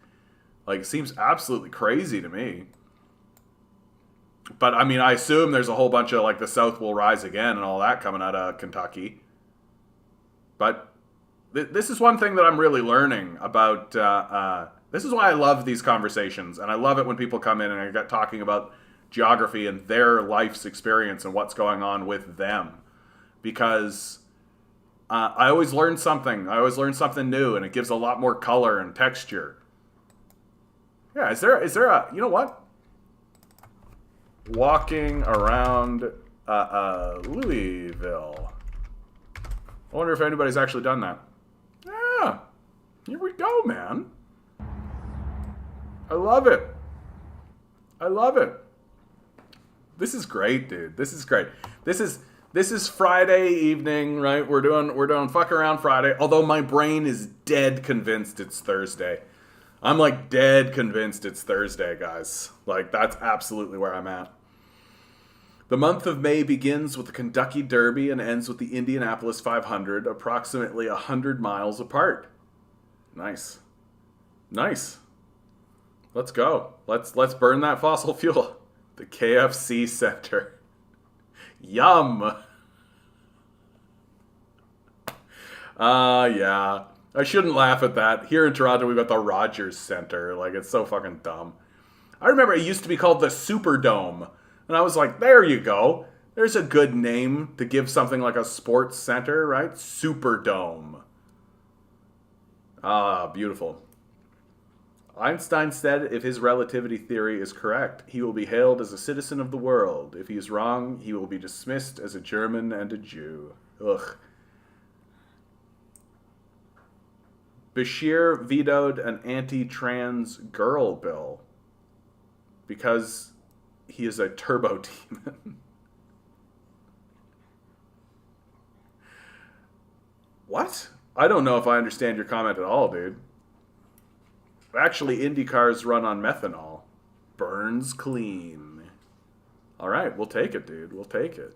Speaker 1: Like, it seems absolutely crazy to me. But, I mean, I assume there's a whole bunch of, like, the South will rise again and all that coming out of Kentucky. But this is one thing that I'm really learning about. This is why I love these conversations. And I love it when people come in and I get talking about geography and their life's experience and what's going on with them. Because I always learn something. I always learn something new. And it gives a lot more color and texture. Yeah, is there a, you know what? Walking around Louisville. I wonder if anybody's actually done that. Yeah, here we go, man. I love it. I love it. This is great, dude. This is great. This is Friday evening, right? We're doing fuck around Friday. Although my brain is dead convinced it's Thursday. I'm like dead convinced it's Thursday, guys. Like, that's absolutely where I'm at. The month of May begins with the Kentucky Derby and ends with the Indianapolis 500, approximately 100 miles apart. Nice. Nice. Let's go. Let's burn that fossil fuel. The KFC Center. Yum. Yeah. I shouldn't laugh at that. Here in Toronto, we've got the Rogers Center. Like, it's so fucking dumb. I remember it used to be called the Superdome. And I was like, there you go. There's a good name to give something like a sports center, right? Superdome. Ah, beautiful. Einstein said if his relativity theory is correct, he will be hailed as a citizen of the world. If he is wrong, he will be dismissed as a German and a Jew. Ugh. Bashir vetoed an anti-trans girl bill because he is a turbo demon. What? I don't know if I understand your comment at all, dude. Actually, Indy cars run on methanol. Burns clean. All right, we'll take it, dude. We'll take it.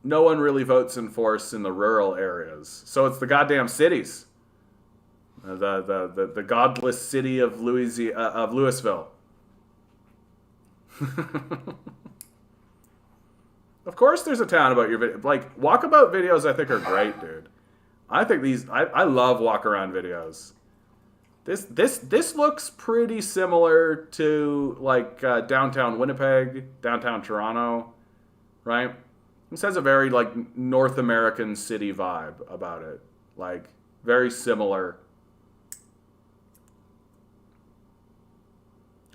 Speaker 1: No one really votes in force in the rural areas. So it's the goddamn cities. The godless city of Louisville. Of course there's a town about your video. Like, walkabout videos I think are great, dude. I think I love walk around videos. This looks pretty similar to like downtown Winnipeg, downtown Toronto, right? This has a very like North American city vibe about it. Like very similar.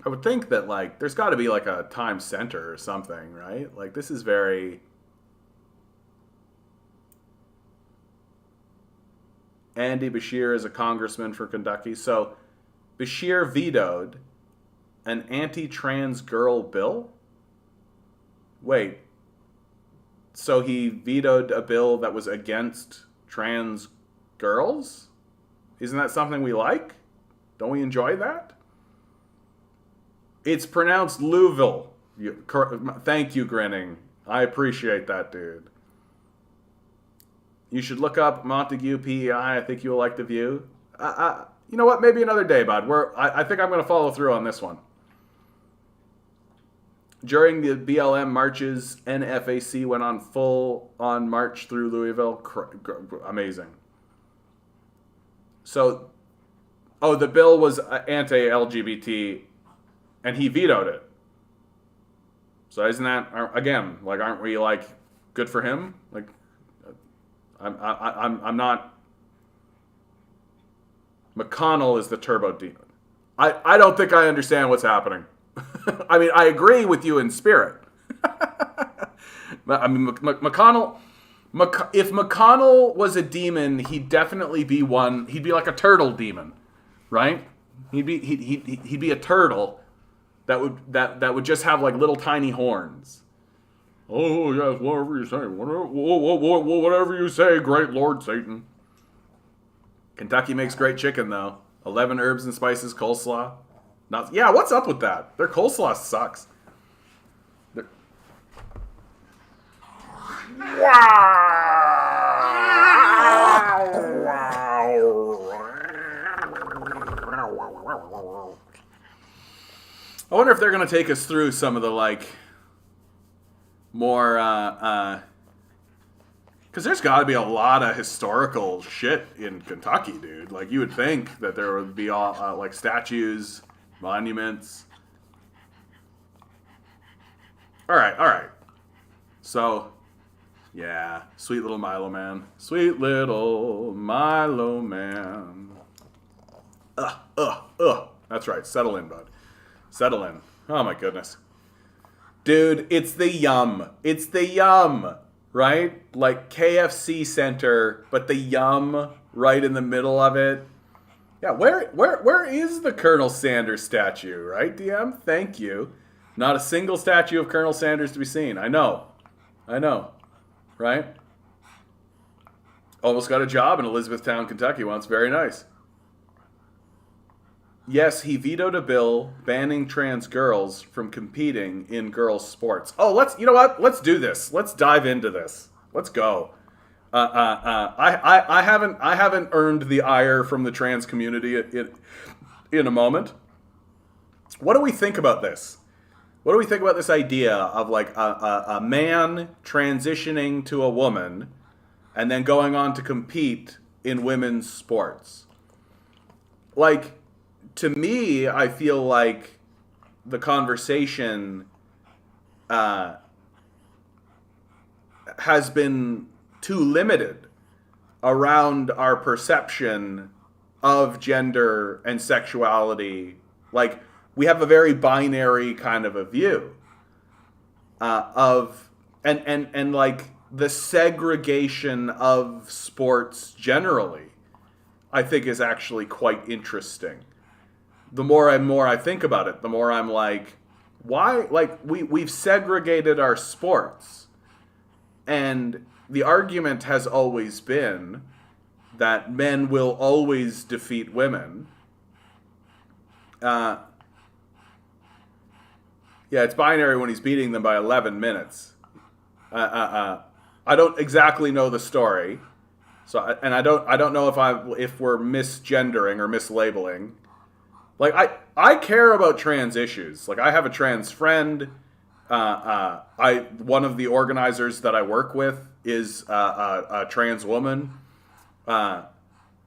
Speaker 1: I would think that like there's got to be like a Times Center or something, right? Like this is very Andy Bashir is a congressman for Kentucky. So Bashir vetoed an anti-trans girl bill? Wait. So he vetoed a bill that was against trans girls? Isn't that something we like? Don't we enjoy that? It's pronounced Louisville. Thank you, Grinning. I appreciate that, dude. You should look up Montague PEI. I think you'll like the view. You know what? Maybe another day, bud. I think I'm going to follow through on this one. During the BLM marches, NFAC went on full-on march through Louisville. Amazing. So, the bill was anti-LGBT, and he vetoed it. So isn't that, again, like, aren't we, like, good for him? Like, I'm not... McConnell is the turbo demon. I don't think I understand what's happening. I mean, I agree with you in spirit. I mean, McConnell... if McConnell was a demon, he'd definitely be one... He'd be like a turtle demon, right? He'd be a turtle that would just have like little tiny horns. Oh yes, whatever you say, whatever you say, great Lord Satan. Kentucky makes great chicken though. 11 herbs and spices coleslaw. Yeah, what's up with that? Their coleslaw sucks. I wonder if they're going to take us through some of the, like, more, because there's got to be a lot of historical shit in Kentucky, dude. Like, you would think that there would be all, like, statues, monuments. All right. So, yeah, sweet little Milo Man. Sweet little Milo Man. That's right, settle in, bud. Settle in. Oh my goodness. Dude, it's the yum. It's the yum, right? Like KFC Center, but the yum right in the middle of it. Yeah, where is the Colonel Sanders statue, right, DM? Thank you. Not a single statue of Colonel Sanders to be seen. I know. Right? Almost got a job in Elizabethtown, Kentucky once. Very nice. Yes, he vetoed a bill banning trans girls from competing in girls' sports. Oh, you know what? Let's do this. Let's dive into this. Let's go. I haven't earned the ire from the trans community in a moment. What do we think about this? What do we think about this idea of like a man transitioning to a woman and then going on to compete in women's sports? Like, to me, I feel like the conversation has been too limited around our perception of gender and sexuality. Like, we have a very binary kind of a view of and like the segregation of sports generally, I think is actually quite interesting. The more and more I think about it, the more I'm like, why? Like, we've segregated our sports. And the argument has always been that men will always defeat women. Yeah, it's binary when he's beating them by 11 minutes. I don't exactly know the story, so and I don't know if we're misgendering or mislabeling. Like, I care about trans issues. Like, I have a trans friend. One of the organizers that I work with is a trans woman. But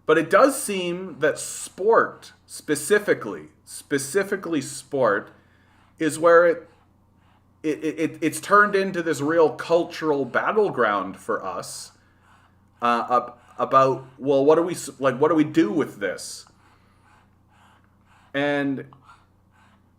Speaker 1: it does seem that sport, specifically sport, is where it's turned into this real cultural battleground for us about, well, what do we do with this? And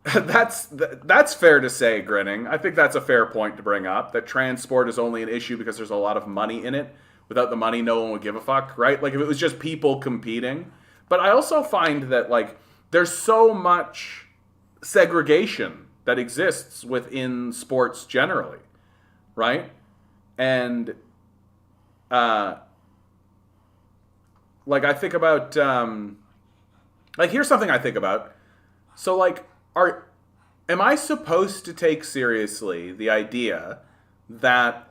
Speaker 1: that's fair to say, Grinning. I think that's a fair point to bring up, that trans sport is only an issue because there's a lot of money in it. Without the money, no one would give a fuck, right? Like, if it was just people competing. But I also find that, like, there's so much segregation that exists within sports generally, right? And, like, I think about, like, here's something I think about. So, like, am I supposed to take seriously the idea that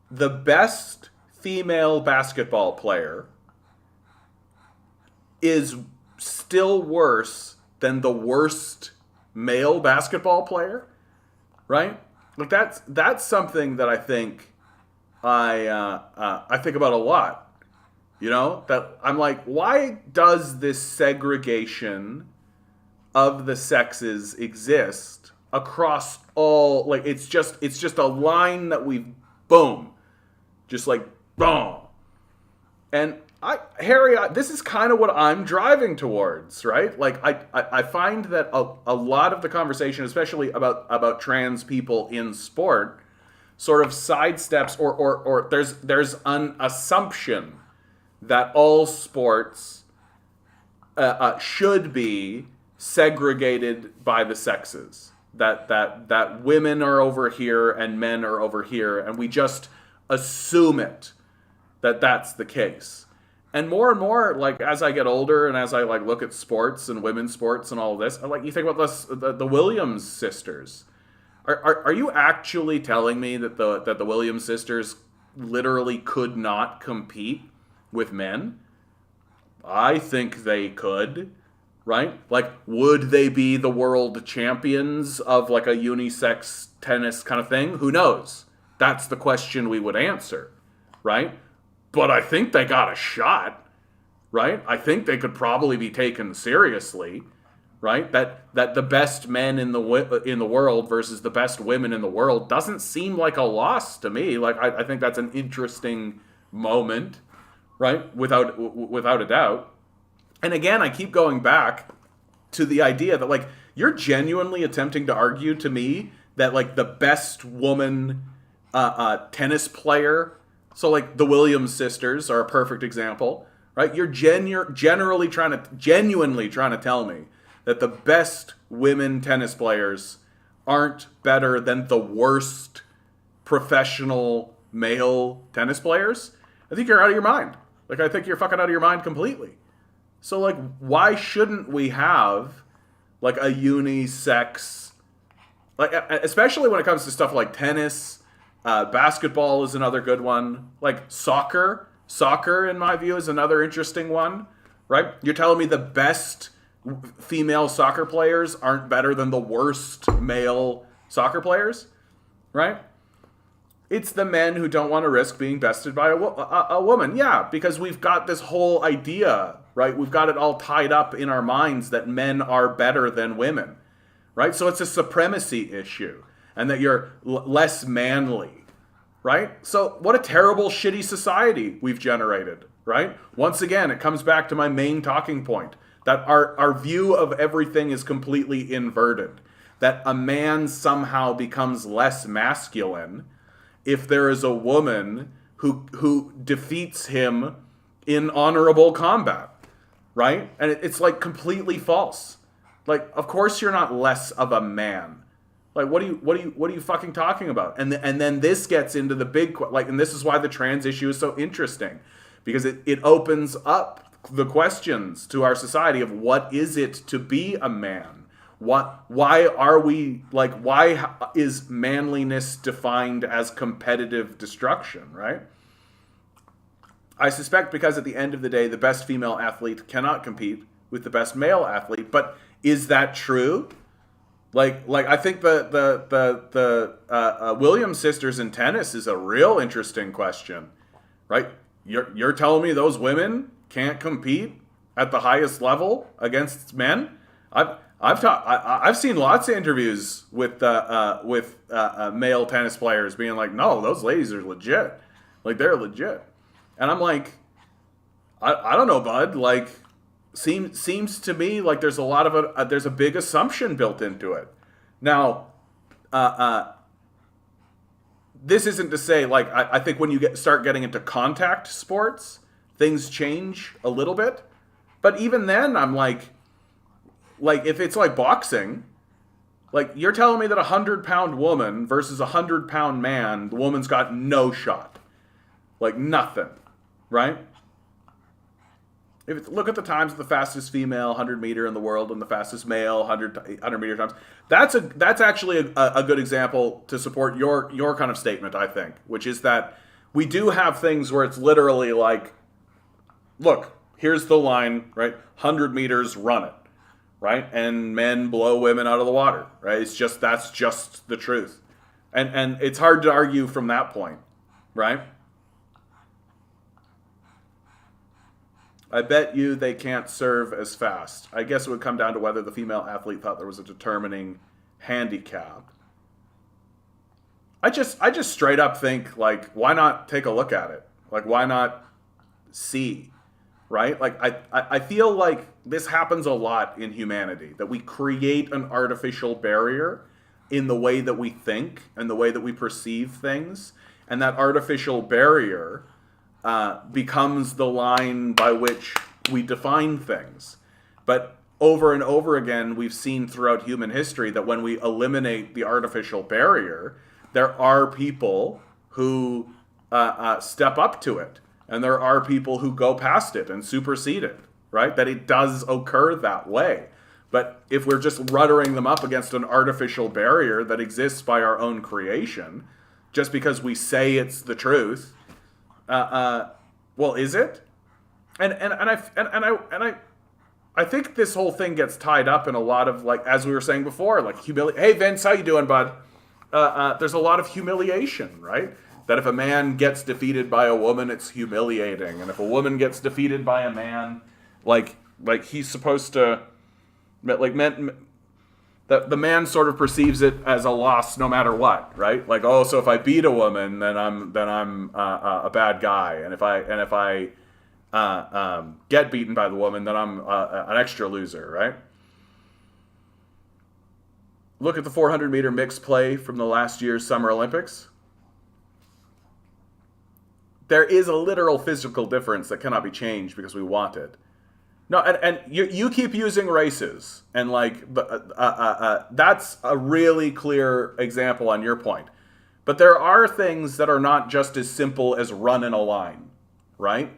Speaker 1: the best female basketball player is still worse than the worst male basketball player, right? Like, that's something that I think I think about a lot. You know, that I'm like, why does this segregation of the sexes exist across all? Like, it's just a line that we've boom, just like boom. And Harry, this is kind of what I'm driving towards, right? Like, I find that a lot of the conversation, especially about trans people in sport, sort of sidesteps or there's an assumption that all sports should be segregated by the sexes. That women are over here and men are over here, and we just assume that that's the case. And more, like, as I get older and as I, like, look at sports and women's sports and all of this, like, you think about this, the Williams sisters. Are you actually telling me that the Williams sisters literally could not compete with men? I think they could, right? Like, would they be the world champions of, like, a unisex tennis kind of thing? Who knows? That's the question we would answer, right? But I think they got a shot, right? I think they could probably be taken seriously, right? That the best men in the world versus the best women in the world doesn't seem like a loss to me. Like, I think that's an interesting moment, right? Without a doubt. And again, I keep going back to the idea that, like, you're genuinely attempting to argue to me that, like, the best woman tennis player, so, like, the Williams sisters are a perfect example, right? You're genuinely trying to tell me that the best women tennis players aren't better than the worst professional male tennis players? I think you're out of your mind. Like, I think you're fucking out of your mind completely. So, like, why shouldn't we have, like, a unisex, like, especially when it comes to stuff like tennis Basketball is another good one. Like soccer in my view is another interesting one, right? You're telling me the best female soccer players aren't better than the worst male soccer players, right? It's the men who don't want to risk being bested by a woman. Yeah, because we've got this whole idea, right? We've got it all tied up in our minds that men are better than women, right? So it's a supremacy issue and that you're less manly, right? So what a terrible, shitty society we've generated, right? Once again, it comes back to my main talking point, that our view of everything is completely inverted, that a man somehow becomes less masculine if there is a woman who defeats him in honorable combat, right? And it's like completely false. Like, of course you're not less of a man. Like, what are you fucking talking about? And then this gets into the big, like, and this is why the trans issue is so interesting, because it opens up the questions to our society of what is it to be a man? Why are we, like, why is manliness defined as competitive destruction, right? I suspect because at the end of the day, the best female athlete cannot compete with the best male athlete, but is that true? Like I think the Williams sisters in tennis is a real interesting question, right? You're telling me those women can't compete at the highest level against men? I've seen lots of interviews with male tennis players being like, no, those ladies are legit, like they're legit, and I'm like, I don't know, bud, like. Seems to me like there's a lot of there's a big assumption built into it. Now, this isn't to say, like, I think when you start getting into contact sports, things change a little bit. But even then, I'm like if it's like boxing, like you're telling me that 100-pound woman versus 100-pound man, the woman's got no shot, like nothing, right? Look at the times of the fastest female 100 meter in the world and the fastest male 100 meter times. That's actually a good example to support your kind of statement, I think, which is that we do have things where it's literally like, look, here's the line, right? 100 meters, run it, right? And men blow women out of the water, right? That's just the truth, and it's hard to argue from that point, right? I bet you they can't serve as fast. I guess it would come down to whether the female athlete thought there was a determining handicap. I just straight up think, like, why not take a look at it? Like, why not see, right? Like, I feel like this happens a lot in humanity, that we create an artificial barrier in the way that we think and the way that we perceive things. And that artificial barrier becomes the line by which we define things. But over and over again, we've seen throughout human history that when we eliminate the artificial barrier, there are people who step up to it. And there are people who go past it and supersede it, right? That it does occur that way. But if we're just ruddering them up against an artificial barrier that exists by our own creation, just because we say it's the truth, well, is it? And I think this whole thing gets tied up in a lot of, like, as we were saying before, like Hey Vince, how you doing, bud? There's a lot of humiliation, right? That if a man gets defeated by a woman, it's humiliating, and if a woman gets defeated by a man, like he's supposed to, like, the man sort of perceives it as a loss no matter what, right? Like, oh, so if I beat a woman, then I'm a bad guy, and if I get beaten by the woman, then I'm an extra loser, right? Look at the 400 meter mixed play from the last year's Summer Olympics. There is a literal physical difference that cannot be changed because we want it. No, and you keep using races, and like that's a really clear example on your point. But there are things that are not just as simple as run in a line, right?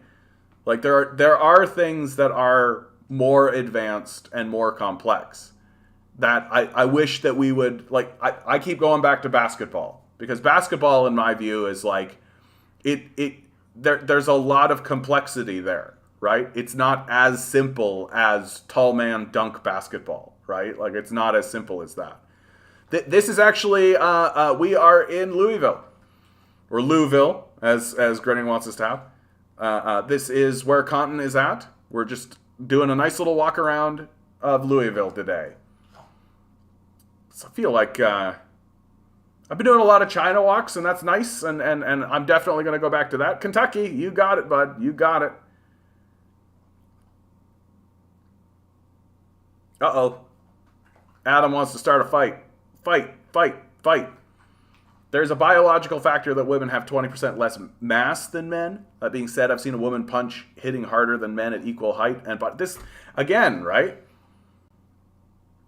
Speaker 1: Like there are things that are more advanced and more complex that I wish that we would, like, I keep going back to basketball because basketball, in my view, is like there's a lot of complexity there, right? It's not as simple as tall man dunk basketball, right? Like, it's not as simple as that. This is actually we are in Louisville, or Louisville, as Grinning wants us to have. This is where Content is at. We're just doing a nice little walk around of Louisville today. So I feel like I've been doing a lot of China walks, and that's nice, and I'm definitely going to go back to that. Kentucky, you got it, bud. You got it. Uh-oh. Adam wants to start a fight. Fight. There's a biological factor that women have 20% less mass than men. That being said, I've seen a woman punch hitting harder than men at equal height. But this, again, right?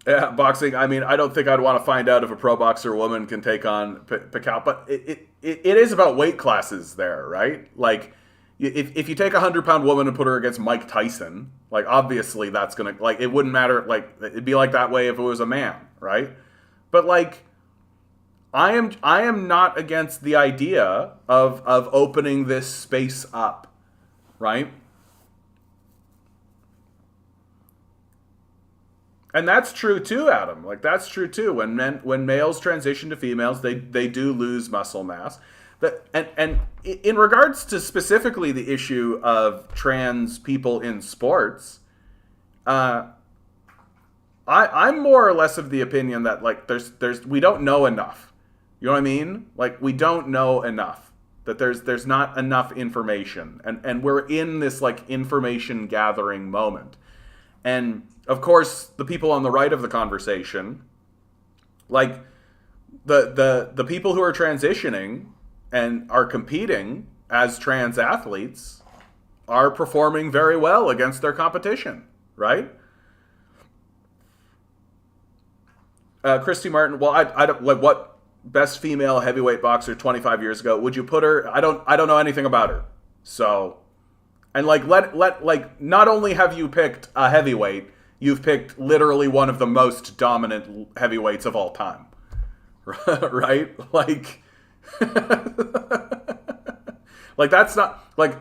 Speaker 1: Yeah, boxing, I mean, I don't think I'd want to find out if a pro boxer woman can take on Pacquiao. But it is about weight classes there, right? Like, if you take a 100-pound woman and put her against Mike Tyson, like, obviously that's going to, like, it wouldn't matter. Like, it'd be like that way if it was a man, right? But, like, I am not against the idea of opening this space up, right? And that's true too, Adam. Like, that's true too. When males transition to females, they do lose muscle mass. And in regards to specifically the issue of trans people in sports, I'm more or less of the opinion that, like, we don't know enough. You know what I mean? Like, we don't know enough. That there's not enough information. And we're in this, like, information gathering moment. And of course, the people on the right of the conversation, like the people who are transitioning and are competing as trans athletes, are performing very well against their competition, right? Christy Martin, well, I don't, like, what best female heavyweight boxer 25 years ago? Would you put her? I don't know anything about her. So, and like, like, not only have you picked a heavyweight, you've picked literally one of the most dominant heavyweights of all time, right? Like, like, that's not like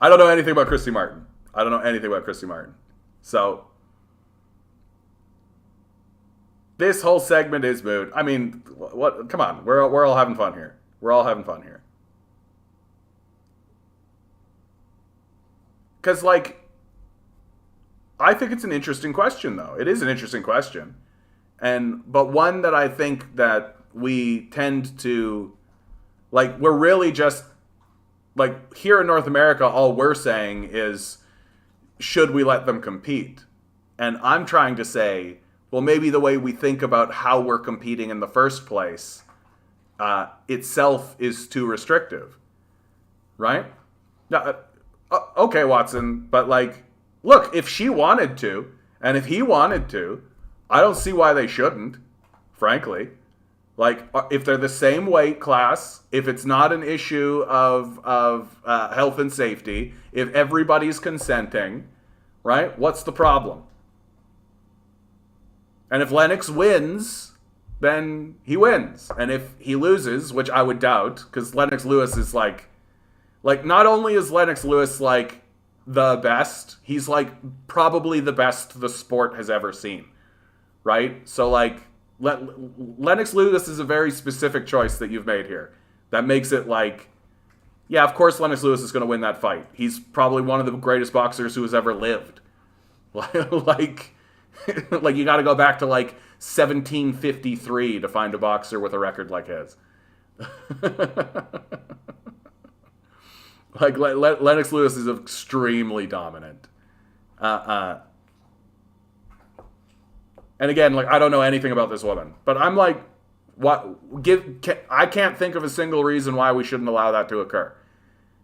Speaker 1: I don't know anything about Christy Martin. So this whole segment is moot. I mean, what? Come on, we're all having fun here. Because, like, I think it's an interesting question, though. It is an interesting question, but one that I think that we tend to, like, we're really just, like, here in North America, all we're saying is, should we let them compete? And I'm trying to say, well, maybe the way we think about how we're competing in the first place itself is too restrictive, right? Now, okay, Watson, but, like, look, if she wanted to, and if he wanted to, I don't see why they shouldn't, frankly. Like, if they're the same weight class, if it's not an issue of health and safety, if everybody's consenting, right, what's the problem? And if Lennox wins, then he wins. And if he loses, which I would doubt, because Lennox Lewis is, like, not only is Lennox Lewis, like, the best, he's, like, probably the best the sport has ever seen, right? So, like, Lennox Lewis is a very specific choice that you've made here. That makes it, like, yeah, of course Lennox Lewis is going to win that fight. He's probably one of the greatest boxers who has ever lived. Like, you got to go back to, like, 1753 to find a boxer with a record like his. Like, Lennox Lewis is extremely dominant. And again, like, I don't know anything about this woman, but I'm like, I can't think of a single reason why we shouldn't allow that to occur.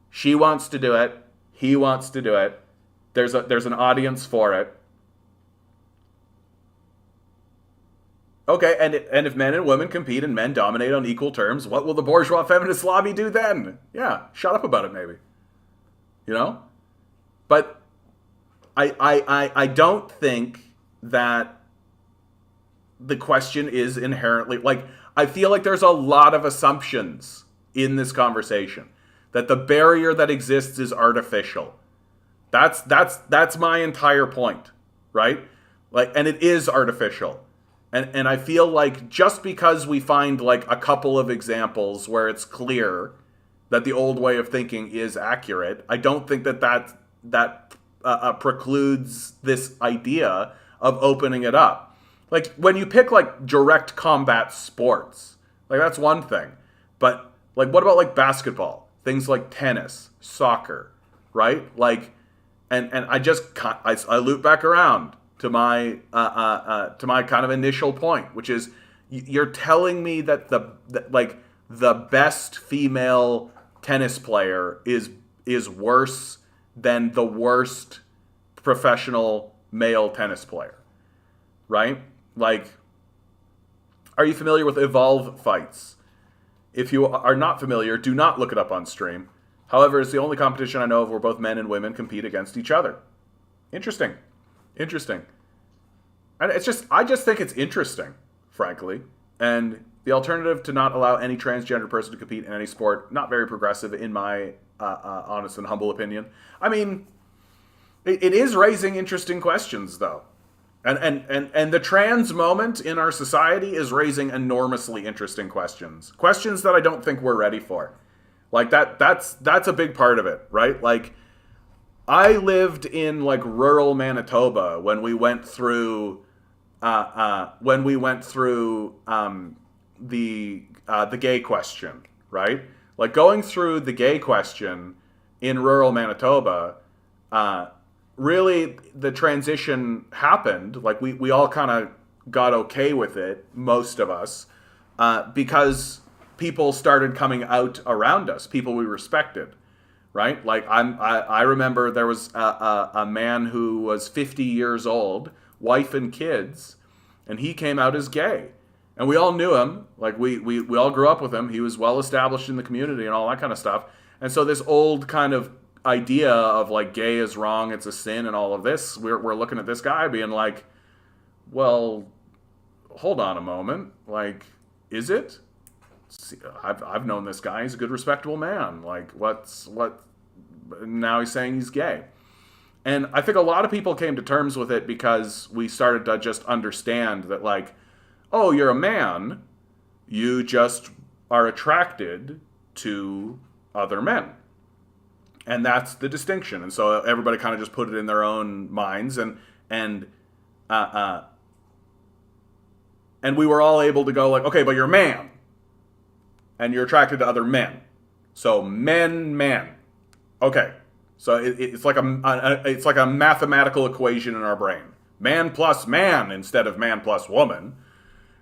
Speaker 1: She wants to do it. He wants to do it. There's an audience for it. Okay, and if men and women compete and men dominate on equal terms, what will the bourgeois feminist lobby do then? Yeah, shut up about it, maybe. You know? But I don't think that the question is inherently, like, I feel like there's a lot of assumptions in this conversation that the barrier that exists is artificial. That's my entire point, right? Like, and it is artificial. And I feel like just because we find like a couple of examples where it's clear that the old way of thinking is accurate, I don't think that precludes this idea of opening it up. Like when you pick like direct combat sports, like that's one thing. But like what about like basketball? Things like tennis, soccer, right? Like, and I loop back around to my kind of initial point, which is you're telling me that the best female tennis player is worse than the worst professional male tennis player, right? Like, are you familiar with Evolve fights? If you are not familiar, do not look it up on stream. However, it's the only competition I know of where both men and women compete against each other. Interesting. And I just think it's interesting, frankly. And the alternative to not allow any transgender person to compete in any sport, not very progressive in my honest and humble opinion. I mean, it is raising interesting questions, though. And the trans moment in our society is raising enormously interesting questions. Questions that I don't think we're ready for. Like that's a big part of it, right? Like I lived in like rural Manitoba when we went through the gay question, right? Like going through the gay question in rural Manitoba, really the transition happened. Like we all kind of got okay with it, most of us, because people started coming out around us, people we respected, right? Like I remember there was a man who was 50 years old, wife and kids, and he came out as gay. And we all knew him. Like we all grew up with him. He was well established in the community and all that kind of stuff. And so this old kind of idea of like gay is wrong, it's a sin and all of this, we're looking at this guy being like, well, hold on a moment. Like, is it? See, I've known this guy. He's a good, respectable man. Like, what? Now he's saying he's gay. And I think a lot of people came to terms with it because we started to just understand that, like, oh, you're a man. You just are attracted to other men. And that's the distinction. And so everybody kind of just put it in their own minds. And we were all able to go like, okay, but you're a man. And you're attracted to other men. So men. Okay. So it's like a mathematical equation in our brain. Man plus man instead of man plus woman.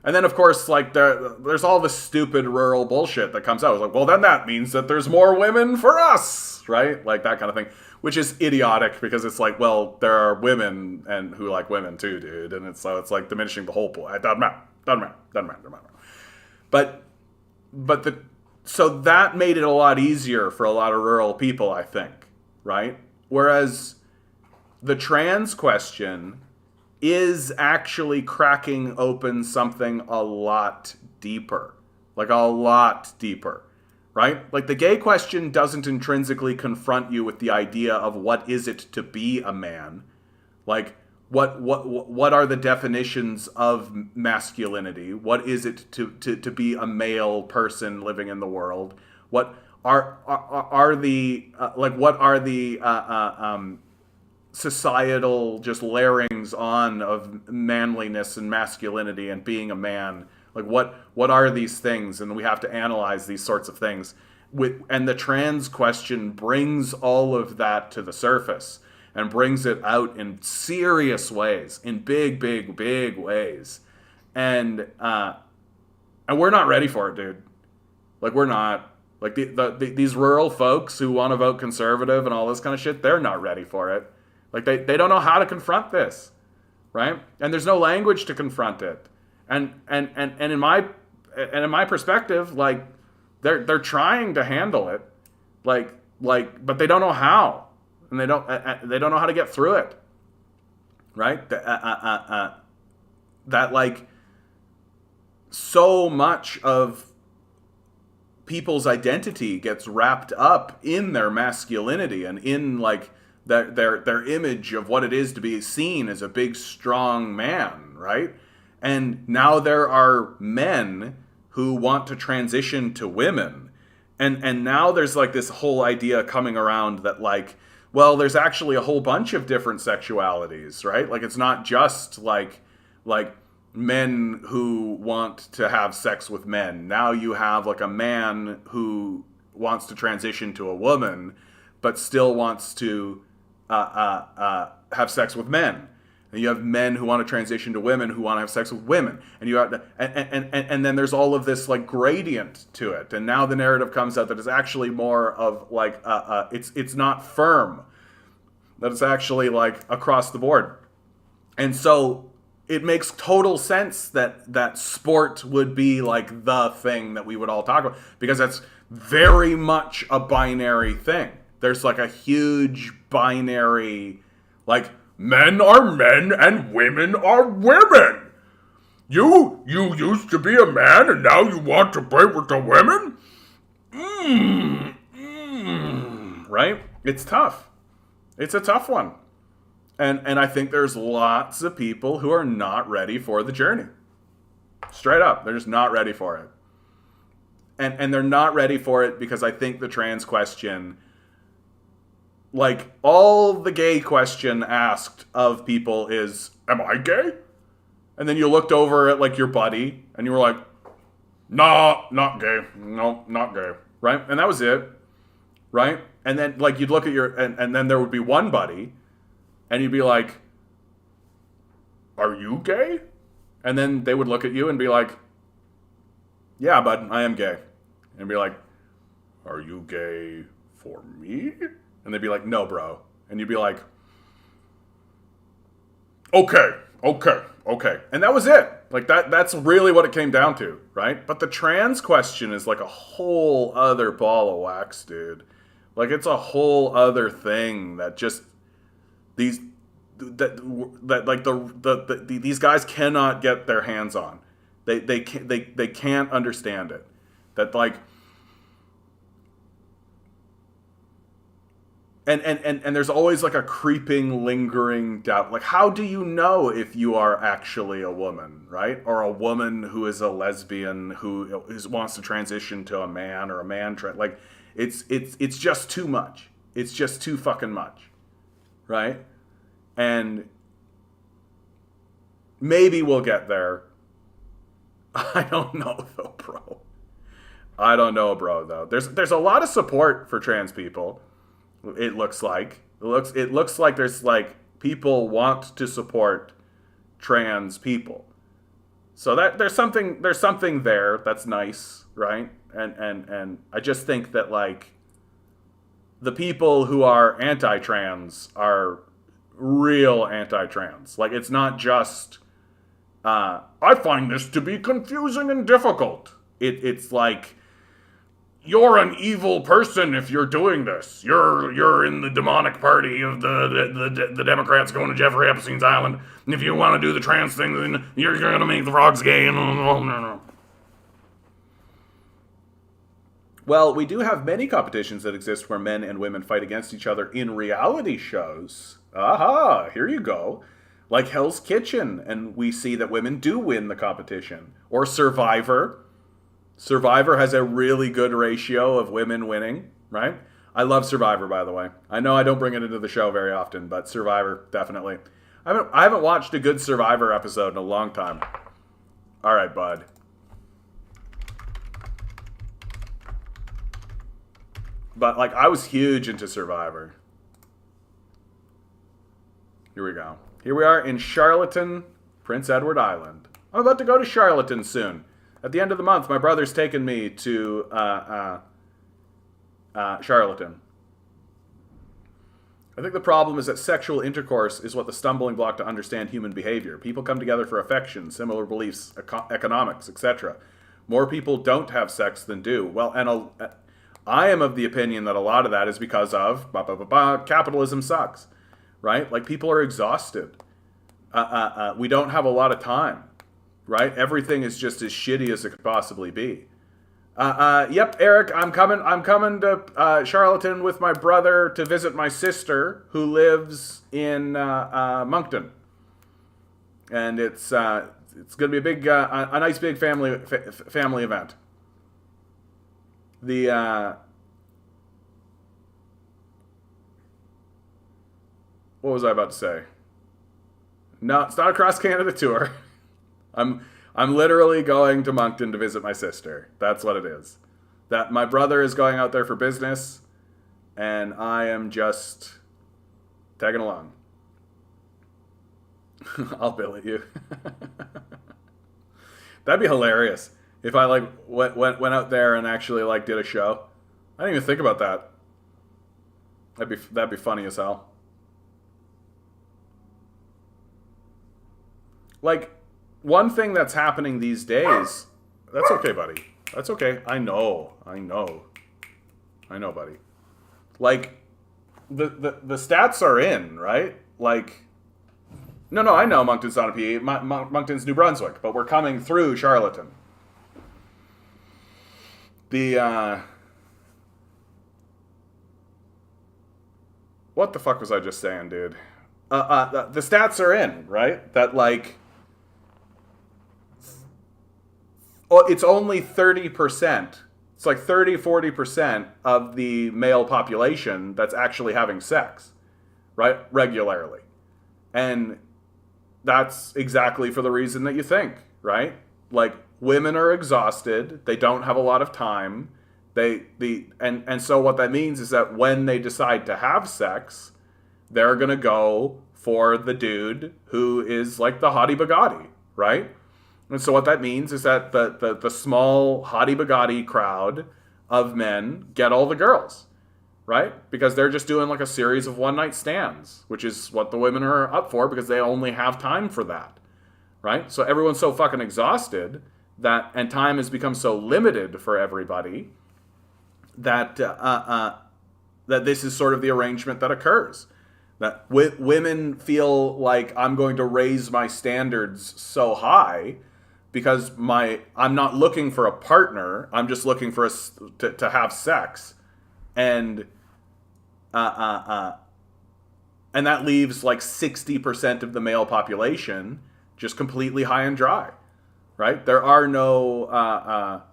Speaker 1: And then, of course, like there's all this stupid rural bullshit that comes out. It's like, well, then that means that there's more women for us, right? Like that kind of thing, which is idiotic because it's like, well, there are women and who like women too, dude. And it's like diminishing the whole point. It doesn't matter. So that made it a lot easier for a lot of rural people, I think, right? Whereas the trans question is actually cracking open something a lot deeper. Like a lot deeper, right? Like the gay question doesn't intrinsically confront you with the idea of what is it to be a man. Like what are the definitions of masculinity? What is it to be a male person living in the world? What are the societal just layerings on of manliness and masculinity and being a man? Like what are these things? And we have to analyze these sorts of things. And the trans question brings all of that to the surface and brings it out in serious ways, in big ways. And we're not ready for it, dude. Like we're not. Like these rural folks who want to vote conservative and all this kind of shit, they're not ready for it. Like they don't know how to confront this, right? And there's no language to confront it. And in my perspective, like they're trying to handle it, like but they don't know how, and they don't know how to get through it, right? That like so much of people's identity gets wrapped up in their masculinity and in like their image of what it is to be seen as a big strong man, right? And now there are men who want to transition to women, and now there's like this whole idea coming around that like, well, there's actually a whole bunch of different sexualities, right? Like it's not just like men who want to have sex with men. Now you have like a man who wants to transition to a woman, but still wants to have sex with men. And you have men who want to transition to women who want to have sex with women. And you have and then there's all of this like gradient to it. And now the narrative comes out that it's actually more of like it's not firm, that it's actually like across the board. And so it makes total sense that sport would be like the thing that we would all talk about, because that's very much a binary thing. There's like a huge binary, like men are men and women are women. You used to be a man and now you want to play with the women? Right? It's tough. It's a tough one. And I think there's lots of people who are not ready for the journey. Straight up. They're just not ready for it. And they're not ready for it because I think the trans question, like all the gay question asked of people is, am I gay? And then you looked over at like your buddy and you were like, nah, not gay. No, not gay. Right? And that was it. Right? And then like you'd look at your, and then there would be one buddy and you'd be like, are you gay? And then they would look at you and be like, yeah, bud, I am gay. And be like, are you gay for me? And they'd be like, no, bro. And you'd be like, okay. And that was it. Like that's really what it came down to, right? But the trans question is like a whole other ball of wax, dude. Like it's a whole other thing that just these guys cannot get their hands on. They can't understand it. That like and there's always like a creeping, lingering doubt. Like, how do you know if you are actually a woman, right? Or a woman who is a lesbian who wants to transition to a man, or a man like it's just too much. It's just too fucking much, right? And maybe we'll get there. I don't know though, bro. I don't know, bro, though. There's a lot of support for trans people. It looks like there's like people want to support trans people. So that there's something there that's nice, right? And I just think that like the people who are anti-trans are real anti-trans. Like it's not just I find this to be confusing and difficult. It's like, you're an evil person if you're doing this. You're in the demonic party of the Democrats going to Jeffrey Epstein's island. And if you want to do the trans thing, then you're going to make the frogs gay. No. Well, we do have many competitions that exist where men and women fight against each other in reality shows. Aha, here you go. Like Hell's Kitchen, and we see that women do win the competition. Or Survivor. Survivor has a really good ratio of women winning, right? I love Survivor, by the way. I know I don't bring it into the show very often, but Survivor, definitely. I haven't watched a good Survivor episode in a long time. All right, bud. But, like, I was huge into Survivor. Here we go. Here we are in Charlottetown, Prince Edward Island. I'm about to go to Charlottetown soon. At the end of the month, my brother's taken me to Charlottetown. I think the problem is that sexual intercourse is what the stumbling block to understand human behavior. People come together for affection, similar beliefs, economics, etc. More people don't have sex than do. Well, and I am of the opinion that a lot of that is because of capitalism sucks, right? Like people are exhausted. We don't have a lot of time. right? Everything is just as shitty as it could possibly be. Yep, Eric, I'm coming to Charlottetown with my brother to visit my sister who lives in Moncton, and it's going to be a nice big family event. What was I about to say? No, it's not a cross Canada tour. I'm literally going to Moncton to visit my sister. That's what it is. That my brother is going out there for business, and I am just tagging along. I'll bill it you. That'd be hilarious if I like went out there and actually like did a show. I didn't even think about that. That'd be funny as hell. Like, one thing that's happening these days... That's okay, buddy. That's okay. I know, buddy. Like, the stats are in, right? Like, no, I know Moncton's not a PE. Moncton's New Brunswick, but we're coming through Charlottetown. What the fuck was I just saying, dude? The stats are in, right? That, like... it's only 30%. It's like 30-40% of the male population that's actually having sex, right? Regularly. And that's exactly for the reason that you think, right? Like, women are exhausted. They don't have a lot of time. And so what that means is that when they decide to have sex, they're going to go for the dude who is like the hottie bagatti, right? And so what that means is that the small hottie bagatti crowd of men get all the girls, right? Because they're just doing like a series of one-night stands, which is what the women are up for because they only have time for that, right? So everyone's so fucking exhausted and time has become so limited for everybody that that this is sort of the arrangement that occurs. That women feel like I'm going to raise my standards so high because I'm not looking for a partner. I'm just looking for to have sex, and that leaves like 60% of the male population just completely high and dry, right? There are no.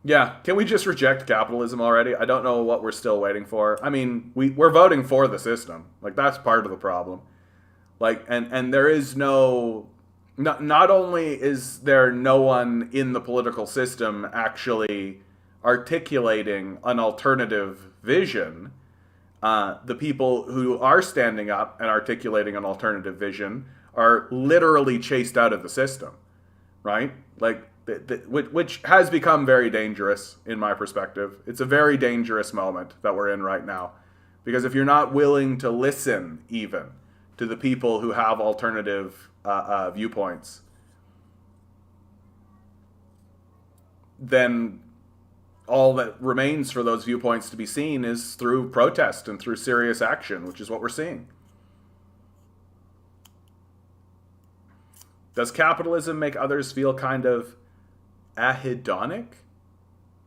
Speaker 1: Yeah, can we just reject capitalism already? I don't know what we're still waiting for. I mean, we're voting for the system. Like, that's part of the problem. Like, and there is not only is there no one in the political system actually articulating an alternative vision, the people who are standing up and articulating an alternative vision are literally chased out of the system, right? Like, which has become very dangerous in my perspective. It's a very dangerous moment that we're in right now. Because if you're not willing to listen even to the people who have alternative viewpoints, then all that remains for those viewpoints to be seen is through protest and through serious action, which is what we're seeing. Does capitalism make others feel kind of ahedonic?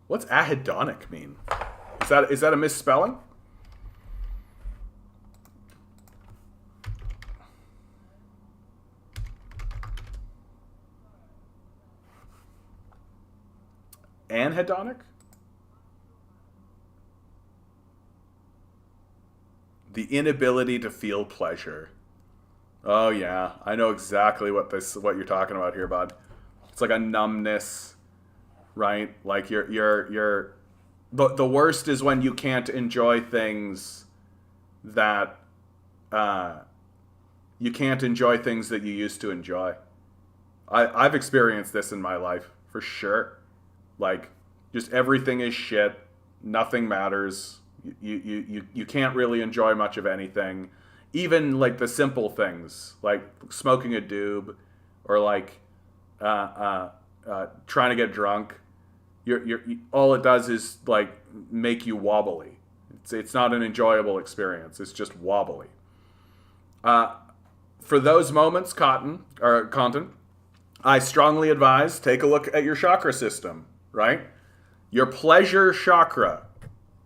Speaker 1: What's ahedonic mean? Is that a misspelling? Anhedonic? The inability to feel pleasure. Oh yeah, I know exactly what you're talking about here, bud. It's like a numbness, right? Like the worst is when you can't enjoy things that you used to enjoy. I've experienced this in my life for sure. Like, just everything is shit. Nothing matters. You can't really enjoy much of anything. Even like the simple things, like smoking a doob, or like trying to get drunk. All it does is like make you wobbly. It's not an enjoyable experience. It's just wobbly. For those moments, Content, I strongly advise take a look at your chakra system, right? Your pleasure chakra.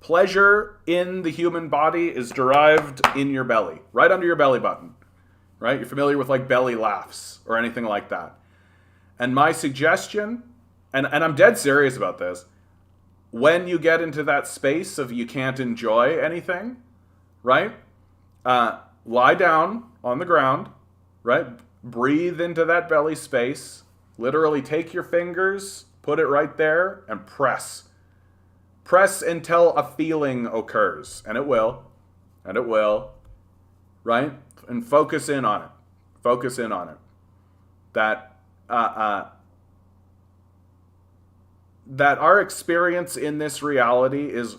Speaker 1: Pleasure in the human body is derived in your belly, right under your belly button, right? You're familiar with like belly laughs or anything like that. And my suggestion, and I'm dead serious about this, when you get into that space of you can't enjoy anything, right? Lie down on the ground, right? Breathe into that belly space. Literally take your fingers, put it right there, and press. Press until a feeling occurs. And it will. And it will. Right? And focus in on it. Focus in on it. That our experience in this reality is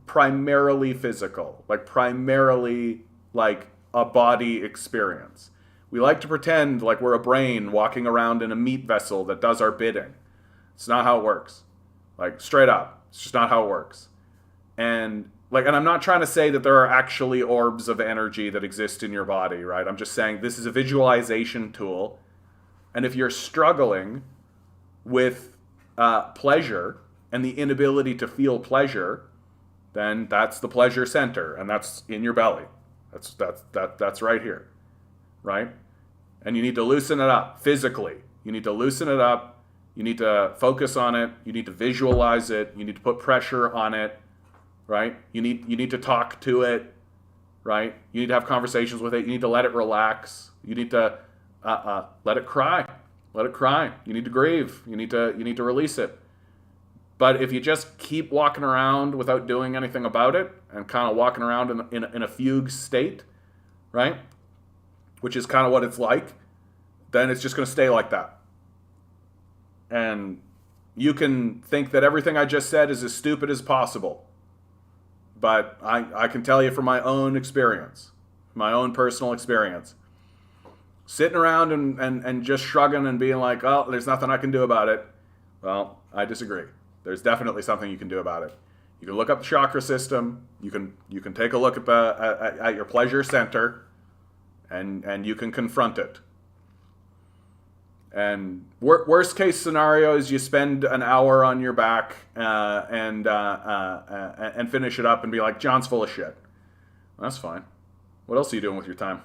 Speaker 1: primarily physical. Like primarily like a body experience. We like to pretend like we're a brain walking around in a meat vessel that does our bidding. It's not how it works. Like, straight up. It's just not how it works. And I'm not trying to say that there are actually orbs of energy that exist in your body, right? I'm just saying this is a visualization tool. And if you're struggling with pleasure and the inability to feel pleasure, then that's the pleasure center, and that's in your belly. That's right here, right? And you need to loosen it up physically. You need to loosen it up. You need to focus on it. You need to visualize it. You need to put pressure on it, right? You need to talk to it, right? You need to have conversations with it. You need to let it relax. You need to let it cry. Let it cry. You need to grieve. You need to release it. But if you just keep walking around without doing anything about it and kind of walking around in a fugue state, right? Which is kind of what it's like, then it's just going to stay like that. And you can think that everything I just said is as stupid as possible. But I can tell you from my own experience, my own personal experience, sitting around and just shrugging and being like, oh, there's nothing I can do about it. Well, I disagree. There's definitely something you can do about it. You can look up the chakra system. You can take a look at your pleasure center. And you can confront it. And worst case scenario is you spend an hour on your back and finish it up and be like, John's full of shit. That's fine. What else are you doing with your time?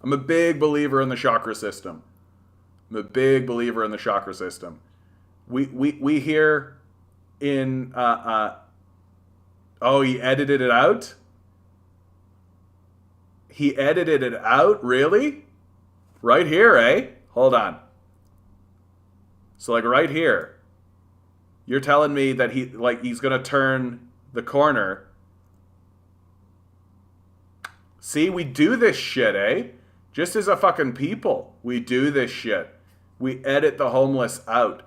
Speaker 1: I'm a big believer in the chakra system. We hear in oh, he edited it out? He edited it out? Really? Right here, eh? Hold on. So like right here, you're telling me that he's gonna turn the corner. See, we do this shit, eh? Just as a fucking people, we do this shit. We edit the homeless out.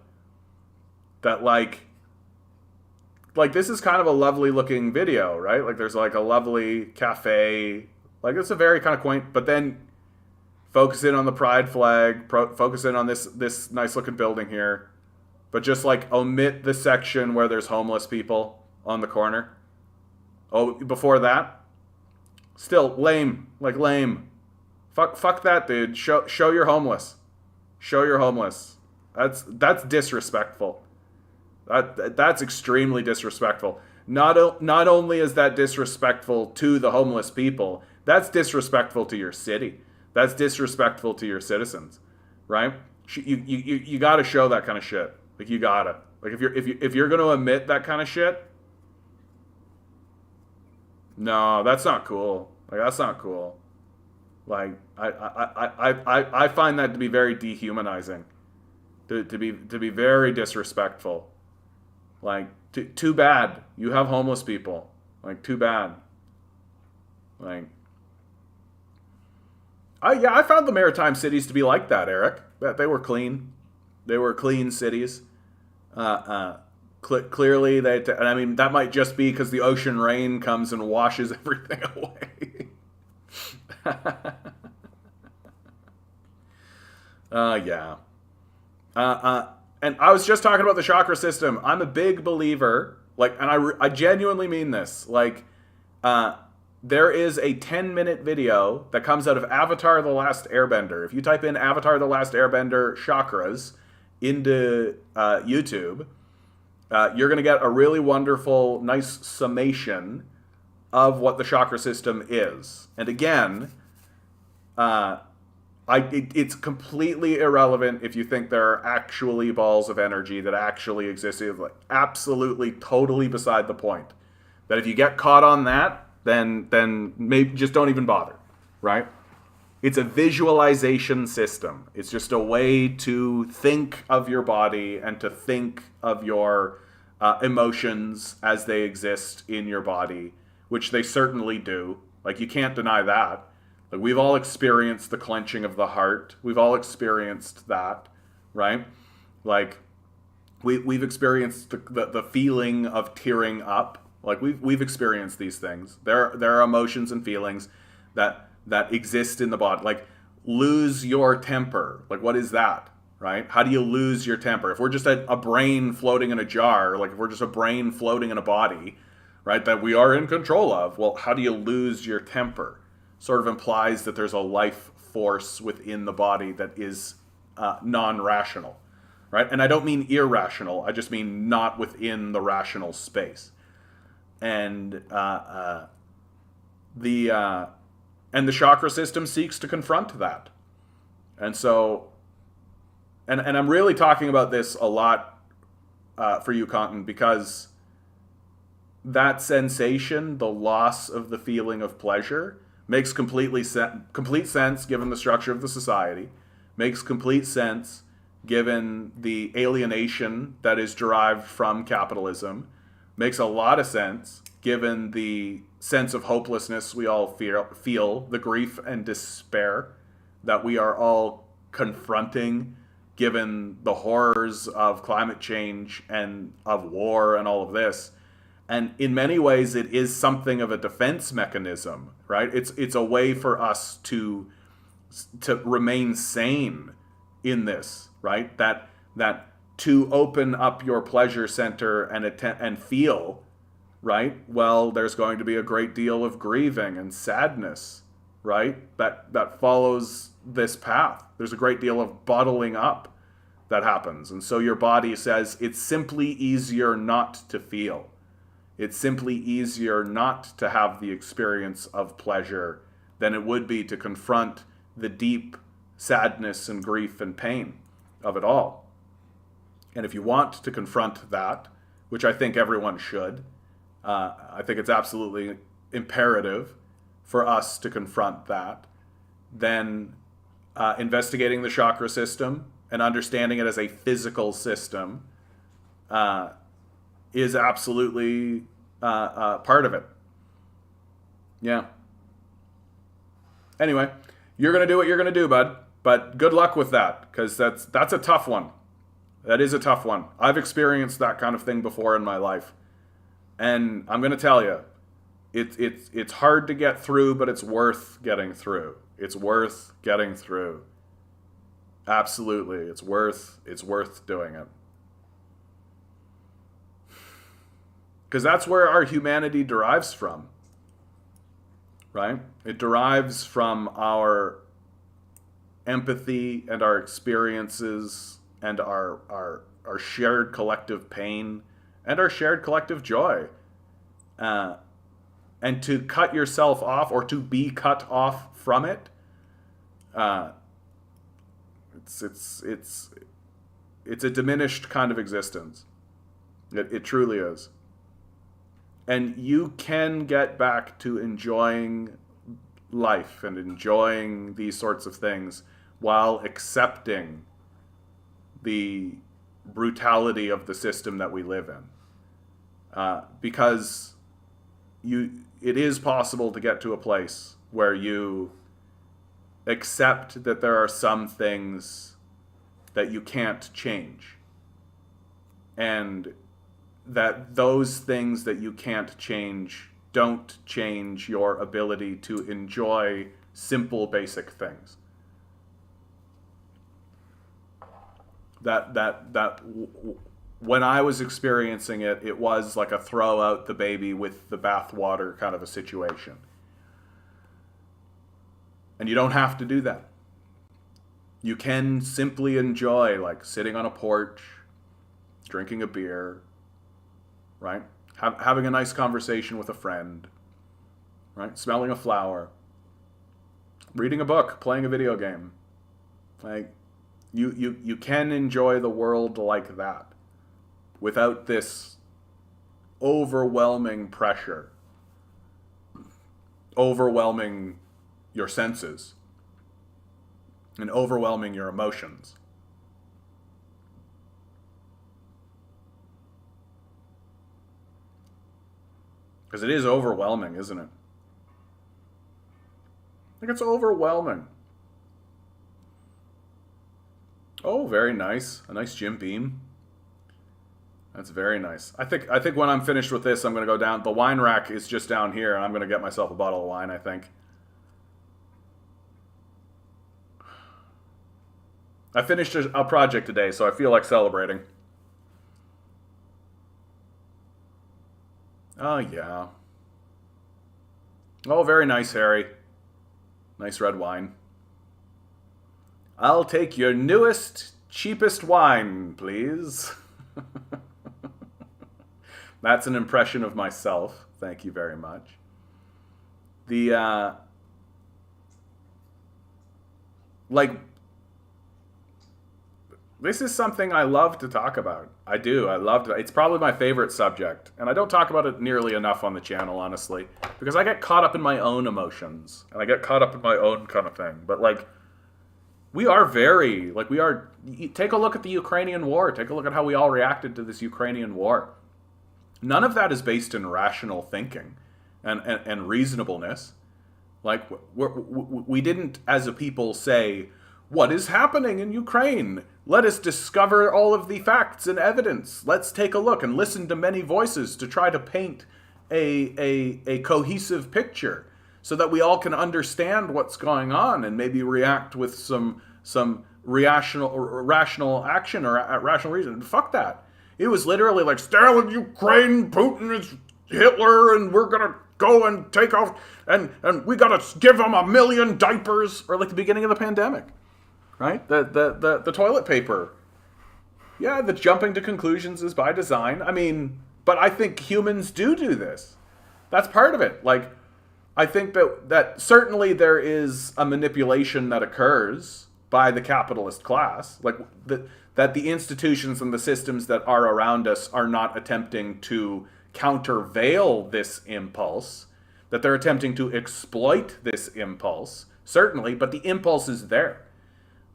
Speaker 1: That like this is kind of a lovely looking video, right? Like there's like a lovely cafe. Like it's a very kind of quaint, but then focus in on the pride flag, focus in on this nice looking building here, but just like omit the section where there's homeless people on the corner. Oh, before that, still lame, like lame. Fuck that, dude. Show you're homeless. Show you're homeless. That's disrespectful. That's extremely disrespectful. Not only is that disrespectful to the homeless people, that's disrespectful to your city. That's disrespectful to your citizens, right? You got to show that kind of shit. Like you gotta. Like if you're gonna omit that kind of shit, no, that's not cool. Like that's not cool. Like I find that to be very dehumanizing. To be very disrespectful. Like too bad you have homeless people. Like too bad. Like. I found the maritime cities to be like that, Eric. That they were clean. They were clean cities. Clearly, and I mean, that might just be because the ocean rain comes and washes everything away. Yeah. And I was just talking about the chakra system. I'm a big believer, and I genuinely mean this. there is a 10-minute video that comes out of Avatar The Last Airbender. If you type in Avatar The Last Airbender chakras into YouTube, you're going to get a really wonderful, nice summation of what the chakra system is. And again, it's completely irrelevant if you think there are actually balls of energy that actually exist. It's like absolutely, totally beside the point. That if you get caught on that, then maybe just don't even bother, right? It's a visualization system. It's just a way to think of your body and to think of your emotions as they exist in your body, which they certainly do. Like, you can't deny that. Like, we've all experienced the clenching of the heart. We've all experienced that, right? Like, we've experienced the feeling of tearing up. Like, we've experienced these things. There are emotions and feelings that exist in the body. Like, lose your temper. Like, what is that, right? How do you lose your temper? If we're just a brain floating in a jar, like if we're just a brain floating in a body, right, that we are in control of, well, how do you lose your temper? Sort of implies that there's a life force within the body that is non-rational, right? And I don't mean irrational. I just mean not within the rational space. And the chakra system seeks to confront that. And so, and I'm really talking about this a lot for you, Content, because that sensation, the loss of the feeling of pleasure, makes complete sense given the structure of the society, makes complete sense given the alienation that is derived from capitalism, makes a lot of sense given the sense of hopelessness we all feel, the grief and despair that we are all confronting given the horrors of climate change and of war and all of this. And in many ways, it is something of a defense mechanism, right? It's a way for us to remain sane in this, right? That to open up your pleasure center and feel, right? Well, there's going to be a great deal of grieving and sadness, right? That follows this path. There's a great deal of bottling up that happens. And so your body says it's simply easier not to feel. It's simply easier not to have the experience of pleasure than it would be to confront the deep sadness and grief and pain of it all. And if you want to confront that, which I think everyone should, I think it's absolutely imperative for us to confront that, then investigating the chakra system and understanding it as a physical system is absolutely part of it. Yeah. Anyway, you're going to do what you're going to do, bud. But good luck with that, because that's a tough one. That is a tough one. I've experienced that kind of thing before in my life. And I'm going to tell you, it's hard to get through, but it's worth getting through. It's worth getting through. Absolutely. It's worth doing it. Because that's where our humanity derives from, right? It derives from our empathy and our experiences and our shared collective pain and our shared collective joy. And to cut yourself off or to be cut off from it, it's a diminished kind of existence. It truly is. And you can get back to enjoying life and enjoying these sorts of things while accepting the brutality of the system that we live in. Because it is possible to get to a place where you accept that there are some things that you can't change. And that those things that you can't change don't change your ability to enjoy simple, basic things. When I was experiencing it, it was like a throw out the baby with the bathwater kind of a situation. And you don't have to do that. You can simply enjoy, like, sitting on a porch, drinking a beer, right? Having a nice conversation with a friend, right? Smelling a flower, reading a book, playing a video game. Like, you can enjoy the world like that without this overwhelming pressure, overwhelming your senses, and overwhelming your emotions. Because it is overwhelming, isn't it? I think it's overwhelming. Oh, very nice. A nice Jim Beam. That's very nice. I think when I'm finished with this, I'm going to go down. The wine rack is just down here, and I'm going to get myself a bottle of wine, I think. I finished a project today, so I feel like celebrating. Oh, yeah. Oh, very nice, Harry. Nice red wine. I'll take your newest, cheapest wine, please. That's an impression of myself. Thank you very much. This is something I love to talk about. I do. I love it. It's probably my favorite subject. And I don't talk about it nearly enough on the channel, honestly. Because I get caught up in my own emotions. And I get caught up in my own kind of thing. But, like, take a look at the Ukrainian war. Take a look at how we all reacted to this Ukrainian war. None of that is based in rational thinking and reasonableness. Like, we didn't, as a people, say, what is happening in Ukraine? Let us discover all of the facts and evidence. Let's take a look and listen to many voices to try to paint a cohesive picture so that we all can understand what's going on and maybe react with some rational action or rational reason. Fuck that. It was literally like, stay with Ukraine, Putin is Hitler, and we're going to go and take off, and we got to give them 1 million diapers, or like the beginning of the pandemic. Right? The toilet paper. Yeah, the jumping to conclusions is by design. I mean, but I think humans do this. That's part of it. Like, I think that certainly there is a manipulation that occurs by the capitalist class. Like, that the institutions and the systems that are around us are not attempting to countervail this impulse, that they're attempting to exploit this impulse, certainly, but the impulse is there.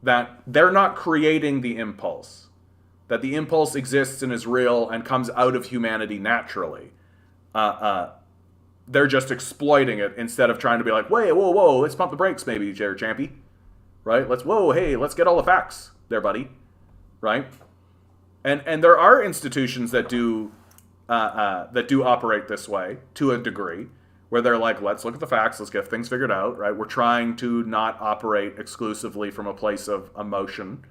Speaker 1: That they're not creating the impulse, that the impulse exists and is real and comes out of humanity naturally. They're just exploiting it instead of trying to be like, whoa, let's pump the brakes maybe, Jared Champy. Right? Let's get all the facts there, buddy. Right? And there are institutions that do operate this way to a degree, where they're like, let's look at the facts, let's get things figured out, right? We're trying to not operate exclusively from a place of emotion.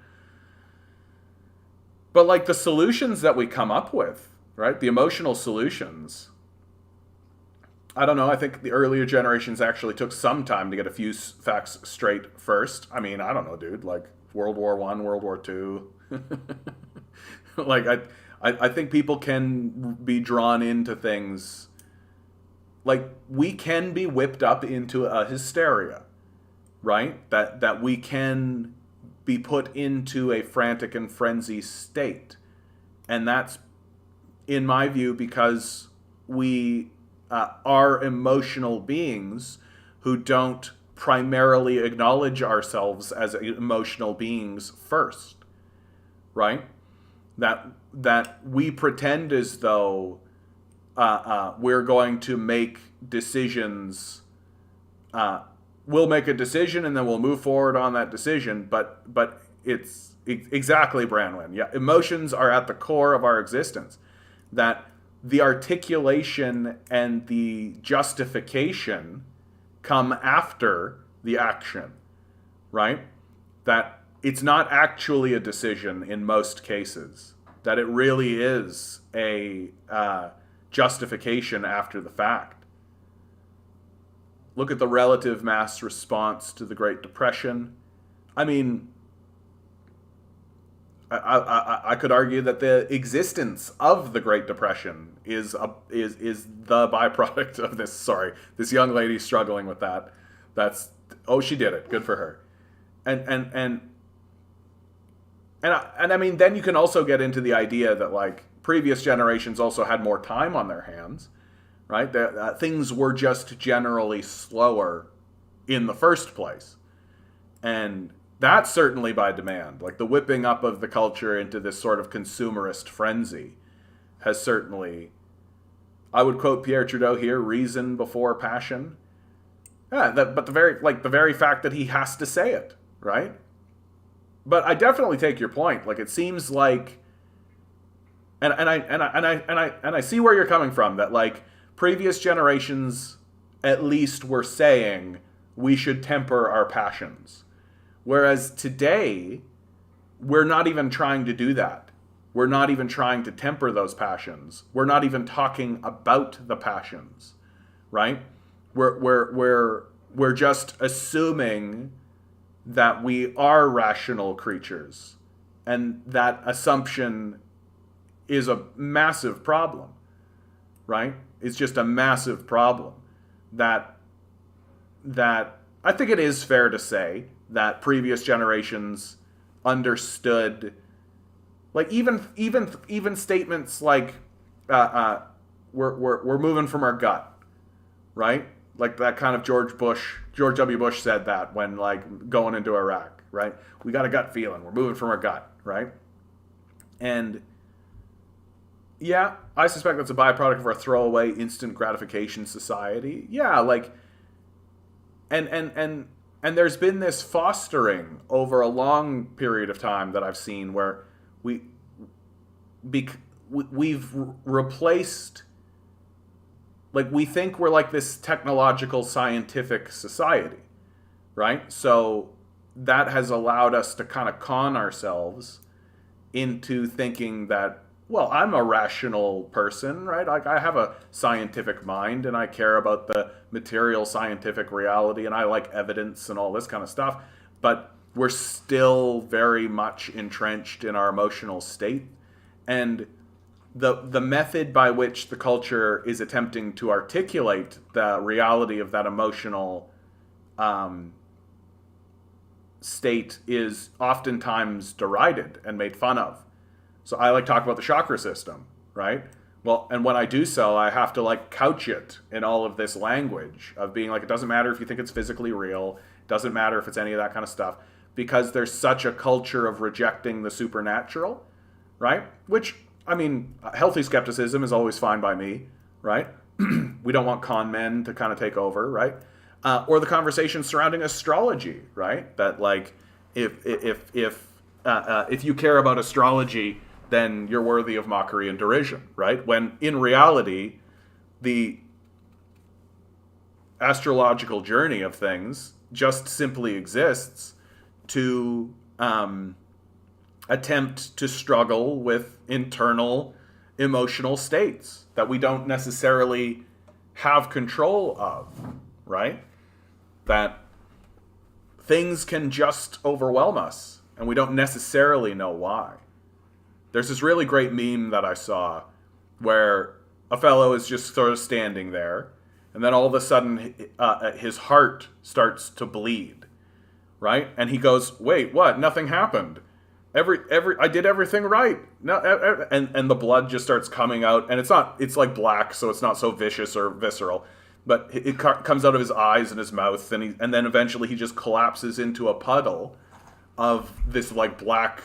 Speaker 1: But, like, the solutions that we come up with, right? The emotional solutions. I don't know, I think the earlier generations actually took some time to get a few facts straight first. I mean, I don't know, dude, like World War I, World War II. Like, I think people can be drawn into things. Like, we can be whipped up into a hysteria, right? That we can be put into a frantic and frenzy state. And that's, in my view, because we are emotional beings who don't primarily acknowledge ourselves as emotional beings first, right? That we pretend as though we're going to make decisions. We'll make a decision and then we'll move forward on that decision. But it's exactly, Branwyn. Yeah, emotions are at the core of our existence. That the articulation and the justification come after the action, right? That it's not actually a decision in most cases. That it really is a justification after the fact. look at the relative mass response to the Great Depression. I mean, I could argue that the existence of the Great Depression is the byproduct of this. Sorry, this young lady struggling with that. She did it. Good for her. And I mean, then you can also get into the idea that like previous generations also had more time on their hands, right? That things were just generally slower in the first place, and that's certainly by demand. Like the whipping up of the culture into this sort of consumerist frenzy has certainly, I would quote Pierre Trudeau here, reason before passion. Yeah, but the very fact that he has to say it, right? But I definitely take your point. Like it seems like, and I see where you're coming from. That like previous generations at least were saying we should temper our passions. Whereas today, we're not even trying to do that. We're not even trying to temper those passions. We're not even talking about the passions, right? We're just assuming that we are rational creatures, and that assumption is a massive problem, right? It's just a massive problem that I think it is fair to say that previous generations understood, like even statements like we're moving from our gut, right? Like that kind of George W. Bush said that when like going into Iraq, right? We got a gut feeling, we're moving from our gut, right? And yeah, I suspect that's a byproduct of our throwaway instant gratification society. Yeah, like and there's been this fostering over a long period of time that I've seen where we've replaced, like we think we're like this technological scientific society, right? So that has allowed us to kind of con ourselves into thinking that, well, I'm a rational person, right? Like I have a scientific mind and I care about the material scientific reality and I like evidence and all this kind of stuff. But we're still very much entrenched in our emotional state. And the method by which the culture is attempting to articulate the reality of that emotional state is oftentimes derided and made fun of. So I like talk about the chakra system, right? Well, and when I do so, I have to like couch it in all of this language of being like, it doesn't matter if you think it's physically real, it doesn't matter if it's any of that kind of stuff, because there's such a culture of rejecting the supernatural, right? Which, I mean, healthy skepticism is always fine by me, right? We don't want con men to kind of take over, right? Or the conversation surrounding astrology, right? That like, if you care about astrology, then you're worthy of mockery and derision, right? When in reality, the astrological journey of things just simply exists to attempt to struggle with internal emotional states that we don't necessarily have control of, right? That things can just overwhelm us and we don't necessarily know why. There's this really great meme that I saw where a fellow is just sort of standing there, and then all of a sudden his heart starts to bleed, right? And he goes, "Wait, what? Nothing happened. I did everything right." No, and the blood just starts coming out, and it's like black, so it's not so vicious or visceral, but it comes out of his eyes and his mouth, and then eventually he just collapses into a puddle of this like black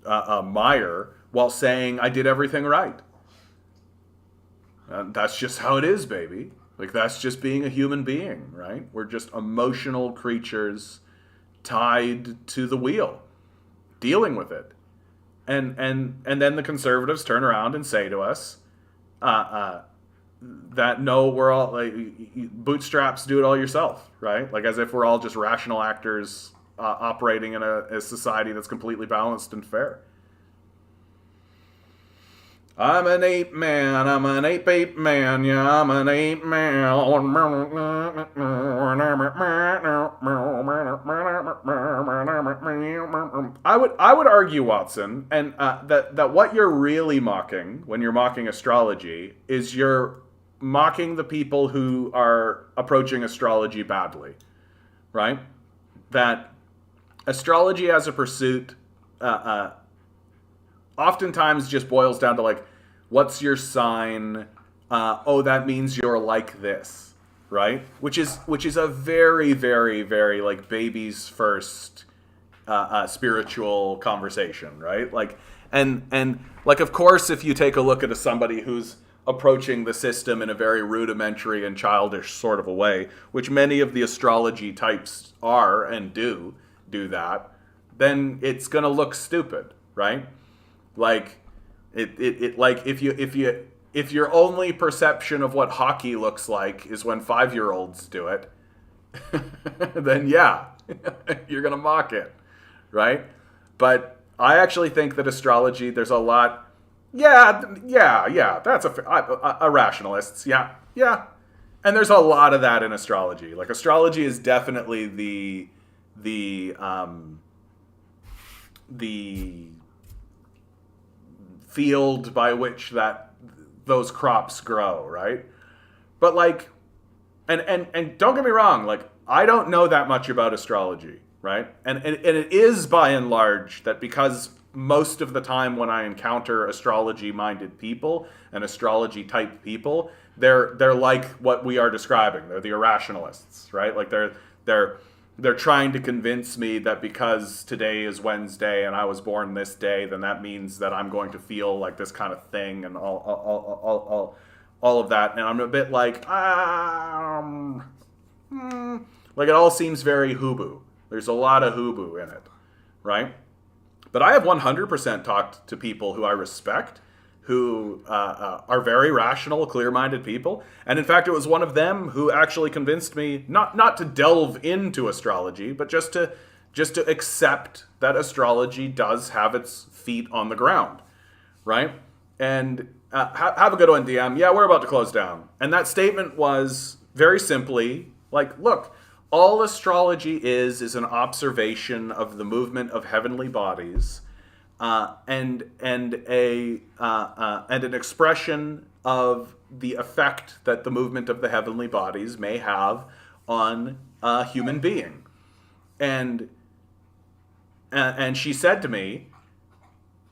Speaker 1: mire while saying, "I did everything right." And that's just how it is, baby. Like that's just being a human being, right? We're just emotional creatures tied to the wheel, dealing with it. And then the conservatives turn around and say to us that no, we're all like bootstraps, do it all yourself, right? Like as if we're all just rational actors operating in a society that's completely balanced and fair. I'm an ape man. I'm an ape man. Yeah, I'm an ape man. I would argue, Watson, and that what you're really mocking when you're mocking astrology is you're mocking the people who are approaching astrology badly, right? That astrology as a pursuit oftentimes just boils down to like, what's your sign? Oh, that means you're like this, right? Which is a very, very, very like baby's first spiritual conversation, right? Like, and like, of course, if you take a look at somebody who's approaching the system in a very rudimentary and childish sort of a way, which many of the astrology types are and do that, then it's gonna look stupid, right? Like it like if your only perception of what hockey looks like is when 5-year-olds do it, then yeah, you're gonna mock it, right? But I actually think that astrology, there's a lot. Yeah. That's a rationalists. Yeah, and there's a lot of that in astrology. Like astrology is definitely the field by which those crops grow, right? But like, and don't get me wrong, like I don't know that much about astrology, right? And it is by and large that because most of the time when I encounter astrology-minded people and astrology-type people, they're like what we are describing. They're the irrationalists, right? Like they're trying to convince me that because today is Wednesday and I was born this day, then that means that I'm going to feel like this kind of thing and all of that. And I'm a bit like, like it all seems very hooboo. There's a lot of hooboo in it, right? But I have 100% talked to people who I respect, who are very rational, clear-minded people. And in fact, it was one of them who actually convinced me not to delve into astrology, but just to accept that astrology does have its feet on the ground, right? And have a good one, DM. Yeah, we're about to close down. And that statement was very simply like, look, all astrology is an observation of the movement of heavenly bodies, and an expression of the effect that the movement of the heavenly bodies may have on a human being. And she said to me,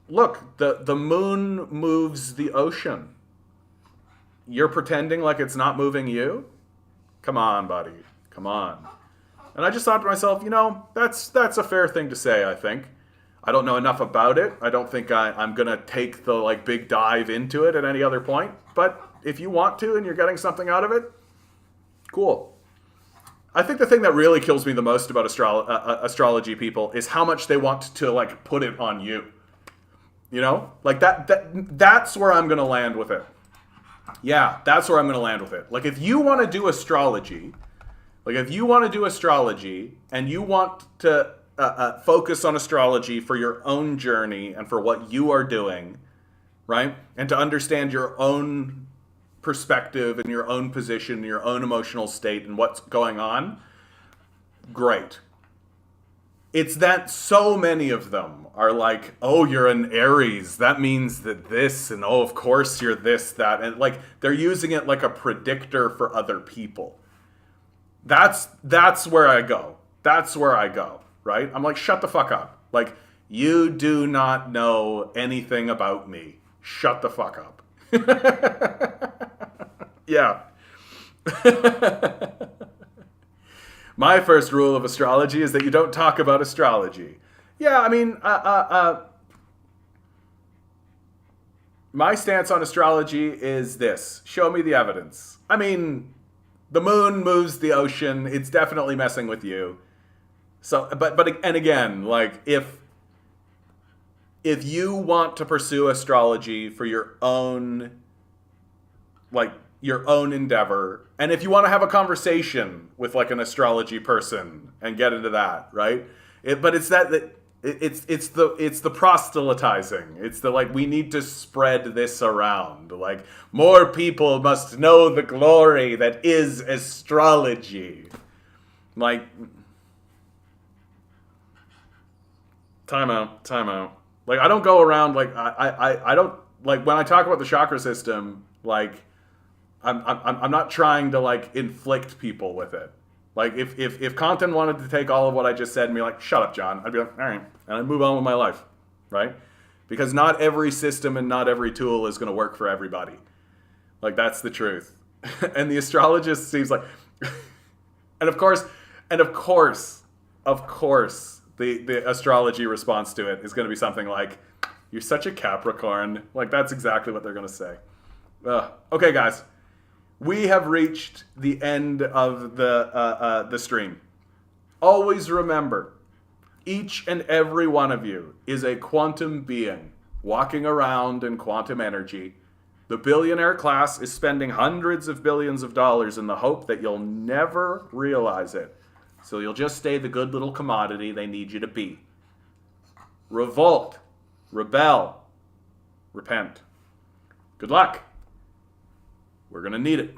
Speaker 1: look, the moon moves the ocean. You're pretending like it's not moving you? Come on, buddy. Come on. And I just thought to myself, that's a fair thing to say, I think. I don't know enough about it. I don't think I'm going to take the like big dive into it at any other point. But if you want to and you're getting something out of it, cool. I think the thing that really kills me the most about astrology people is how much they want to like put it on you. Like that's where I'm going to land with it. Yeah, that's where I'm going to land with it. Like if you want to do astrology, and you want to focus on astrology for your own journey and for what you are doing, right? And to understand your own perspective and your own position, your own emotional state and what's going on, great. It's that so many of them are like, oh, you're an Aries. That means that this, and oh, of course you're this, that. And like they're using it like a predictor for other people. That's where I go. That's where I go, right? I'm like, shut the fuck up. Like, you do not know anything about me. Shut the fuck up. Yeah. My first rule of astrology is that you don't talk about astrology. Yeah, I mean, my stance on astrology is this. Show me the evidence. I mean, the moon moves the ocean. It's definitely messing with you. So, and again, like if you want to pursue astrology for your own endeavor, and if you want to have a conversation with like an astrology person and get into that, right? But it's that It's the proselytizing. It's the like we need to spread this around. Like more people must know the glory that is astrology. Like time out. Like I don't go around like I don't like when I talk about the chakra system, like I'm not trying to like inflict people with it. Like if Compton wanted to take all of what I just said and be like, shut up, John, I'd be like, all right, and I'd move on with my life, right? Because not every system and not every tool is going to work for everybody. Like that's the truth. And the astrologist seems like, and of course, the astrology response to it is going to be something like, "You're such a Capricorn." Like that's exactly what they're going to say. Okay, guys. We have reached the end of the stream. Always remember, each and every one of you is a quantum being walking around in quantum energy. The billionaire class is spending hundreds of billions of dollars in the hope that you'll never realize it. So you'll just stay the good little commodity they need you to be. Revolt, rebel, repent. Good luck. We're going to need it.